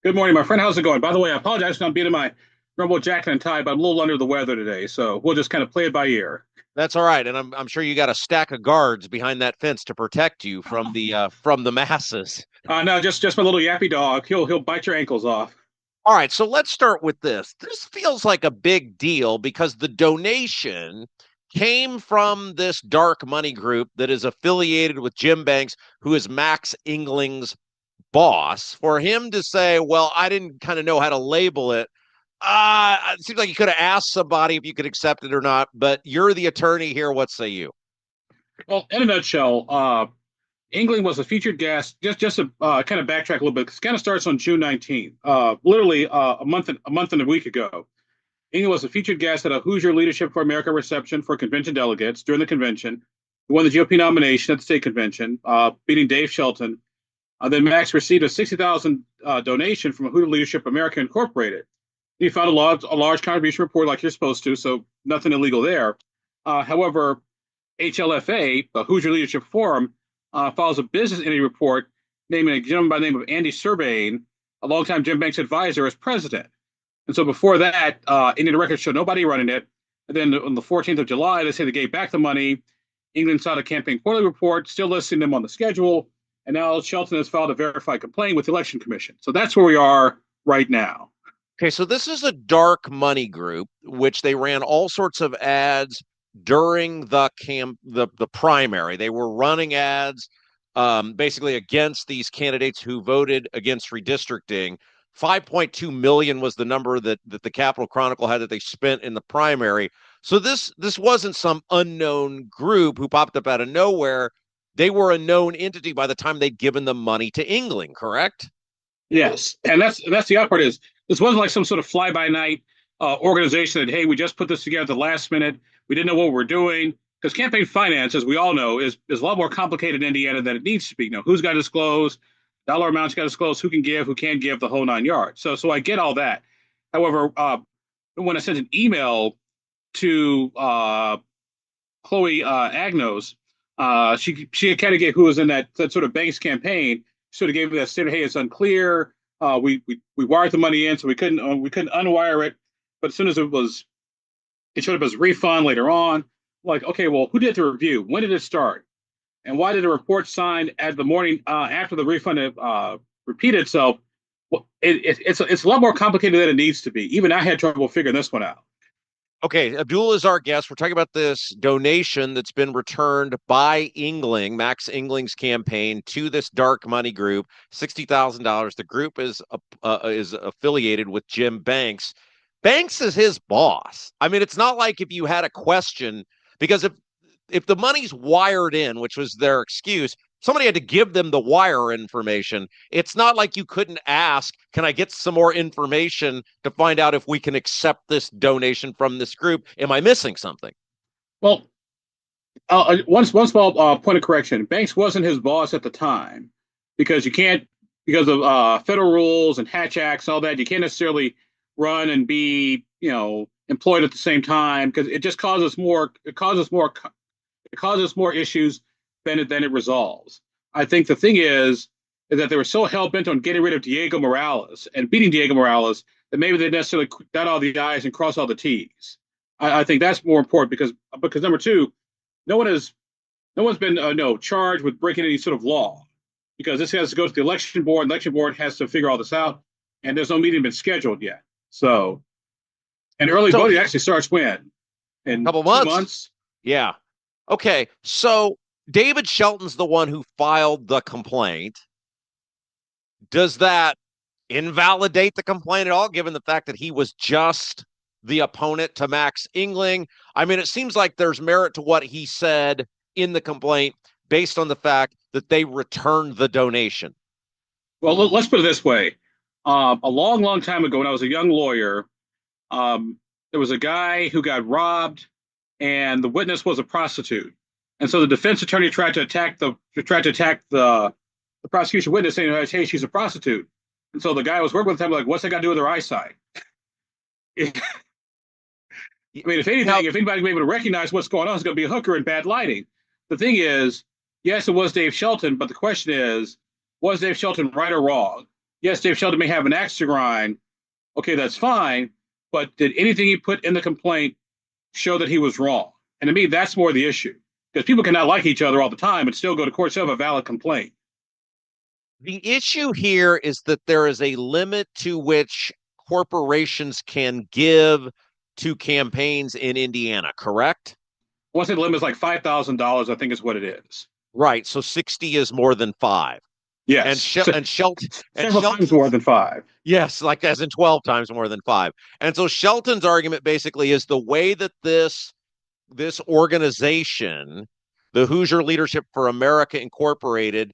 Good morning, my friend. How's it going? By the way, I apologize for not being in my normal jacket and tie, but I'm a little under the weather today, so we'll just kind of play it by ear. That's all right, and I'm sure you got a stack of guards behind that fence to protect you from the masses. No, just my little yappy dog. He'll bite your ankles off. All right, so let's start with this. This feels like a big deal because the donation came from this dark money group that is affiliated with Jim Banks, who is Max Engling's boss. For him to say, well, I didn't kind of know how to label it, it seems like you could have asked somebody if you could accept it or not, but you're the attorney here. What say you? Well, in a nutshell, Engling was a featured guest. Just to kind of backtrack a little bit, because it kind of starts on June 19th, literally a month and a week ago. Engling was a featured guest at a Hoosier Leadership for America reception for convention delegates. During the convention, he won the GOP nomination at the state convention, beating Dave Shelton. Then Max received a $60,000 donation from Hoosier Leadership America Incorporated. He filed a large contribution report like you're supposed to, so nothing illegal there. However, HLFA, the Hoosier Leadership Forum, files a business entity report naming a gentleman by the name of Andy Serbain, a longtime Jim Banks advisor, as president. And so before that, Indian records show nobody running it. And then on the 14th of July, they say they gave back the money. England sought a campaign quarterly report, still listing them on the schedule. And now Shelton has filed a verified complaint with the Election Commission. So that's where we are right now. Okay, so this is a dark money group, which they ran all sorts of ads during the primary. They were running ads basically against these candidates who voted against redistricting. 5.2 million was the number that the Capital Chronicle had that they spent in the primary. So this wasn't some unknown group who popped up out of nowhere. They were a known entity by the time they'd given the money to Engling, correct? Yes, and that's the odd part is this wasn't like some sort of fly by night organization that, hey, we just put this together at the last minute. We didn't know what we're doing, because campaign finance, as we all know, is a lot more complicated in Indiana than it needs to be. You know, who's got to disclose, dollar amounts got to disclose, who can give, who can't give, the whole nine yards. So I get all that. However, when I sent an email to Chloe Agnos, she kind of gave, who was in that sort of bank's campaign, sort of gave me that statement, hey, it's unclear. We wired the money in, so we couldn't unwire it. But as soon as it showed up as refund later on. Like, okay, well, who did the review? When did it start? And why did the report signed at the morning after the refund repeated itself? Well, it's a lot more complicated than it needs to be. Even I had trouble figuring this one out. Okay, Abdul is our guest. We're talking about this donation that's been returned by Engling, Max Engling's campaign, to this dark money group, $60,000. The group is affiliated with Jim Banks. Banks is his boss. I mean, it's not like if you had a question, because if the money's wired in, which was their excuse, somebody had to give them the wire information. It's not like you couldn't ask, can I get some more information to find out if we can accept this donation from this group? Am I missing something? Well, one small point of correction. Banks wasn't his boss at the time, because you can't, because of federal rules and Hatch Acts and all that, you can't necessarily run and be, employed at the same time, because it just causes more issues than it resolves. I think the thing is that they were so hell bent on getting rid of Diego Morales and beating Diego Morales that maybe they necessarily dot all the I's and cross all the T's. I think that's more important, because number two, no one's been charged with breaking any sort of law, because this has to go to the election board. Election board has to figure all this out, and there's no meeting been scheduled yet. So, and early voting actually starts when? In a couple months. Yeah. Okay. So David Shelton's the one who filed the complaint. Does that invalidate the complaint at all, given the fact that he was just the opponent to Max Engling? I mean, it seems like there's merit to what he said in the complaint based on the fact that they returned the donation. Well, let's put it this way. A long, long time ago, when I was a young lawyer, there was a guy who got robbed, and the witness was a prostitute. And so the defense attorney tried to attack the prosecution witness, saying, "Hey, she's a prostitute." And so the guy was working with him, like, "What's that got to do with her eyesight?" I mean, if anything, if anybody's able to recognize what's going on, it's going to be a hooker in bad lighting. The thing is, yes, it was Dave Shelton, but the question is, was Dave Shelton right or wrong? Yes, Dave Shelton may have an axe to grind. Okay, that's fine. But did anything he put in the complaint show that he was wrong? And to me, that's more the issue. Because people cannot like each other all the time and still go to court, still have a valid complaint. The issue here is that there is a limit to which corporations can give to campaigns in Indiana, correct? Once the limit is like $5,000, I think is what it is. Right. So 60 is more than 5. Yes. And Shelton several times more than 5. Yes, like as in 12 times more than 5. And so Shelton's argument basically is the way that this organization, the Hoosier Leadership for America Incorporated,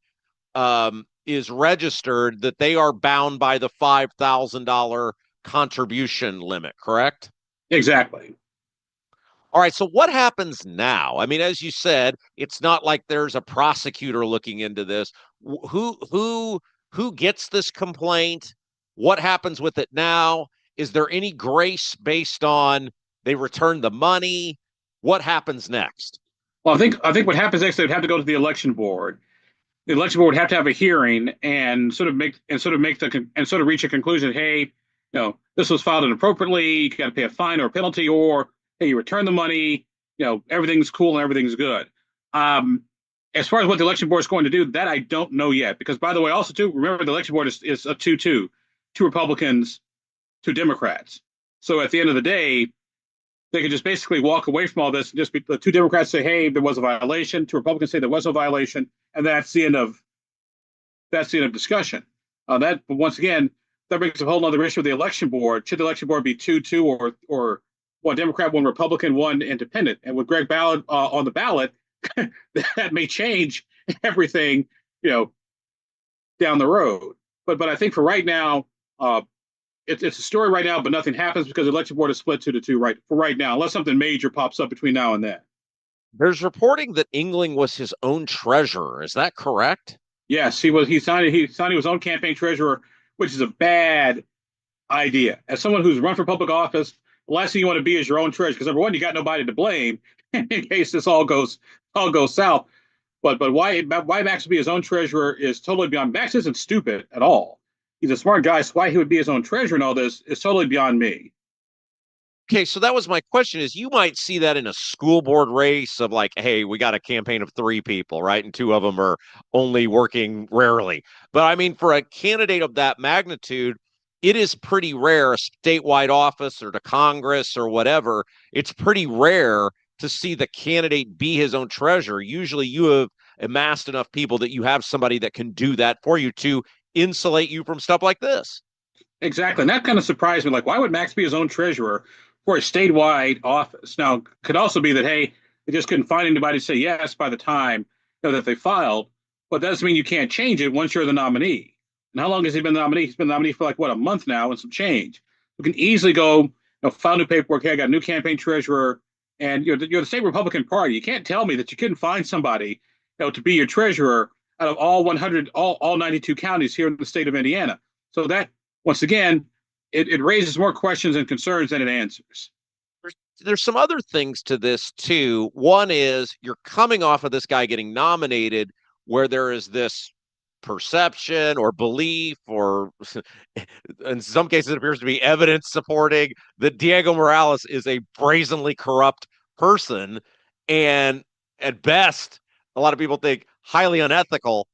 is registered, that they are bound by the $5,000 contribution limit, correct? Exactly. All right, so what happens now? I mean, as you said, it's not like there's a prosecutor looking into this. Who gets this complaint? What happens with it now? Is there any grace based on they return the money? What happens next? Well, I think what happens next, they'd have to go to the election board. The election board would have to have a hearing and sort of reach a conclusion. Hey, this was filed inappropriately. You got to pay a fine or a penalty, or hey, you return the money. Everything's cool and everything's good. As far as what the election board is going to do, that I don't know yet. Because, by the way, also too, remember the election board is a 2-2, 2 Republicans, two Democrats. So at the end of the day, they could just basically walk away from all this and just be the two Democrats say, hey, there was a violation. Two Republicans say there was no violation. And that's the end of discussion. But once again, that brings a whole other issue with the election board. Should the election board be 2-2 or one Democrat, one Republican, one independent? And with Greg Ballard on the ballot, that may change everything, down the road. But I think for right now, it's a story right now, but nothing happens because the election board is split 2-2 for right now, unless something major pops up between now and then. There's reporting that Engling was his own treasurer. Is that correct? Yes, he signed his own campaign treasurer, which is a bad idea. As someone who's run for public office, the last thing you want to be is your own treasurer, because number one, you got nobody to blame in case this all goes south. But why Max would be his own treasurer is totally beyond. Max isn't stupid at all. He's a smart guy, so why he would be his own treasurer and all this is totally beyond me. Okay, so that was my question is you might see that in a school board race of like, hey, we got a campaign of 3 people, right? And 2 of them are only working rarely. But I mean, for a candidate of that magnitude, it is pretty rare, a statewide office or to Congress or whatever, it's pretty rare to see the candidate be his own treasurer. Usually you have amassed enough people that you have somebody that can do that for you to insulate you from stuff like this. Exactly. And that kind of surprised me. Like, why would Max be his own treasurer for a statewide office? Now, it could also be that, hey, they just couldn't find anybody to say yes by the time that they filed. But that doesn't mean you can't change it once you're the nominee. And how long has he been the nominee? He's been the nominee for like, a month now and some change. You can easily go, file new paperwork. Hey, I got a new campaign treasurer. And you're the state Republican Party. You can't tell me that you couldn't find somebody to be your treasurer out of all 92 counties here in the state of Indiana. So that, once again, it raises more questions and concerns than it answers. There's some other things to this, too. One is you're coming off of this guy getting nominated where there is this perception or belief or in some cases it appears to be evidence supporting that Diego Morales is a brazenly corrupt person and at best a lot of people think highly unethical,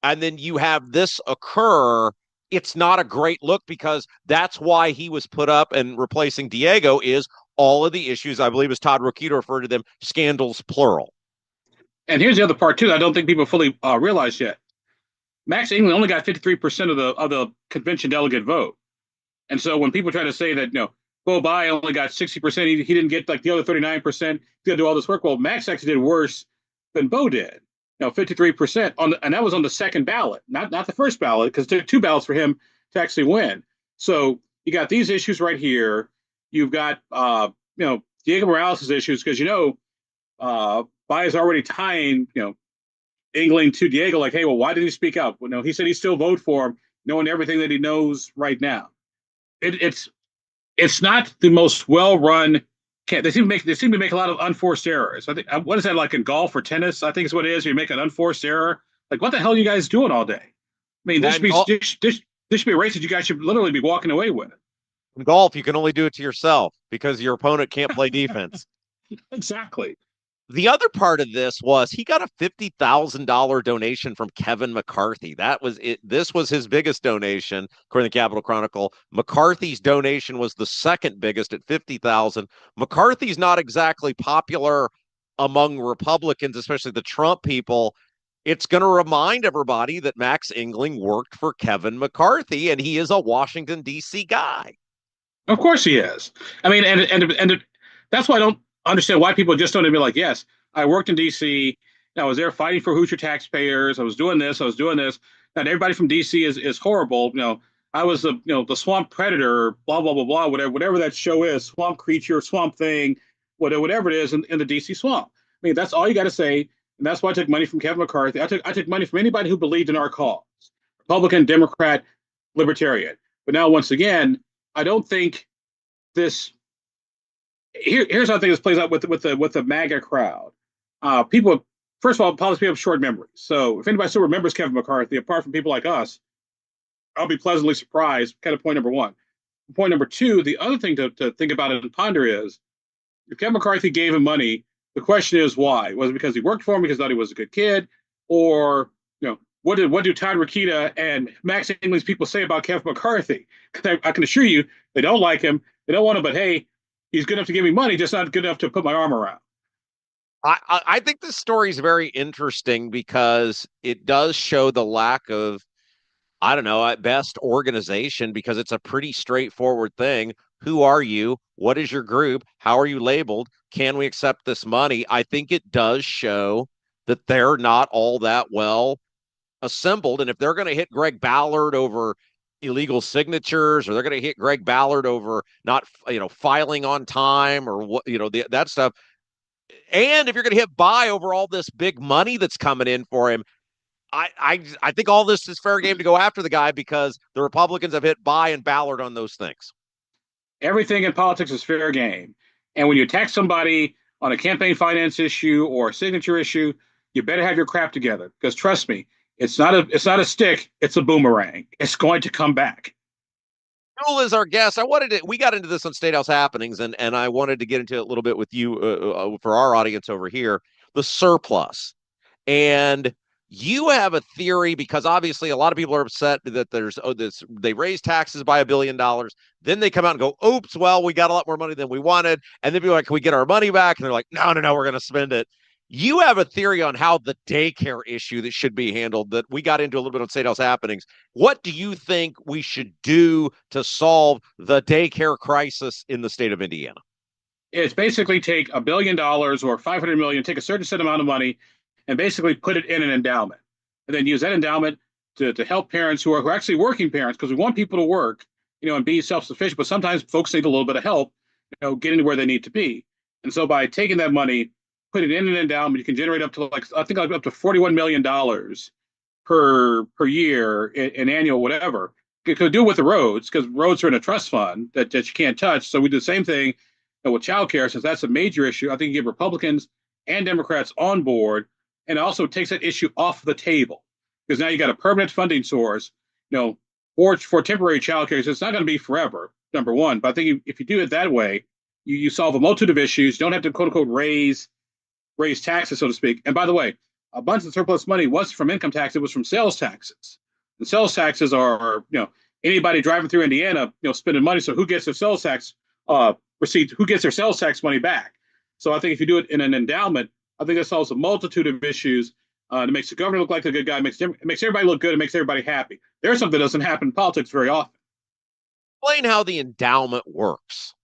and then you have this occur. It's not a great look because that's why he was put up and replacing Diego is all of the issues, I believe as Todd Rokita referred to them, scandals plural. And here's the other part too I don't think people fully realize yet. Max Engling only got 53% of the convention delegate vote. And so when people try to say that, Bo Bai only got 60%, he didn't get like the other 39%, he had to do all this work. Well, Max actually did worse than Bo did. 53% and that was on the second ballot, not the first ballot, because it took 2 ballots for him to actually win. So you got these issues right here. You've got, Diego Morales' issues because, Bai is already tying, Engling to Diego, like, hey, well, why did he speak out? Well, no, he said he still vote for him, knowing everything that he knows right now. It's not the most well-run. They seem to make a lot of unforced errors. I think what is that like in golf or tennis? I think is what it is. You make an unforced error. Like, what the hell are you guys doing all day? I mean, this should be a race that you guys should literally be walking away with. In golf, you can only do it to yourself because your opponent can't play defense. Exactly. The other part of this was he got a $50,000 donation from Kevin McCarthy. That was it. This was his biggest donation, according to Capital Chronicle. McCarthy's donation was the second biggest at $50,000. McCarthy's not exactly popular among Republicans, especially the Trump people. It's going to remind everybody that Max Engling worked for Kevin McCarthy, and he is a Washington, D.C. guy. Of course he is. I mean, and that's why I don't understand why people just don't be like, yes, I worked in D.C. I was there fighting for Hoosier taxpayers. I was doing this. Not everybody from D.C. is horrible. I was the swamp predator, blah, blah, blah, blah, whatever that show is, swamp creature, swamp thing, whatever it is in the D.C. swamp. I mean, that's all you got to say. And that's why I took money from Kevin McCarthy. I took money from anybody who believed in our cause, Republican, Democrat, Libertarian. But now, once again, I don't think this. Here's how I think this plays out with the MAGA crowd. People, first of all, politics people have short memories. So if anybody still remembers Kevin McCarthy, apart from people like us, I'll be pleasantly surprised. Kind of point number one. Point number two, the other thing to think about and ponder is, if Kevin McCarthy gave him money, the question is why? Was it because he worked for him because he thought he was a good kid, or what do Todd Rokita and Max Engling's people say about Kevin McCarthy? Because I can assure you, they don't like him. They don't want him, but hey, he's good enough to give me money, just not good enough to put my arm around. I think this story is very interesting because it does show the lack of, I don't know, at best organization, because it's a pretty straightforward thing. Who are you? What is your group? How are you labeled? Can we accept this money? I think it does show that they're not all that well assembled. And if they're going to hit Greg Ballard over illegal signatures, or they're going to hit Greg Ballard over not, filing on time, or what, that stuff. And if you're going to hit Bayh over all this big money that's coming in for him, I think all this is fair game to go after the guy, because the Republicans have hit Bayh and Ballard on those things. Everything in politics is fair game. And when you attack somebody on a campaign finance issue or a signature issue, you better have your crap together. Because trust me, it's not a stick, it's a boomerang. It's going to come back. Joel is our guest. We got into this on Statehouse Happenings, and I wanted to get into it a little bit with you for our audience over here, the surplus. And you have a theory, because obviously a lot of people are upset that they raise taxes by $1 billion. Then they come out and go, oops, well, we got a lot more money than we wanted. And then people are like, can we get our money back? And they're like, no, we're going to spend it. You have a theory on how the daycare issue that should be handled that we got into a little bit on Statehouse Happenings. What do you think we should do to solve the daycare crisis in the state of Indiana? It's basically take $1 billion or $500 million, take a certain set amount of money, and basically put it in an endowment, and then use that endowment to help parents who are actually working parents, because we want people to work, and be self-sufficient. But sometimes folks need a little bit of help, getting to where they need to be. And so by taking that money, put it in an endowment, you can generate up to up to $41 million per year in annual whatever. You could do it with the roads, because roads are in a trust fund that you can't touch. So we do the same thing with childcare, since that's a major issue. I think you get Republicans and Democrats on board, and it also takes that issue off the table, because now you got a permanent funding source, for temporary childcare. So it's not going to be forever, number one. But I think if you do it that way, you solve a multitude of issues. You don't have to quote unquote raise taxes, so to speak. And by the way, a bunch of the surplus money wasn't from income tax; it was from sales taxes. And sales taxes are, anybody driving through Indiana, spending money. So who gets their sales tax receipt? Who gets their sales tax money back? So I think if you do it in an endowment, I think that solves a multitude of issues. It makes the governor look like a good guy. It makes everybody look good. It makes everybody happy. There's something that doesn't happen in politics very often. Explain how the endowment works.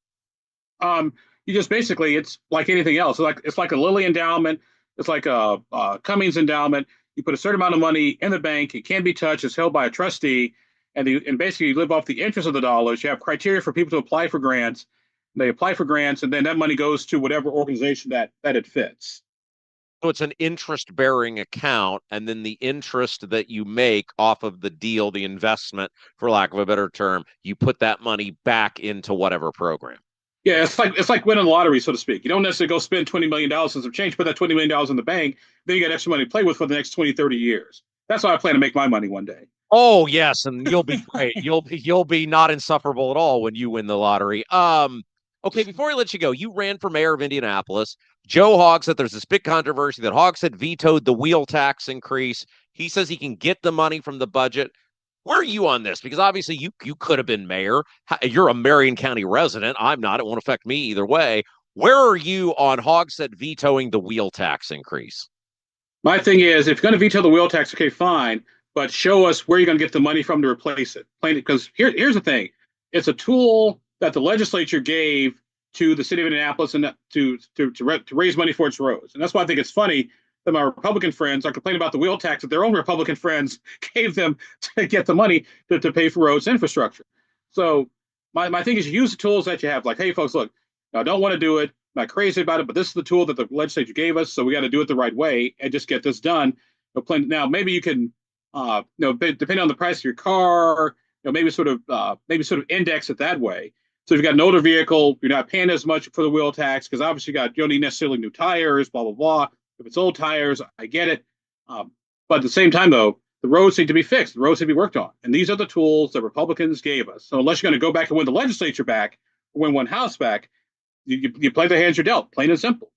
You just basically, it's like anything else. It's like a Lilly endowment. It's like a Cummings endowment. You put a certain amount of money in the bank. It can't be touched. It's held by a trustee. And basically you live off the interest of the dollars. You have criteria for people to apply for grants. They apply for grants, and then that money goes to whatever organization that it fits. So it's an interest-bearing account, and then the interest that you make off of the deal, the investment, for lack of a better term, you put that money back into whatever program. Yeah, it's like winning the lottery, so to speak. You don't necessarily go spend $20 million on some change, put that $20 million in the bank, then you got extra money to play with for the next 20, 30 years. That's how I plan to make my money one day. Oh, yes, and you'll be great. You'll be not insufferable at all when you win the lottery. Okay, before we let you go, you ran for mayor of Indianapolis. Joe Hogsett, there's this big controversy that Hogsett vetoed the wheel tax increase. He says he can get the money from the budget. Where are you on this? Because obviously you could have been mayor. You're a Marion County resident. I'm not. It won't affect me either way. Where are you on Hogsett vetoing the wheel tax increase? My thing is, if you're going to veto the wheel tax, okay, fine, but show us where you're going to get the money from to replace it. Because here's the thing. It's a tool that the legislature gave to the city of Indianapolis and to raise money for its roads. And that's why I think it's funny that my Republican friends are complaining about the wheel tax that their own Republican friends gave them to get the money to pay for roads infrastructure. So my thing is, you use the tools that you have. Like, hey, folks, look, I don't want to do it. I'm not crazy about it, but this is the tool that the legislature gave us, so we got to do it the right way and just get this done. Now, maybe you can, depending on the price of your car, maybe sort of index it that way. So if you've got an older vehicle, you're not paying as much for the wheel tax, because obviously you don't need necessarily new tires, blah, blah, blah. If it's old tires, I get it. But at the same time, though, the roads need to be fixed. The roads need to be worked on. And these are the tools that Republicans gave us. So unless you're going to go back and win the legislature back, or win one house back, you play the hands you're dealt, plain and simple.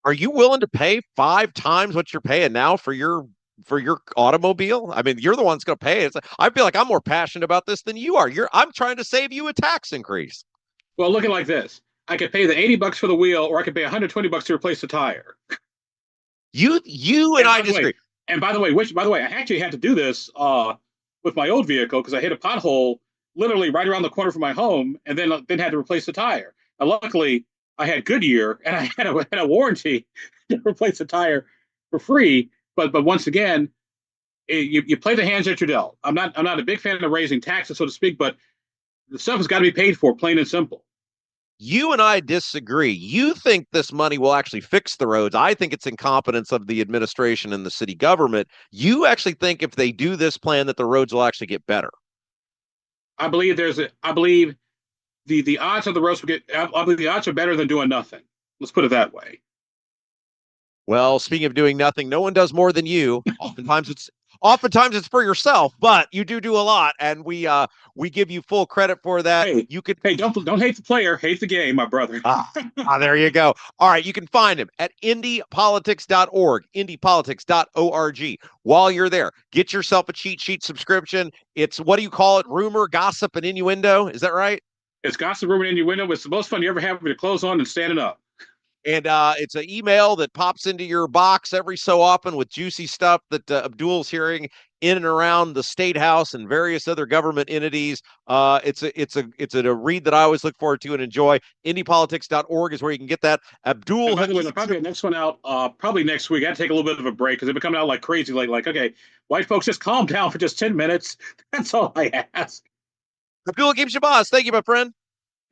Are you willing to pay 5 times what you're paying now for your for your automobile? I mean, you're the one that's going to pay it. I feel like I'm more passionate about this than you are. I'm trying to save you a tax increase. Well, looking like this, I could pay the $80 for the wheel, or I could pay $120 to replace the tire. You and I disagree. And by the way, I actually had to do this with my old vehicle because I hit a pothole literally right around the corner from my home, and then had to replace the tire. Now, luckily, I had Goodyear, and I had a warranty to replace the tire for free. But once again, you play the hands that you're dealt. I'm not a big fan of raising taxes, so to speak, but the stuff has got to be paid for, plain and simple. You and I disagree. You think this money will actually fix the roads. I think it's incompetence of the administration and the city government. You actually think if they do this plan that the roads will actually get better. I believe the odds of the roads will get. I believe the odds are better than doing nothing. Let's put it that way. Well, speaking of doing nothing, no one does more than you. Oftentimes it's for yourself, but you do a lot, and we give you full credit for that. Hey, don't hate the player, hate the game, my brother. There you go. All right, you can find him at indypolitics.org, indypolitics.org. While you're there, get yourself a cheat sheet subscription. It's, what do you call it? Rumor, gossip, and innuendo. Is that right? It's gossip, rumor, and innuendo. It's the most fun you ever have with your clothes on and standing up. And it's an email that pops into your box every so often with juicy stuff that Abdul's hearing in and around the Statehouse and various other government entities. It's a read that I always look forward to and enjoy. Indypolitics.org is where you can get that. Abdul, and by the way, probably the next one out probably next week. I had to take a little bit of a break because they've been coming out like crazy. Like, okay, white folks, just calm down for just 10 minutes. That's all I ask. Abdul keeps you boss. Thank you, my friend.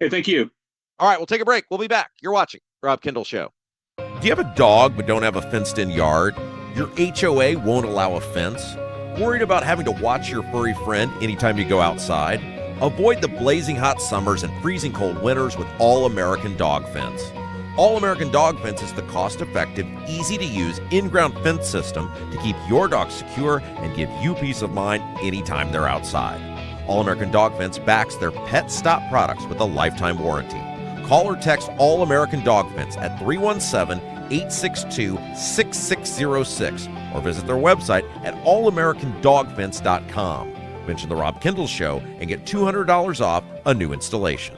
Hey, thank you. All right, we'll take a break. We'll be back. You're watching Rob Kendall Show. Do you have a dog but don't have a fenced-in yard? Your HOA won't allow a fence? Worried about having to watch your furry friend anytime you go outside? Avoid the blazing hot summers and freezing cold winters with All-American Dog Fence. All-American Dog Fence is the cost-effective, easy-to-use, in-ground fence system to keep your dog secure and give you peace of mind anytime they're outside. All-American Dog Fence backs their Pet Stop products with a lifetime warranty. Call or text All-American Dog Fence at 317-862-6606 or visit their website at allamericandogfence.com. Mention the Rob Kendall Show and get $200 off a new installation.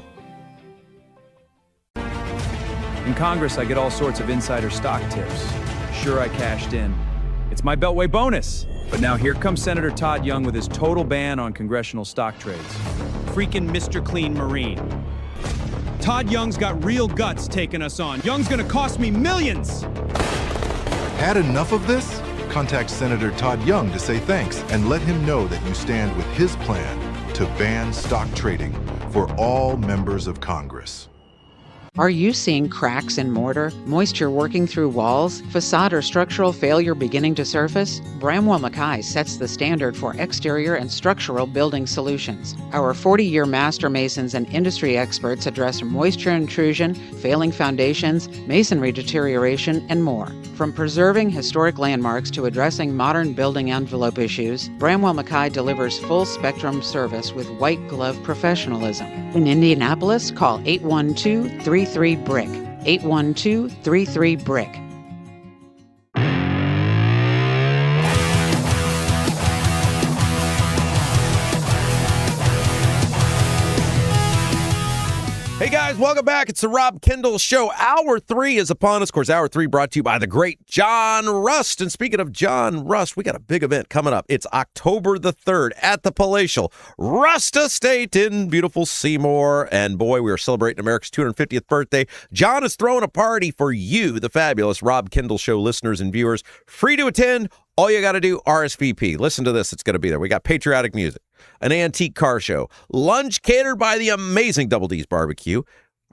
In Congress, I get all sorts of insider stock tips. Sure, I cashed in. It's my Beltway bonus. But now here comes Senator Todd Young with his total ban on congressional stock trades. Freaking Mr. Clean Marine. Todd Young's got real guts taking us on. Young's gonna cost me millions. Had enough of this? Contact Senator Todd Young to say thanks and let him know that you stand with his plan to ban stock trading for all members of Congress. Are you seeing cracks in mortar, moisture working through walls, facade or structural failure beginning to surface? Bramwell Mackay sets the standard for exterior and structural building solutions. Our 40-year master masons and industry experts address moisture intrusion, failing foundations, masonry deterioration, and more. From preserving historic landmarks to addressing modern building envelope issues, Bramwell Mackay delivers full-spectrum service with white-glove professionalism. In Indianapolis, call 812-33-BRICK. 812-33-BRICK. Hey guys, welcome back. It's the Rob Kendall Show. Hour 3 is upon us. Of course, Hour 3 brought to you by the great John Rust. And speaking of John Rust, we got a big event coming up. It's October the 3rd at the Palatial Rust Estate in beautiful Seymour. And boy, we are celebrating America's 250th birthday. John is throwing a party for you, the fabulous Rob Kendall Show listeners and viewers. Free to attend. All you got to do, RSVP. Listen to this. It's going to be there. We got patriotic music, an antique car show, lunch catered by the amazing Double D's Barbecue.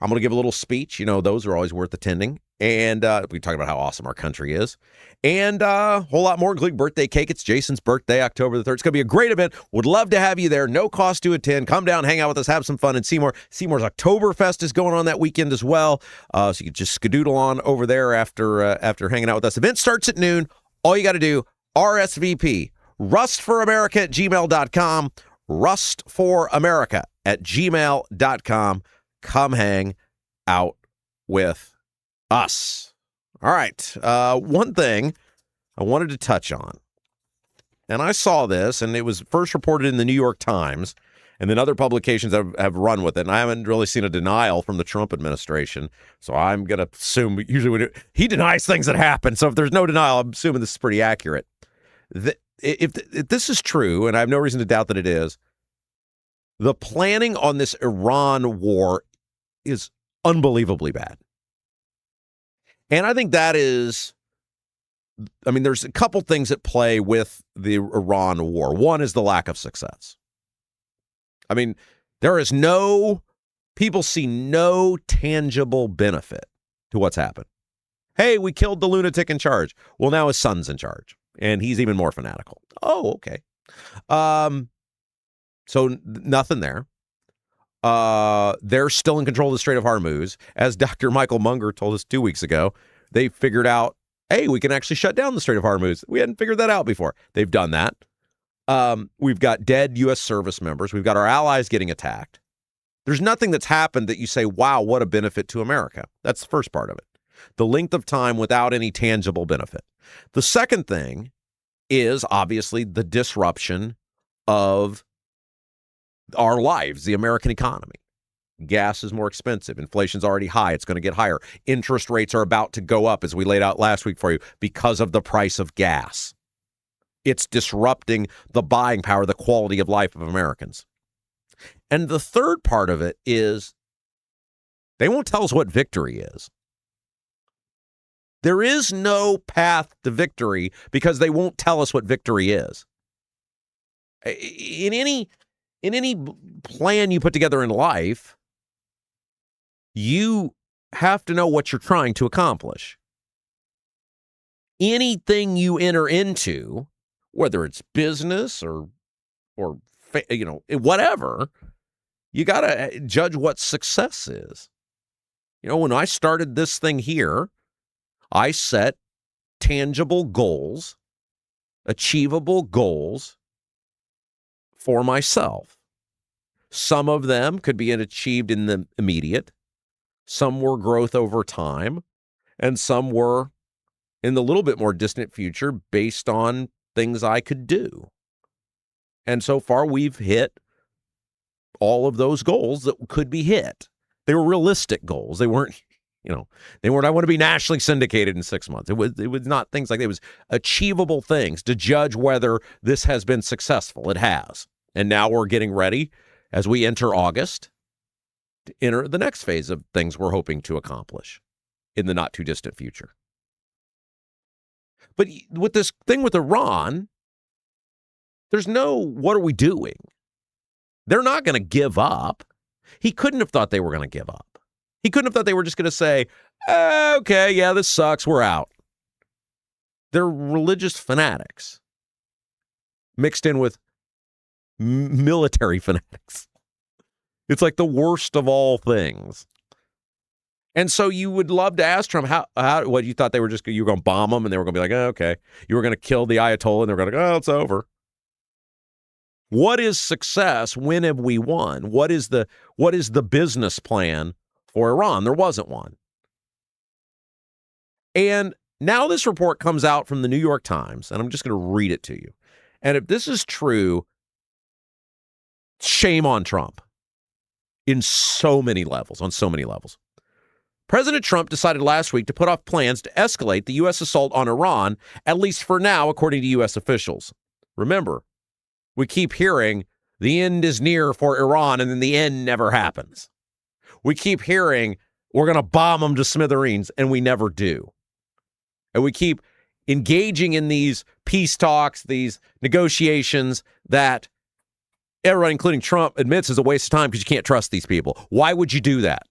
I'm going to give a little speech. You know, those are always worth attending. And we talk about how awesome our country is. And a whole lot more, including birthday cake. It's Jason's birthday, October the 3rd. It's going to be a great event. Would love to have you there. No cost to attend. Come down, hang out with us, have some fun in Seymour. Seymour's Oktoberfest is going on that weekend as well. So you can just skedoodle on over there after hanging out with us. Event starts at noon. All you got to do, RSVP, rustforamerica@gmail.com, rustforamerica@gmail.com. Come hang out with us. All right. One thing I wanted to touch on and I saw this, and it was first reported in the New York Times, and then other publications have run with it, and I haven't really seen a denial from the Trump administration, so I'm going to assume usually when he denies things that happen, so if there's no denial, I'm assuming this is pretty accurate. If this is true, and I have no reason to doubt that it is, the planning on this Iran war is unbelievably bad. And I think that is, I mean, there's a couple things at play with the Iran war. One is the lack of success. I mean, people see no tangible benefit to what's happened. Hey, we killed the lunatic in charge. Well, now his son's in charge, and he's even more fanatical. Oh, okay. So nothing there. They're still in control of the Strait of Hormuz. As Dr. Michael Munger told us 2 weeks ago, they figured out, hey, we can actually shut down the Strait of Hormuz. We hadn't figured that out before. They've done that. We've got dead U.S. service members. We've got our allies getting attacked. There's nothing that's happened that you say, wow, what a benefit to America. That's the first part of it. The length of time without any tangible benefit. The second thing is obviously the disruption of our lives, the American economy. Gas is more expensive. Inflation's already high. It's going to get higher. Interest rates are about to go up, as we laid out last week for you, because of the price of gas. It's disrupting the buying power, the quality of life of Americans. And the third part of it is they won't tell us what victory is. There is no path to victory because they won't tell us what victory is. In any plan you put together in life, you have to know what you're trying to accomplish. Anything you enter into, whether it's business or whatever, you got to judge what success is. When I started this thing here, I set tangible goals, achievable goals for myself. Some of them could be achieved in the immediate. Some were growth over time, and some were in the little bit more distant future based on things I could do. And so far, we've hit all of those goals that could be hit. They were realistic goals. They weren't, I want to be nationally syndicated in 6 months. It was not things like that. It was achievable things to judge whether this has been successful. It has. And now we're getting ready as we enter August to enter the next phase of things we're hoping to accomplish in the not too distant future. But with this thing with Iran, there's no, what are we doing? They're not going to give up. He couldn't have thought they were going to give up. He couldn't have thought they were just going to say, okay, yeah, this sucks, we're out. They're religious fanatics mixed in with military fanatics. It's like the worst of all things. And so you would love to ask Trump what you thought you were going to bomb them and they were going to be like, oh, okay. You were going to kill the Ayatollah and they were going to go, oh, it's over. What is success? When have we won? What is the business plan for Iran? There wasn't one. And now this report comes out from the New York Times, and I'm just going to read it to you. And if this is true, shame on Trump on so many levels. President Trump decided last week to put off plans to escalate the U.S. assault on Iran, at least for now, according to U.S. officials. Remember, we keep hearing the end is near for Iran, and then the end never happens. We keep hearing we're going to bomb them to smithereens, and we never do. And we keep engaging in these peace talks, these negotiations that everyone, including Trump, admits is a waste of time because you can't trust these people. Why would you do that?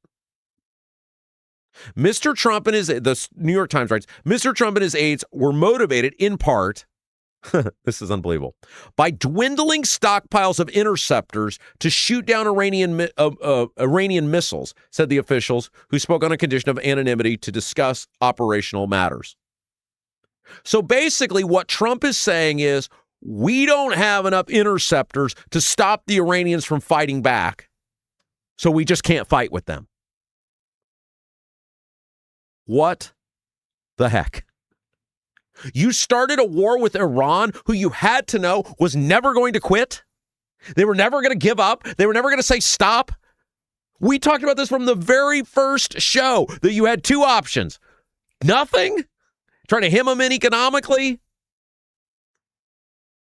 Mr. Trump and the New York Times writes, Mr. Trump and his aides were motivated in part, this is unbelievable, by dwindling stockpiles of interceptors to shoot down Iranian missiles, said the officials who spoke on a condition of anonymity to discuss operational matters. So basically what Trump is saying is we don't have enough interceptors to stop the Iranians from fighting back, so we just can't fight with them. What the heck? You started a war with Iran, who you had to know was never going to quit. They were never going to give up. They were never going to say stop. We talked about this from the very first show, that you had two options. Nothing, try to hem them in economically,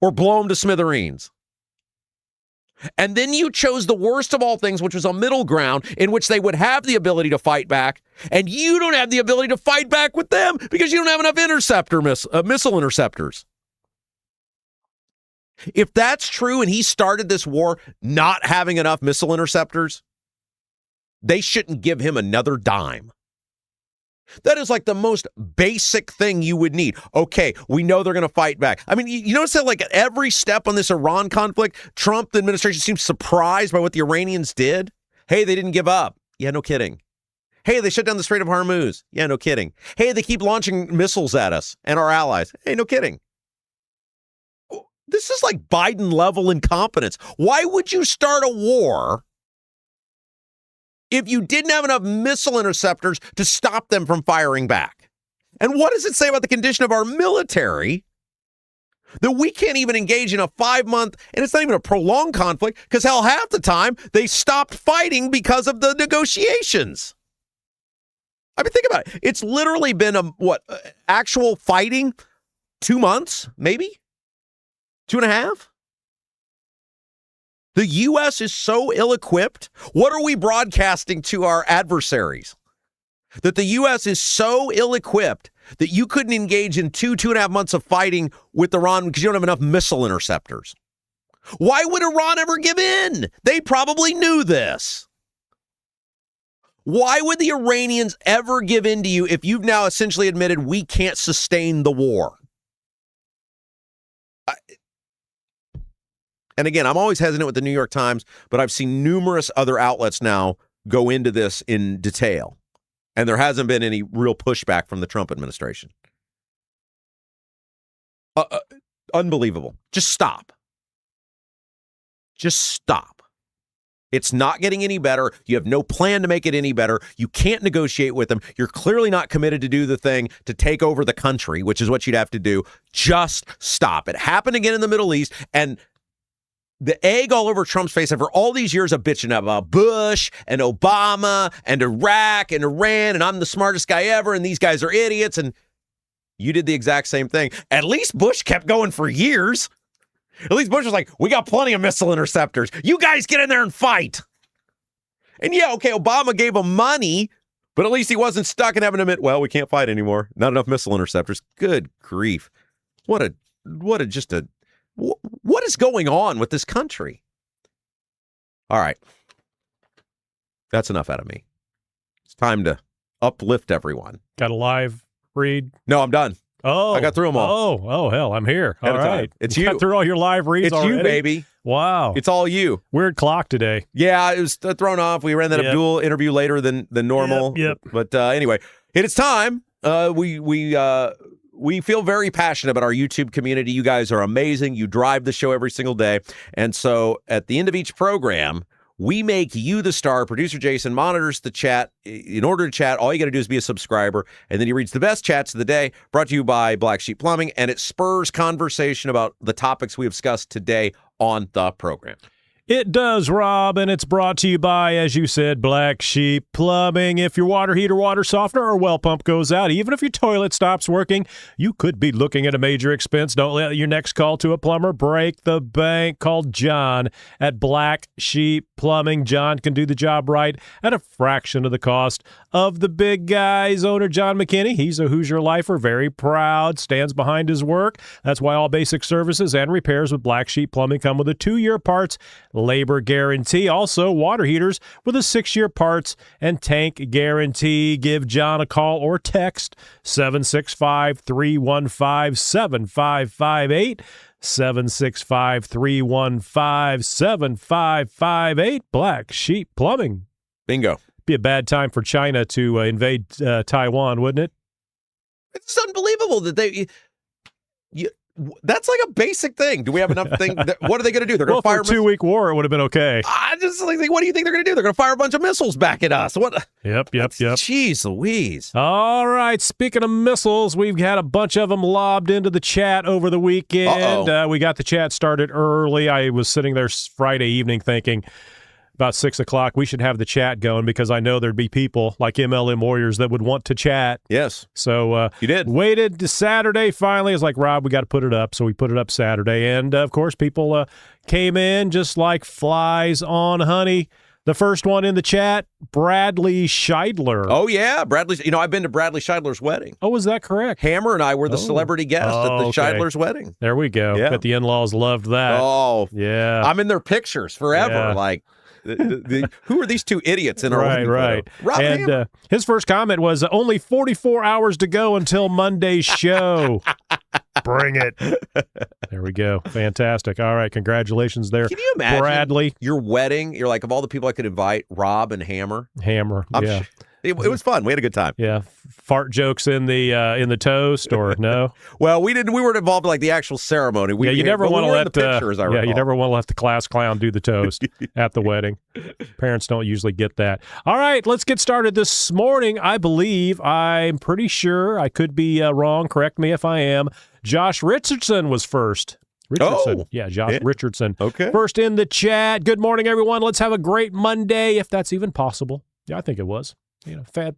or blow them to smithereens. And then you chose the worst of all things, which was a middle ground in which they would have the ability to fight back, and you don't have the ability to fight back with them because you don't have enough missile interceptors. If that's true and he started this war not having enough missile interceptors, they shouldn't give him another dime. That is like the most basic thing you would need. Okay, we know they're going to fight back. I mean, you notice that like at every step on this Iran conflict, Trump, the administration, seems surprised by what the Iranians did. Hey, they didn't give up. Yeah, no kidding. Hey, they shut down the Strait of Hormuz. Yeah, no kidding. Hey, they keep launching missiles at us and our allies. Hey, no kidding. This is like Biden-level incompetence. Why would you start a war if you didn't have enough missile interceptors to stop them from firing back? And what does it say about the condition of our military that we can't even engage in a 5-month, and it's not even a prolonged conflict, because hell, half the time they stopped fighting because of the negotiations. I mean, think about it. It's literally been actual fighting 2 months, maybe 2.5. The U.S. is so ill-equipped. What are we broadcasting to our adversaries? That the U.S. is so ill-equipped that you couldn't engage in 2.5 months of fighting with Iran because you don't have enough missile interceptors. Why would Iran ever give in? They probably knew this. Why would the Iranians ever give in to you if you've now essentially admitted we can't sustain the war? And again, I'm always hesitant with the New York Times, but I've seen numerous other outlets now go into this in detail. And there hasn't been any real pushback from the Trump administration. Unbelievable. Just stop. Just stop. It's not getting any better. You have no plan to make it any better. You can't negotiate with them. You're clearly not committed to do the thing to take over the country, which is what you'd have to do. Just stop. It happened again in the Middle East, and the egg all over Trump's face after all these years of bitching about Bush and Obama and Iraq and Iran and I'm the smartest guy ever and these guys are idiots, and you did the exact same thing. At least Bush kept going for years. At least Bush was like, we got plenty of missile interceptors. You guys get in there and fight. And yeah, okay, Obama gave him money, but at least he wasn't stuck in having to admit, well, we can't fight anymore. Not enough missile interceptors. Good grief. What is going on with this country? All right. That's enough out of me. It's time to uplift everyone. Got a live read? No, I'm done. Oh. I got through them all. Oh, hell, I'm here. All right. It's you. Got through all your live reads It's already? you, baby. Wow. It's all you. Weird clock today. Yeah, it was thrown off. We ran that Abdul interview later than normal. Yep. But anyway, it is time. We feel very passionate about our YouTube community. You guys are amazing. You drive the show every single day. And so at the end of each program, we make you the star. Producer Jason monitors the chat. In order to chat, all you got to do is be a subscriber. And then he reads the best chats of the day, brought to you by Black Sheep Plumbing. And it spurs conversation about the topics we have discussed today on the program. It does, Rob, and it's brought to you by, as you said, Black Sheep Plumbing. If your water heater, water softener, or well pump goes out, even if your toilet stops working, you could be looking at a major expense. Don't let your next call to a plumber break the bank. Call John at Black Sheep Plumbing. John can do the job right at a fraction of the cost of the big guys. Owner John McKinney, he's a Hoosier lifer, very proud, stands behind his work. That's why all basic services and repairs with Black Sheep Plumbing come with a 2-year parts labor guarantee. Also, water heaters with a 6-year parts and tank guarantee. Give John a call or text 765-315-7558. 765-315-7558. Black Sheep Plumbing. Bingo. Be a bad time for China to invade Taiwan, wouldn't it? It's unbelievable that That's like a basic thing. Do we have enough thing? What are they going to do? They're going to fire for a 2-week war. It would have been okay. I just like, what do you think they're going to do? They're going to fire a bunch of missiles back at us. What? Yep. Jeez Louise. All right. Speaking of missiles, we've had a bunch of them lobbed into the chat over the weekend. We got the chat started early. I was sitting there Friday evening thinking, about 6 o'clock, we should have the chat going because I know there'd be people like MLM Warriors that would want to chat. Yes. So you did. Waited to Saturday. Finally, it's like, Rob, we got to put it up. So we put it up Saturday. And, of course, people came in just like flies on honey. The first one in the chat, Bradley Scheidler. Oh, yeah. Bradley's. I've been to Bradley Scheidler's wedding. Oh, is that correct? Hammer and I were the celebrity guest at the Scheidler's wedding. There we go. Yeah. Bet the in-laws loved that. Oh, yeah. I'm in their pictures forever. Yeah. Like, who are these two idiots in our wedding right. photo? Rob and Hammer. His first comment was, only 44 hours to go until Monday's show. Bring it. There we go. Fantastic. All right. Congratulations there. Can you imagine Bradley? Your wedding, you're like, of all the people I could invite, Rob and Hammer. Yeah. It was fun. We had a good time. Yeah. Fart jokes in the toast or no? Well, we weren't involved in like the actual ceremony. You never want to let the pictures. you never want to let the class clown do the toast at the wedding. Parents don't usually get that. All right, let's get started this morning. I'm pretty sure, I could be wrong. Correct me if I am. Josh Richardson was first. Richardson. Okay. First in the chat. Good morning, everyone. Let's have a great Monday, if that's even possible. Yeah, I think it was.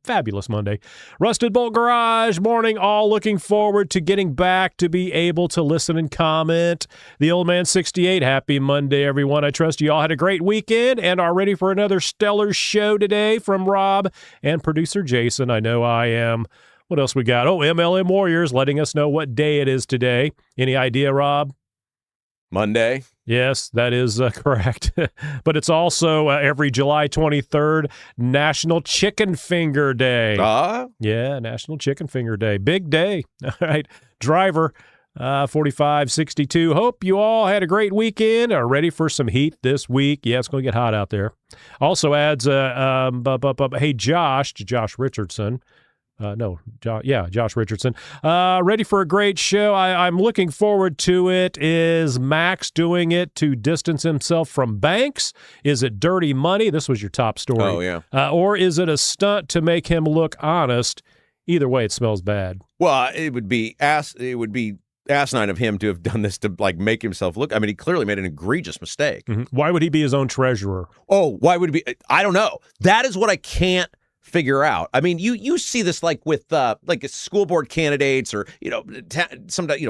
Fabulous Monday. Rusted Bolt Garage morning, all looking forward to getting back to be able to listen and comment. The Old Man 68, happy Monday, everyone. I trust you all had a great weekend and are ready for another stellar show today from Rob and producer Jason. I know I am. What else we got? Oh, MLM Warriors letting us know what day it is today. Any idea, Rob? Monday. Yes, that is correct. But it's also every July 23rd, National Chicken Finger Day. Yeah, National Chicken Finger Day. Big day. All right. Driver, 4562. Hope you all had a great weekend. Are ready for some heat this week. Yeah, it's going to get hot out there. Also adds, hey, Josh Richardson. Josh Richardson. Ready for a great show. I'm looking forward to it. Is Max doing it to distance himself from banks? Is it dirty money? This was your top story. Oh, yeah. Or is it a stunt to make him look honest? Either way, it smells bad. Well, it would be asinine of him to have done this to like make himself look. I mean, he clearly made an egregious mistake. Mm-hmm. Why would he be his own treasurer? Oh, why would he be? I don't know. That is what I can't figure out. I mean, you see this like with like school board candidates or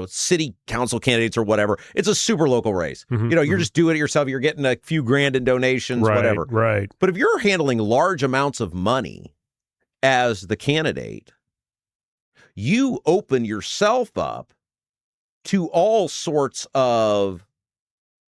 city council candidates or whatever. It's a super local race. Mm-hmm. You're just doing it yourself. You're getting a few grand in donations, whatever. Right. But if you're handling large amounts of money as the candidate, you open yourself up to all sorts of.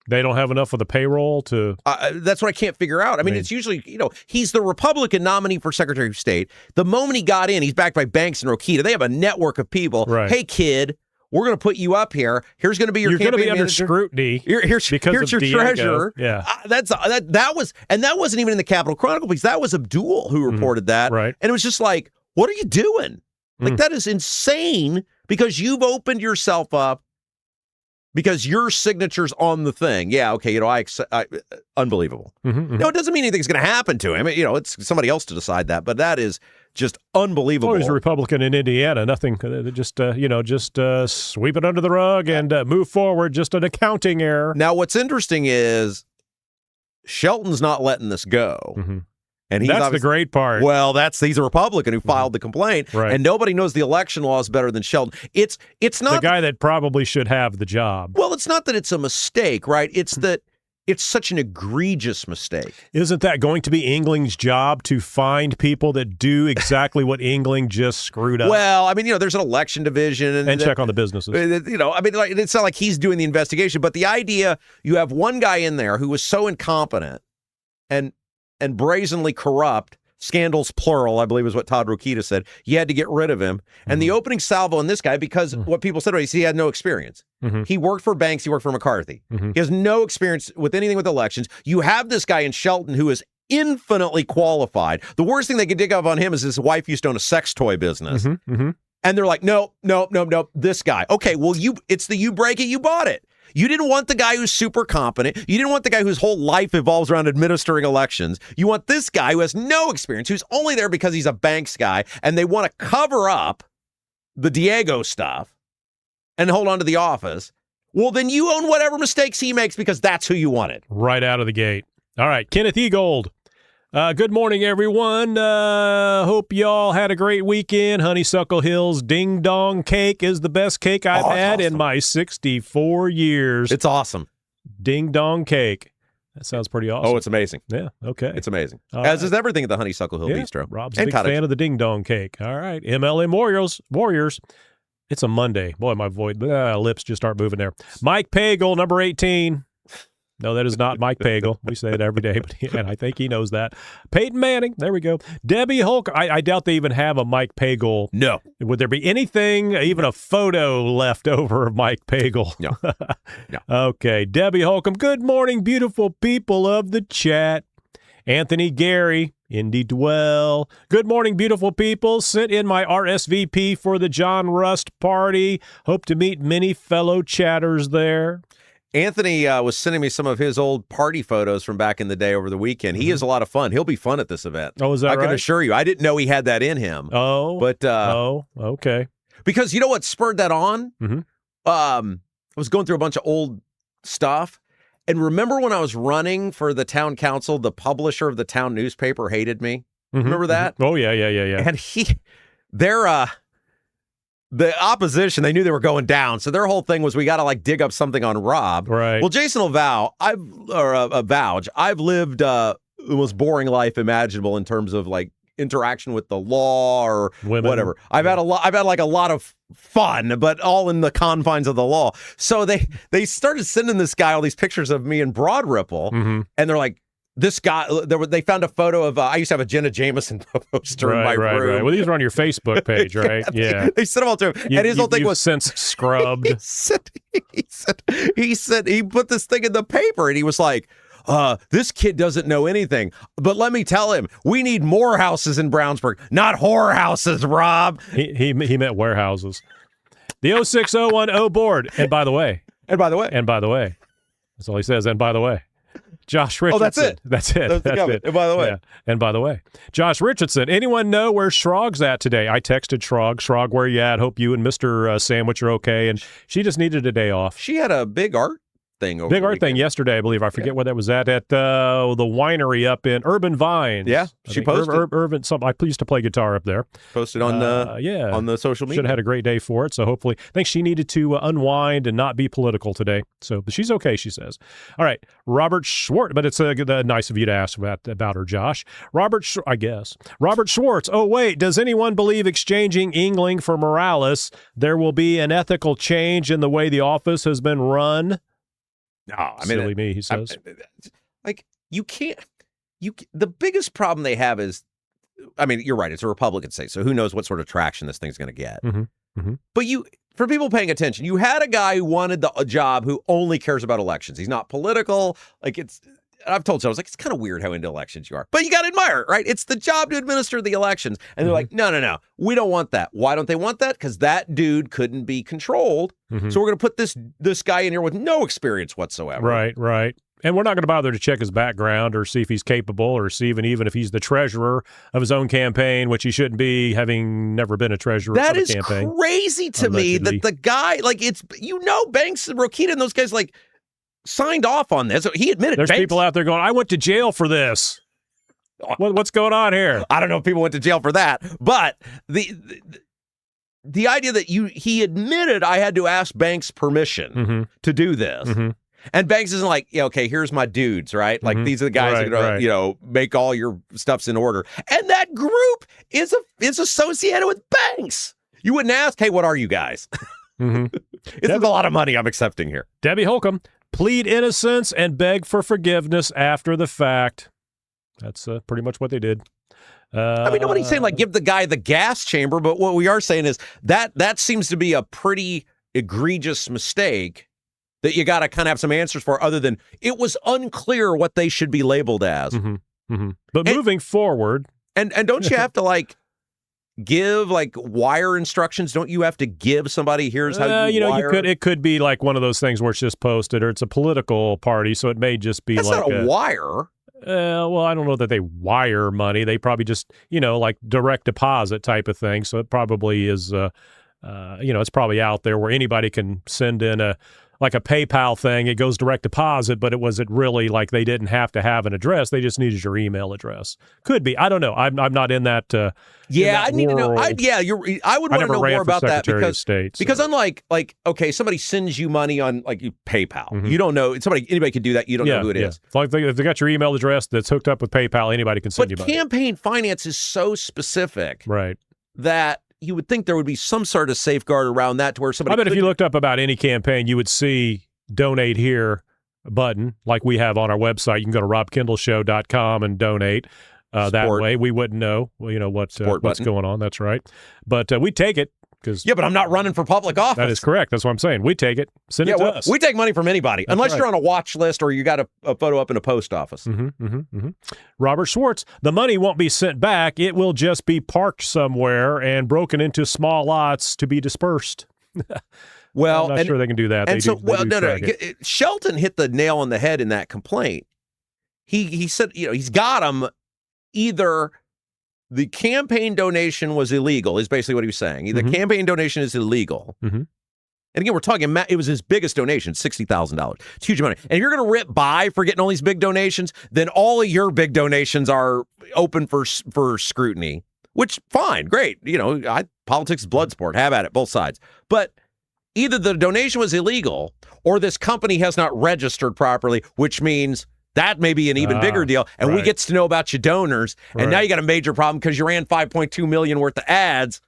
They don't have enough of the payroll to... that's what I can't figure out. I mean, it's usually, he's the Republican nominee for Secretary of State. The moment he got in, he's backed by Banks and Rokita. They have a network of people. Right. Hey, kid, we're going to put you up here. Here's going to be your campaign manager. You're going to be under scrutiny. Here's your Diego. treasurer. Yeah. That wasn't even in the Capitol Chronicle because that was Abdul who reported that. Right. And it was just like, what are you doing? Like, that is insane because you've opened yourself up because your signature's on the thing. Yeah, okay, unbelievable. Mm-hmm. No, it doesn't mean anything's going to happen to him. It's somebody else to decide that, but that is just unbelievable. Oh, he's a Republican in Indiana. Nothing, just sweep it under the rug and move forward. Just an accounting error. Now, what's interesting is Shelton's not letting this go. Mm-hmm. And that's the great part. Well, he's a Republican who filed the complaint, right. And nobody knows the election laws better than Sheldon. It's not the guy that probably should have the job. Well, it's not that it's a mistake, right? It's that it's such an egregious mistake. Isn't that going to be Engling's job to find people that do exactly what Engling just screwed up? Well, I mean, there's an election division and check on the businesses. It's not like he's doing the investigation, but the idea you have one guy in there who was so incompetent and brazenly corrupt, scandals plural, I believe is what Todd Rokita said. You had to get rid of him. And the opening salvo on this guy, because what people said is he had no experience. Mm-hmm. He worked for Banks. He worked for McCarthy. Mm-hmm. He has no experience with anything with elections. You have this guy in Shelton who is infinitely qualified. The worst thing they could dig up on him is his wife used to own a sex toy business. Mm-hmm. Mm-hmm. And they're like, no, this guy. Okay, well, it's the you break it, you bought it. You didn't want the guy who's super competent. You didn't want the guy whose whole life evolves around administering elections. You want this guy who has no experience, who's only there because he's a banks guy, and they want to cover up the Diego stuff and hold on to the office. Well, then you own whatever mistakes he makes because that's who you wanted. Right out of the gate. All right, Kenneth Egold. Good morning, everyone. Hope y'all had a great weekend. Honeysuckle Hills Ding Dong Cake is the best cake I've had in my 64 years. It's awesome. Ding Dong Cake. That sounds pretty awesome. Oh, it's amazing. Yeah, okay. It's amazing. All As right. is everything at the Honeysuckle Hill Bistro. Rob's a big fan of the Ding Dong Cake. All right, MLM Warriors. It's a Monday. Boy, my lips just aren't moving there. Mike Pagel, number 18. No, that is not Mike Pagel. We say it every day, and I think he knows that. Peyton Manning, there we go. Debbie Holker, I doubt they even have a Mike Pagel. No. Would there be anything, even a photo left over of Mike Pagel? No. Okay, Debbie Holcomb, good morning, beautiful people of the chat. Anthony Gary, Indy Dwell. Good morning, beautiful people. Sent in my RSVP for the John Rust party. Hope to meet many fellow chatters there. Anthony was sending me some of his old party photos from back in the day over the weekend. He is a lot of fun. He'll be fun at this event. Oh, is that right? I can assure you. I didn't know he had that in him. Oh. But okay. Because you know what spurred that on? Mm-hmm. I was going through a bunch of old stuff. And remember when I was running for the town council, the publisher of the town newspaper hated me? Mm-hmm. Remember that? Oh, yeah. And the opposition, they knew they were going down. So their whole thing was, we got to dig up something on Rob. Right. Well, Jason will vouch, I've lived the most boring life imaginable in terms of interaction with the law or women. Whatever. I've had a lot of fun, but all in the confines of the law. So they started sending this guy all these pictures of me in Broad Ripple, mm-hmm. and they're like, this guy, they found a photo of, I used to have a Jenna Jameson poster in my room. Right. Well, these are on your Facebook page, right? Yeah. They sent them all to him. And his whole thing was since scrubbed. he said, he put this thing in the paper and he was like, this kid doesn't know anything. But let me tell him, we need more houses in Brownsburg, not whorehouses, Rob. He meant warehouses. The 06010 board. And by the way. That's all he says. And by the way. Josh Richardson. Oh, that's it. That's it. And by the way. Yeah. And by the way. Josh Richardson. Anyone know where Schrog's at today? I texted Schrog. Schrog, where you at? Hope you and Mr. Sandwich are okay. And she just needed a day off. She had a big art thing over Big art thing yesterday, I believe. I forget where that was at the winery up in Urban Vines. Yeah, she posted. Urban. I used to play guitar up there. Posted on the social media. Should have had a great day for it. So hopefully, I think she needed to unwind and not be political today. So, but she's okay, she says. All right, Robert Schwartz. But it's nice of you to ask about her, Josh. Robert Schwartz. Oh wait, does anyone believe exchanging Engling for Morales, there will be an ethical change in the way the office has been run? No, I mean, silly me, he says. You can't. The biggest problem they have is, I mean, you're right. It's a Republican state, so who knows what sort of traction this thing's going to get. Mm-hmm. Mm-hmm. But for people paying attention, you had a guy who wanted a job who only cares about elections. He's not political. I've told you, I was like, it's kind of weird how into elections you are. But you got to admire it, right? It's the job to administer the elections. And they're like, no, we don't want that. Why don't they want that? Because that dude couldn't be controlled. Mm-hmm. So we're going to put this guy in here with no experience whatsoever. Right. And we're not going to bother to check his background or see if he's capable or see even if he's the treasurer of his own campaign, which he shouldn't be, having never been a treasurer that for the campaign. That is crazy to me that the guy, Banks and Rokita and those guys, signed off on this. He admitted. There's people out there going, I went to jail for this. What's going on here? I don't know if people went to jail for that, but the idea that he admitted I had to ask Banks permission to do this. Mm-hmm. And Banks isn't like, okay, here's my dudes, right? These are the guys that are going to, make all your stuffs in order. And that group is associated with Banks. You wouldn't ask, hey, what are you guys? Mm-hmm. It's a lot of money I'm accepting here. Debbie Holcomb. Plead innocence and beg for forgiveness after the fact. That's pretty much what they did. Nobody's saying give the guy the gas chamber, but what we are saying is that seems to be a pretty egregious mistake that you got to kind of have some answers for, other than it was unclear what they should be labeled as. Mm-hmm. Mm-hmm. But moving forward. And don't you have to give like wire instructions? Don't you have to give somebody, here's how you wire? It could be like one of those things where it's just posted, or it's a political party, so it may just be That's like not a wire. Well, I don't know that they wire money. They probably just, like direct deposit type of thing. So it probably is, it's probably out there where anybody can send in a PayPal thing. It goes direct deposit, but was it really like they didn't have to have an address? They just needed your email address. Could be. I don't know. I'm not in that. I need to know. I would want to know more about that because unlike okay, somebody sends you money on PayPal. You don't know anybody could do that. You don't know who it is. If they got your email address that's hooked up with PayPal, anybody can send you money. But campaign finance is so specific, right? That you would think there would be some sort of safeguard around that to where somebody. I bet if you looked up about any campaign, you would see donate here button like we have on our website. You can go to robkendallshow.com and donate. That way we wouldn't know, what's going on. That's right. But we take it because but I'm not running for public office. That is correct. That's what I'm saying. We take it. Send it to us. We take money from anybody, That's unless right. you're on a watch list or you got a photo up in a post office. Robert Schwartz, the money won't be sent back. It will just be parked somewhere and broken into small lots to be dispersed. Well, I'm not sure they can do that. Shelton hit the nail on the head in that complaint. He said, he's got them. Either the campaign donation was illegal, is basically what he was saying. The campaign donation is illegal. And again, we're talking, it was his biggest donation, $60,000. It's huge money. And if you're going to rip by for getting all these big donations, then all of your big donations are open for scrutiny, which, fine, great. Politics is blood sport. Have at it, both sides. But either the donation was illegal or this company has not registered properly, which means that may be an even bigger deal. And we get to know about your donors. And now you got a major problem because you ran $5.2 million worth of ads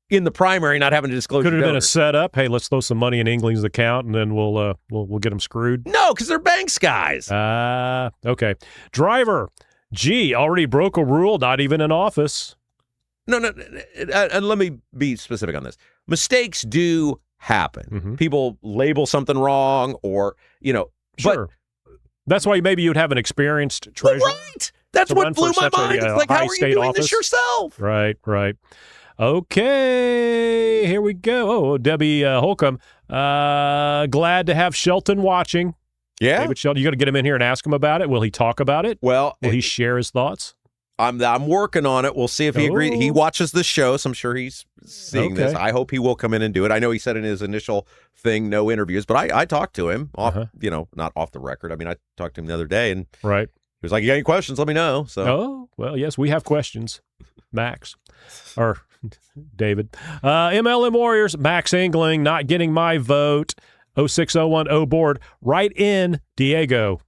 in the primary, not having to disclose. Could your have been a donors. setup. Hey, let's throw some money in Engling's account, and then we'll get them screwed. No, because they're banks guys. Okay. Driver, already broke a rule, not even in office. No. And let me be specific on this. Mistakes do happen. People label something wrong, or Sure. That's why maybe you'd have an experienced treasurer. Well, right. That's what blew my mind. It's like, how are you doing this yourself? Right. Okay, here we go. Oh, Debbie Holcomb, glad to have Shelton watching. Yeah. David Shelton, you got to get him in here and ask him about it. Will he talk about it? Well, will he share his thoughts? I'm working on it. We'll see if he agrees. He watches this show, so I'm sure he's seeing this. I hope he will come in and do it. I know he said in his initial thing, no interviews, but I talked to him off, not off the record. I mean, I talked to him the other day, and he was like, "You got any questions? Let me know." So, well, yes, we have questions, Max or David. MLM Warriors, Max Engling, not getting my vote. 06010 board. Write in Diego.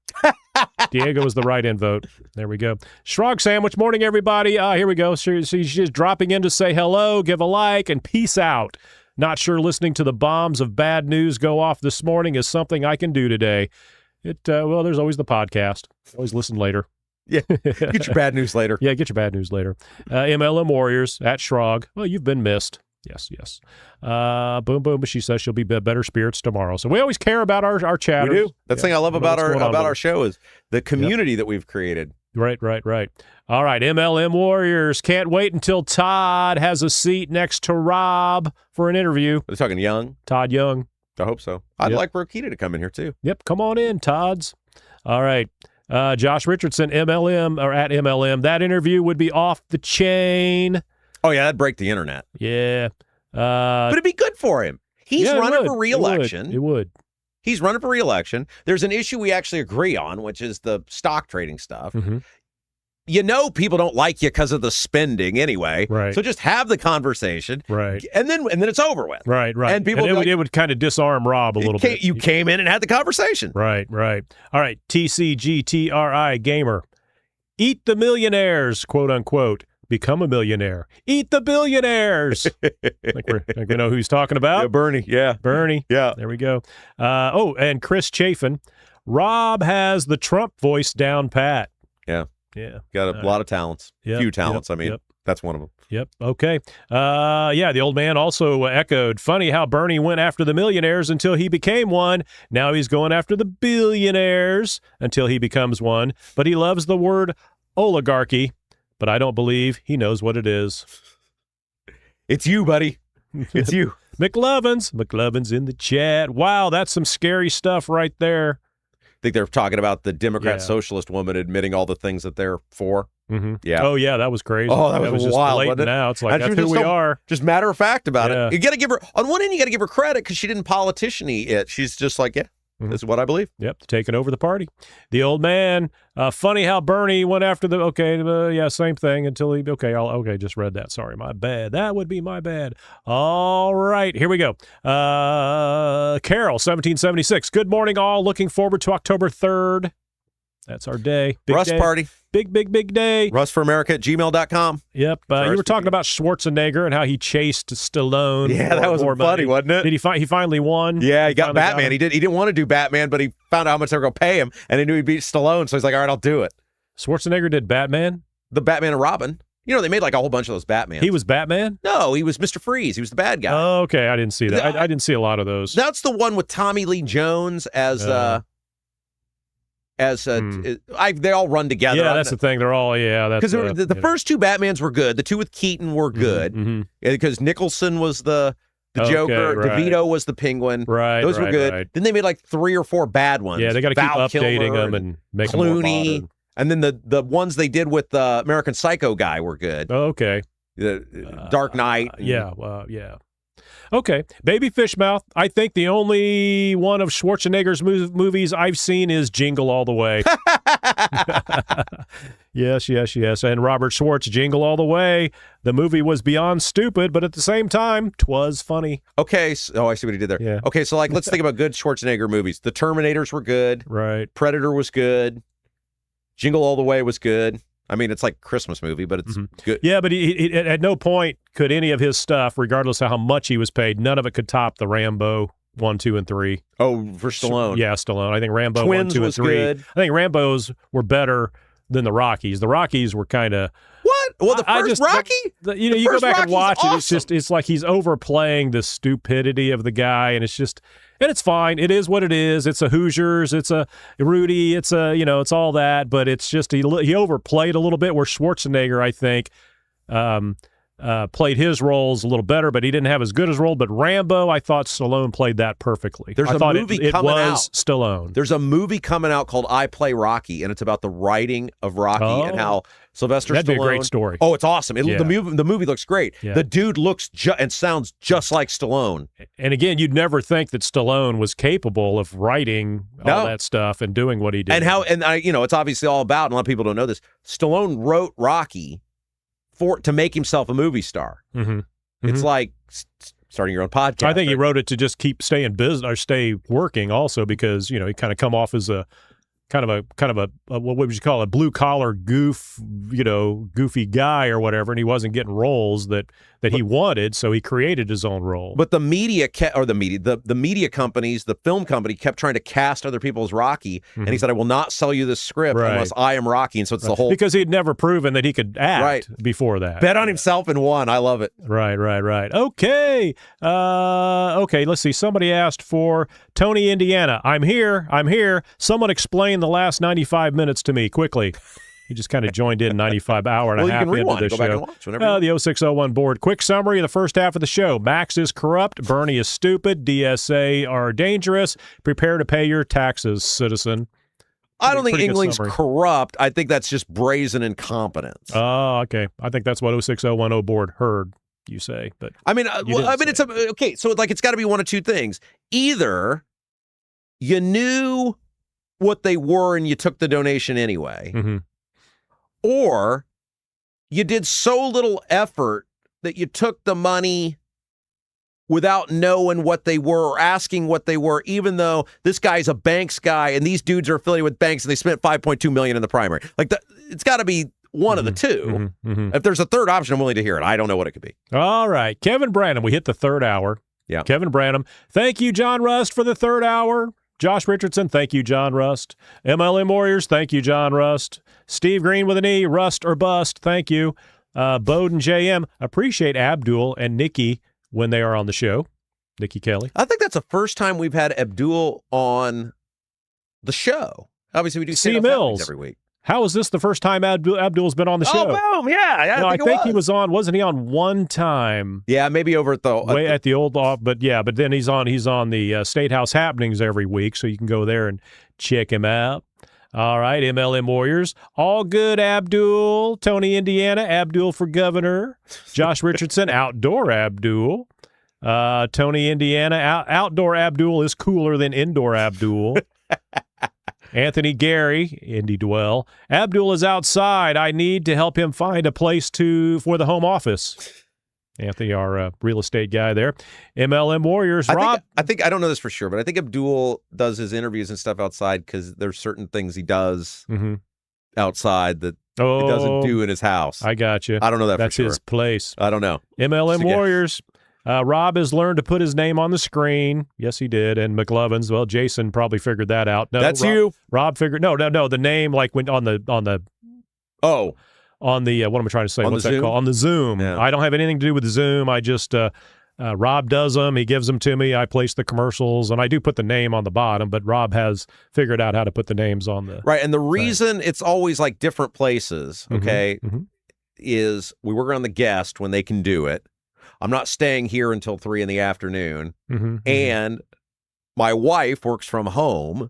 Diego is the write-in vote. There we go. Shrog Sandwich, morning, everybody. Here we go. She's just dropping in to say hello, give a like, and peace out. Not sure listening to the bombs of bad news go off this morning is something I can do today. There's always the podcast. Always listen later. Yeah, get your bad news later. Yeah, get your bad news later. MLM Warriors at Shrog. Well, you've been missed. Yes. Boom, but she says she'll be better spirits tomorrow. So we always care about our chatters. We do. That's the thing I love about our show is the community that we've created. Right. All right, MLM Warriors. Can't wait until Todd has a seat next to Rob for an interview. Are they talking Young? Todd Young. I hope so. I'd like Rokita to come in here too. Yep, come on in, Todds. All right. Josh Richardson, MLM, or at MLM. That interview would be off the chain. Oh, yeah, that'd break the internet. Yeah. But it'd be good for him. He's running for re-election. It would. He's running for re-election. There's an issue we actually agree on, which is the stock trading stuff. People don't like you because of the spending anyway. Right. So just have the conversation. Right. And then it's over with. Right. And people it would kind of disarm Rob a little bit. You came in and had the conversation. Right. All right. TCGTRI Gamer. Eat the millionaires, quote unquote. Become a millionaire. Eat the billionaires. I think we know who he's talking about. Yeah, Bernie. Yeah. Bernie. Yeah. There we go. And Chris Chafin. Rob has the Trump voice down pat. Yeah. Yeah. Got a lot of talents. Few talents. That's one of them. Yep. Okay. The old man also echoed, funny how Bernie went after the millionaires until he became one. Now he's going after the billionaires until he becomes one. But he loves the word oligarchy. But I don't believe he knows what it is. It's you, buddy. It's you. McLovin's in the chat. Wow, that's some scary stuff right there. I think they're talking about the Democrat socialist woman admitting all the things that they're for. Mm-hmm. Yeah. Oh, yeah, that was crazy. Oh, that was just wild, blatant wasn't it? now. It's like, that's who we are. Just matter of fact about Yeah. it. You got to give her, on one end, you got to give her credit because she didn't politician-y it. She's just like, this is what I believe. Yep, taking over the party. The old man. Funny how Bernie went after the, same thing until he, just read that. Sorry, my bad. That would be my bad. All right, here we go. Carol, 1776. Good morning, all. Looking forward to October 3rd. That's our day. Big Rust day. party. Big day. RustForAmerica@gmail.com. Yep. You were talking about Schwarzenegger and how he chased Stallone. Yeah, that was funny, wasn't it? Did he finally won? Yeah, he got Batman. He didn't want to do Batman, but he found out how much they were going to pay him, and he knew he'd beat Stallone, so he's like, all right, I'll do it. Schwarzenegger did Batman? The Batman and Robin. You know, they made like a whole bunch of those Batmans. He was Batman? No, he was Mr. Freeze. He was the bad guy. Oh, okay. I didn't see that. I didn't see a lot of those. That's the one with Tommy Lee Jones as they all run together. Yeah, that's the thing. They're all, because the first two Batmans were good. The two with Keaton were good because Nicholson was the Joker. Right. DeVito was the Penguin. Right, those were good. Right. Then they made like 3 or 4 bad ones. Yeah, they got to keep updating them and make them more modern. And then the ones they did with the American Psycho guy were good. Okay. The Dark Knight. Yeah. Okay. Baby Fishmouth. I think the only one of Schwarzenegger's movies I've seen is Jingle All the Way. Yes. And Robert Schwartz, Jingle All the Way. The movie was beyond stupid, but at the same time, 'twas funny. Okay. I see what he did there. Yeah. Okay, so like let's think about good Schwarzenegger movies. The Terminators were good. Right. Predator was good. Jingle All the Way was good. I mean, it's like a Christmas movie, but it's good. Yeah, but he at no point could any of his stuff, regardless of how much he was paid, none of it could top the Rambo 1, 2, and 3. Oh, for Stallone. Yeah, Stallone. I think Rambo Twins 1, 2, and was 3. good. I think Rambo's were better than the Rockies. The Rockies were kind of... What? Well, the first Rocky? You go back and watch it. It's like he's overplaying the stupidity of the guy, and it's fine. It is what it is. It's a Hoosiers. It's a Rudy. It's it's all that, but it's just he overplayed a little bit. Where Schwarzenegger, I think, played his roles a little better, but he didn't have as good as role. But Rambo, I thought Stallone played that perfectly. There's a movie coming out. Stallone. There's a movie coming out called I Play Rocky, and it's about the writing of Rocky and how Sylvester That'd Stallone. be a great story. Oh, it's awesome. Yeah. The movie looks great. Yeah. The dude looks and sounds just like Stallone. And again, you'd never think that Stallone was capable of writing all that stuff and doing what he did. It's obviously all about, and a lot of people don't know this. Stallone wrote Rocky to make himself a movie star. Mm-hmm. It's like starting your own podcast. I think he wrote it to just stay in business or stay working also because, he kind of come off as a kind of a what would you call it, blue collar goofy guy or whatever, and he wasn't getting roles that he wanted, so he created his own role. But the media the media companies, the film company kept trying to cast other people as Rocky, and he said, I will not sell you this script unless I am Rocky. And so it's the whole because he'd never proven that he could act before that. Bet on himself and won. I love it. Right. Okay. Let's see. Somebody asked for Tony, Indiana. I'm here. Someone explain the last 95 minutes to me quickly. You just kind of joined in 95 hour and a half into the show. Back and watch whenever the 0601 board. Quick summary of the first half of the show. Max is corrupt. Bernie is stupid. DSA are dangerous. Prepare to pay your taxes, citizen. I don't think Engling's corrupt. I think that's just brazen incompetence. Oh, okay. I think that's what 06010 board heard you say. But it's okay. So it's got to be one of two things. Either you knew what they were and you took the donation anyway, or you did so little effort that you took the money without knowing what they were or asking what they were, even though this guy's a banks guy and these dudes are affiliated with banks and they spent $5.2 million in the primary. It's got to be one of the two. If there's a third option, I'm willing to hear it. I don't know what it could be. All right. Kevin Branham, we hit the third hour. Yeah. Kevin Branham. Thank you, John Rust, for the third hour. Josh Richardson, thank you, John Rust. MLM Warriors, thank you, John Rust. Steve Green with an E, Rust or Bust, thank you. Bowden JM, appreciate Abdul and Nikki when they are on the show. Nikki Kelly. I think that's the first time we've had Abdul on the show. Obviously, we do C. Mills every week. How is this the first time Abdul's been on the show? Oh, boom! Yeah, I think he was on. Wasn't he on one time? Yeah, maybe over at the old. But then he's on the Statehouse happenings every week, so you can go there and check him out. All right, MLM Warriors, all good. Abdul, Tony, Indiana, Abdul for governor. Josh Richardson, outdoor Abdul. Tony, Indiana, outdoor Abdul is cooler than indoor Abdul. Anthony Gary, Indy Dwell. Abdul is outside. I need to help him find a place for the home office. Anthony, our real estate guy there. MLM Warriors. Rob. I think I don't know this for sure, but I think Abdul does his interviews and stuff outside because there's certain things he does outside that he doesn't do in his house. I got you. I don't know that That's for sure. his place. I don't know. MLM Warriors. Rob has learned to put his name on the screen. Yes, he did. And McLovin's. Well, Jason probably figured that out. No, that's you. Rob figured. No. The name went on the. Oh. On the what am I trying to say? On What's the that Zoom? called? On the Zoom. Yeah. I don't have anything to do with the Zoom. I just Rob does them. He gives them to me. I place the commercials, and I do put the name on the bottom. But Rob has figured out how to put the names on the right. And the reason it's always like different places, okay, is we work on the guest when they can do it. I'm not staying here until 3 p.m, and my wife works from home,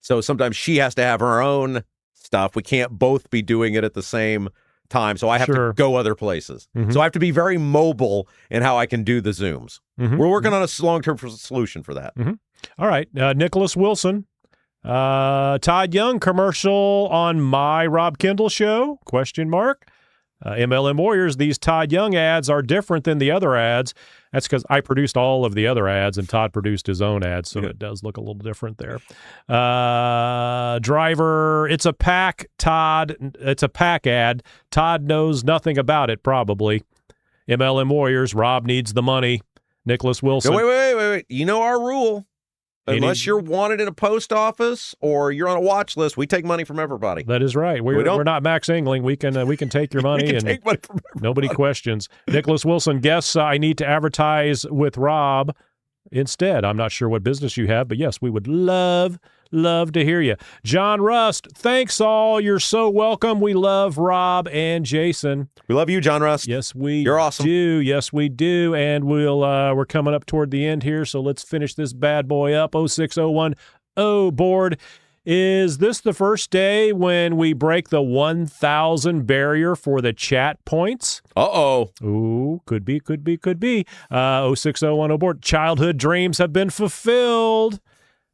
so sometimes she has to have her own stuff. We can't both be doing it at the same time, so I have to go other places. So I have to be very mobile in how I can do the Zooms. We're working on a long-term solution for that. All right, Nicholas Wilson, Todd Young commercial on my Rob Kendall Show? ? MLM Warriors, these Todd Young ads are different than the other ads. That's because I produced all of the other ads and Todd produced his own ads, so it does look a little different there. Driver, it's a pack, Todd. It's a pack ad. Todd knows nothing about it, probably. MLM Warriors, Rob needs the money. Nicholas Wilson. No, wait. You know our rule. Unless you're wanted in a post office or you're on a watch list, we take money from everybody. That is right. We're not Max Engling. We can take your money and take money from nobody questions. Nicholas Wilson, guess I need to advertise with Rob instead. I'm not sure what business you have, but yes, we would love to hear you. John Rust, thanks all. You're so welcome. We love Rob and Jason. We love you, John Rust. Yes, You're awesome. do. Yes, we do. And we're coming up toward the end here, so let's finish this bad boy up. 06010 board. Is this the first day when we break the 1,000 barrier for the chat points? Uh-oh. Ooh, could be. 06010 board. Childhood dreams have been fulfilled.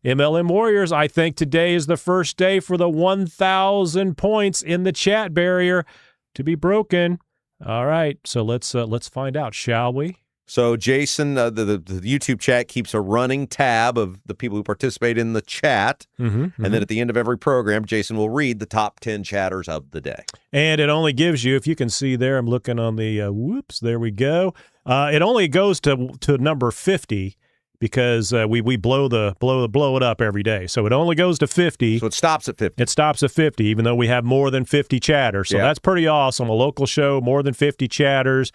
MLM Warriors, I think today is the first day for the 1,000 points in the chat barrier to be broken. All right, so let's find out, shall we? So Jason, the YouTube chat keeps a running tab of the people who participate in the chat, and then at the end of every program, Jason will read the top 10 chatters of the day. And it only gives you, if you can see there, I'm looking on the there we go. It only goes to number 50. Because we blow it up every day. So it only goes to 50. So it stops at 50. It stops at 50, even though we have more than 50 chatters. So that's pretty awesome. A local show, more than 50 chatters,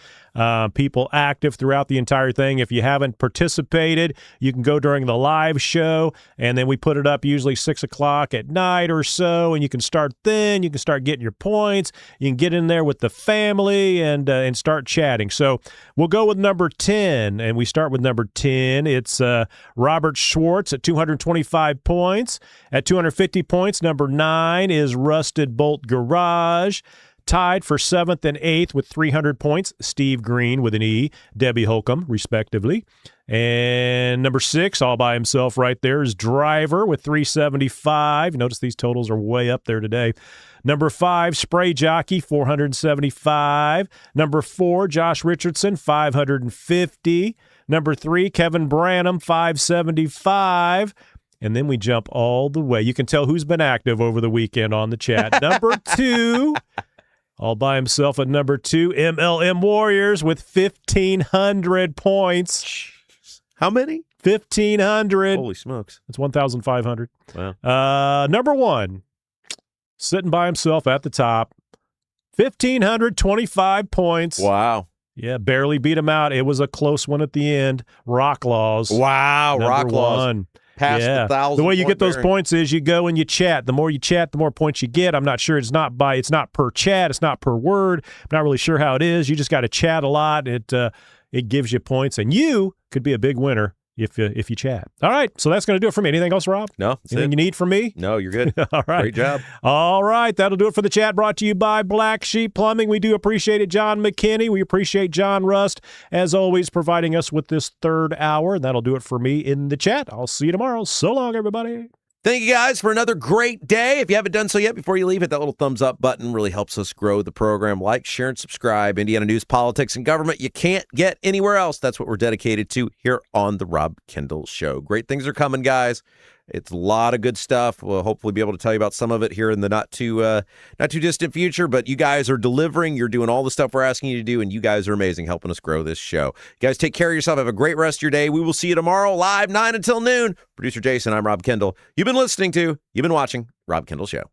people active throughout the entire thing. If you haven't participated, you can go during the live show, and then we put it up usually 6 o'clock at night or so, and you can start then. You can start getting your points. You can get in there with the family and start chatting. So we'll go with number 10, and we start with number 10. It's Robert Schwartz at 225 points. At 250 points, number 9 is Rusted Bolt Garage. Tied for 7th and 8th with 300 points, Steve Green with an E, Debbie Holcomb, respectively. And number 6, all by himself right there, is Driver with 375. Notice these totals are way up there today. Number 5, Spray Jockey, 475. Number 4, Josh Richardson, 550. Number 3, Kevin Branham, 575. And then we jump all the way. You can tell who's been active over the weekend on the chat. Number 2, all by himself at number 2, MLM Warriors with 1,500 points. How many? 1,500. Holy smokes. That's 1,500. Wow. Number 1, sitting by himself at the top, 1,525 points. Wow. Yeah, barely beat him out. It was a close one at the end. Rock Laws. Wow, Rock Laws. Laws. past the 1,000. The way you get those barrier. points is you go and you chat. The more you chat, the more points you get. I'm not sure it's not per chat. It's not per word. I'm not really sure how it is. You just got to chat a lot. It gives you points, and you could be a big winner if you chat. All right, so that's going to do it for me. Anything else, Rob? No. Anything you need from me? No, you're good. All right. Great job. All right, that'll do it for the chat, brought to you by Black Sheep Plumbing. We do appreciate it, John McKinney. We appreciate John Rust, as always, providing us with this third hour. That'll do it for me in the chat. I'll see you tomorrow. So long, everybody. Thank you guys for another great day. If you haven't done so yet, before you leave, hit that little thumbs up button. Really helps us grow the program. Like, share, and subscribe. Indiana news, politics, and government you can't get anywhere else. That's what we're dedicated to here on the Rob Kendall Show. Great things are coming, guys. It's a lot of good stuff. We'll hopefully be able to tell you about some of it here in the not too distant future. But you guys are delivering. You're doing all the stuff we're asking you to do, and you guys are amazing, helping us grow this show. You guys take care of yourself. Have a great rest of your day. We will see you tomorrow live 9 until noon. Producer Jason, I'm Rob Kendall. You've been watching Rob Kendall Show.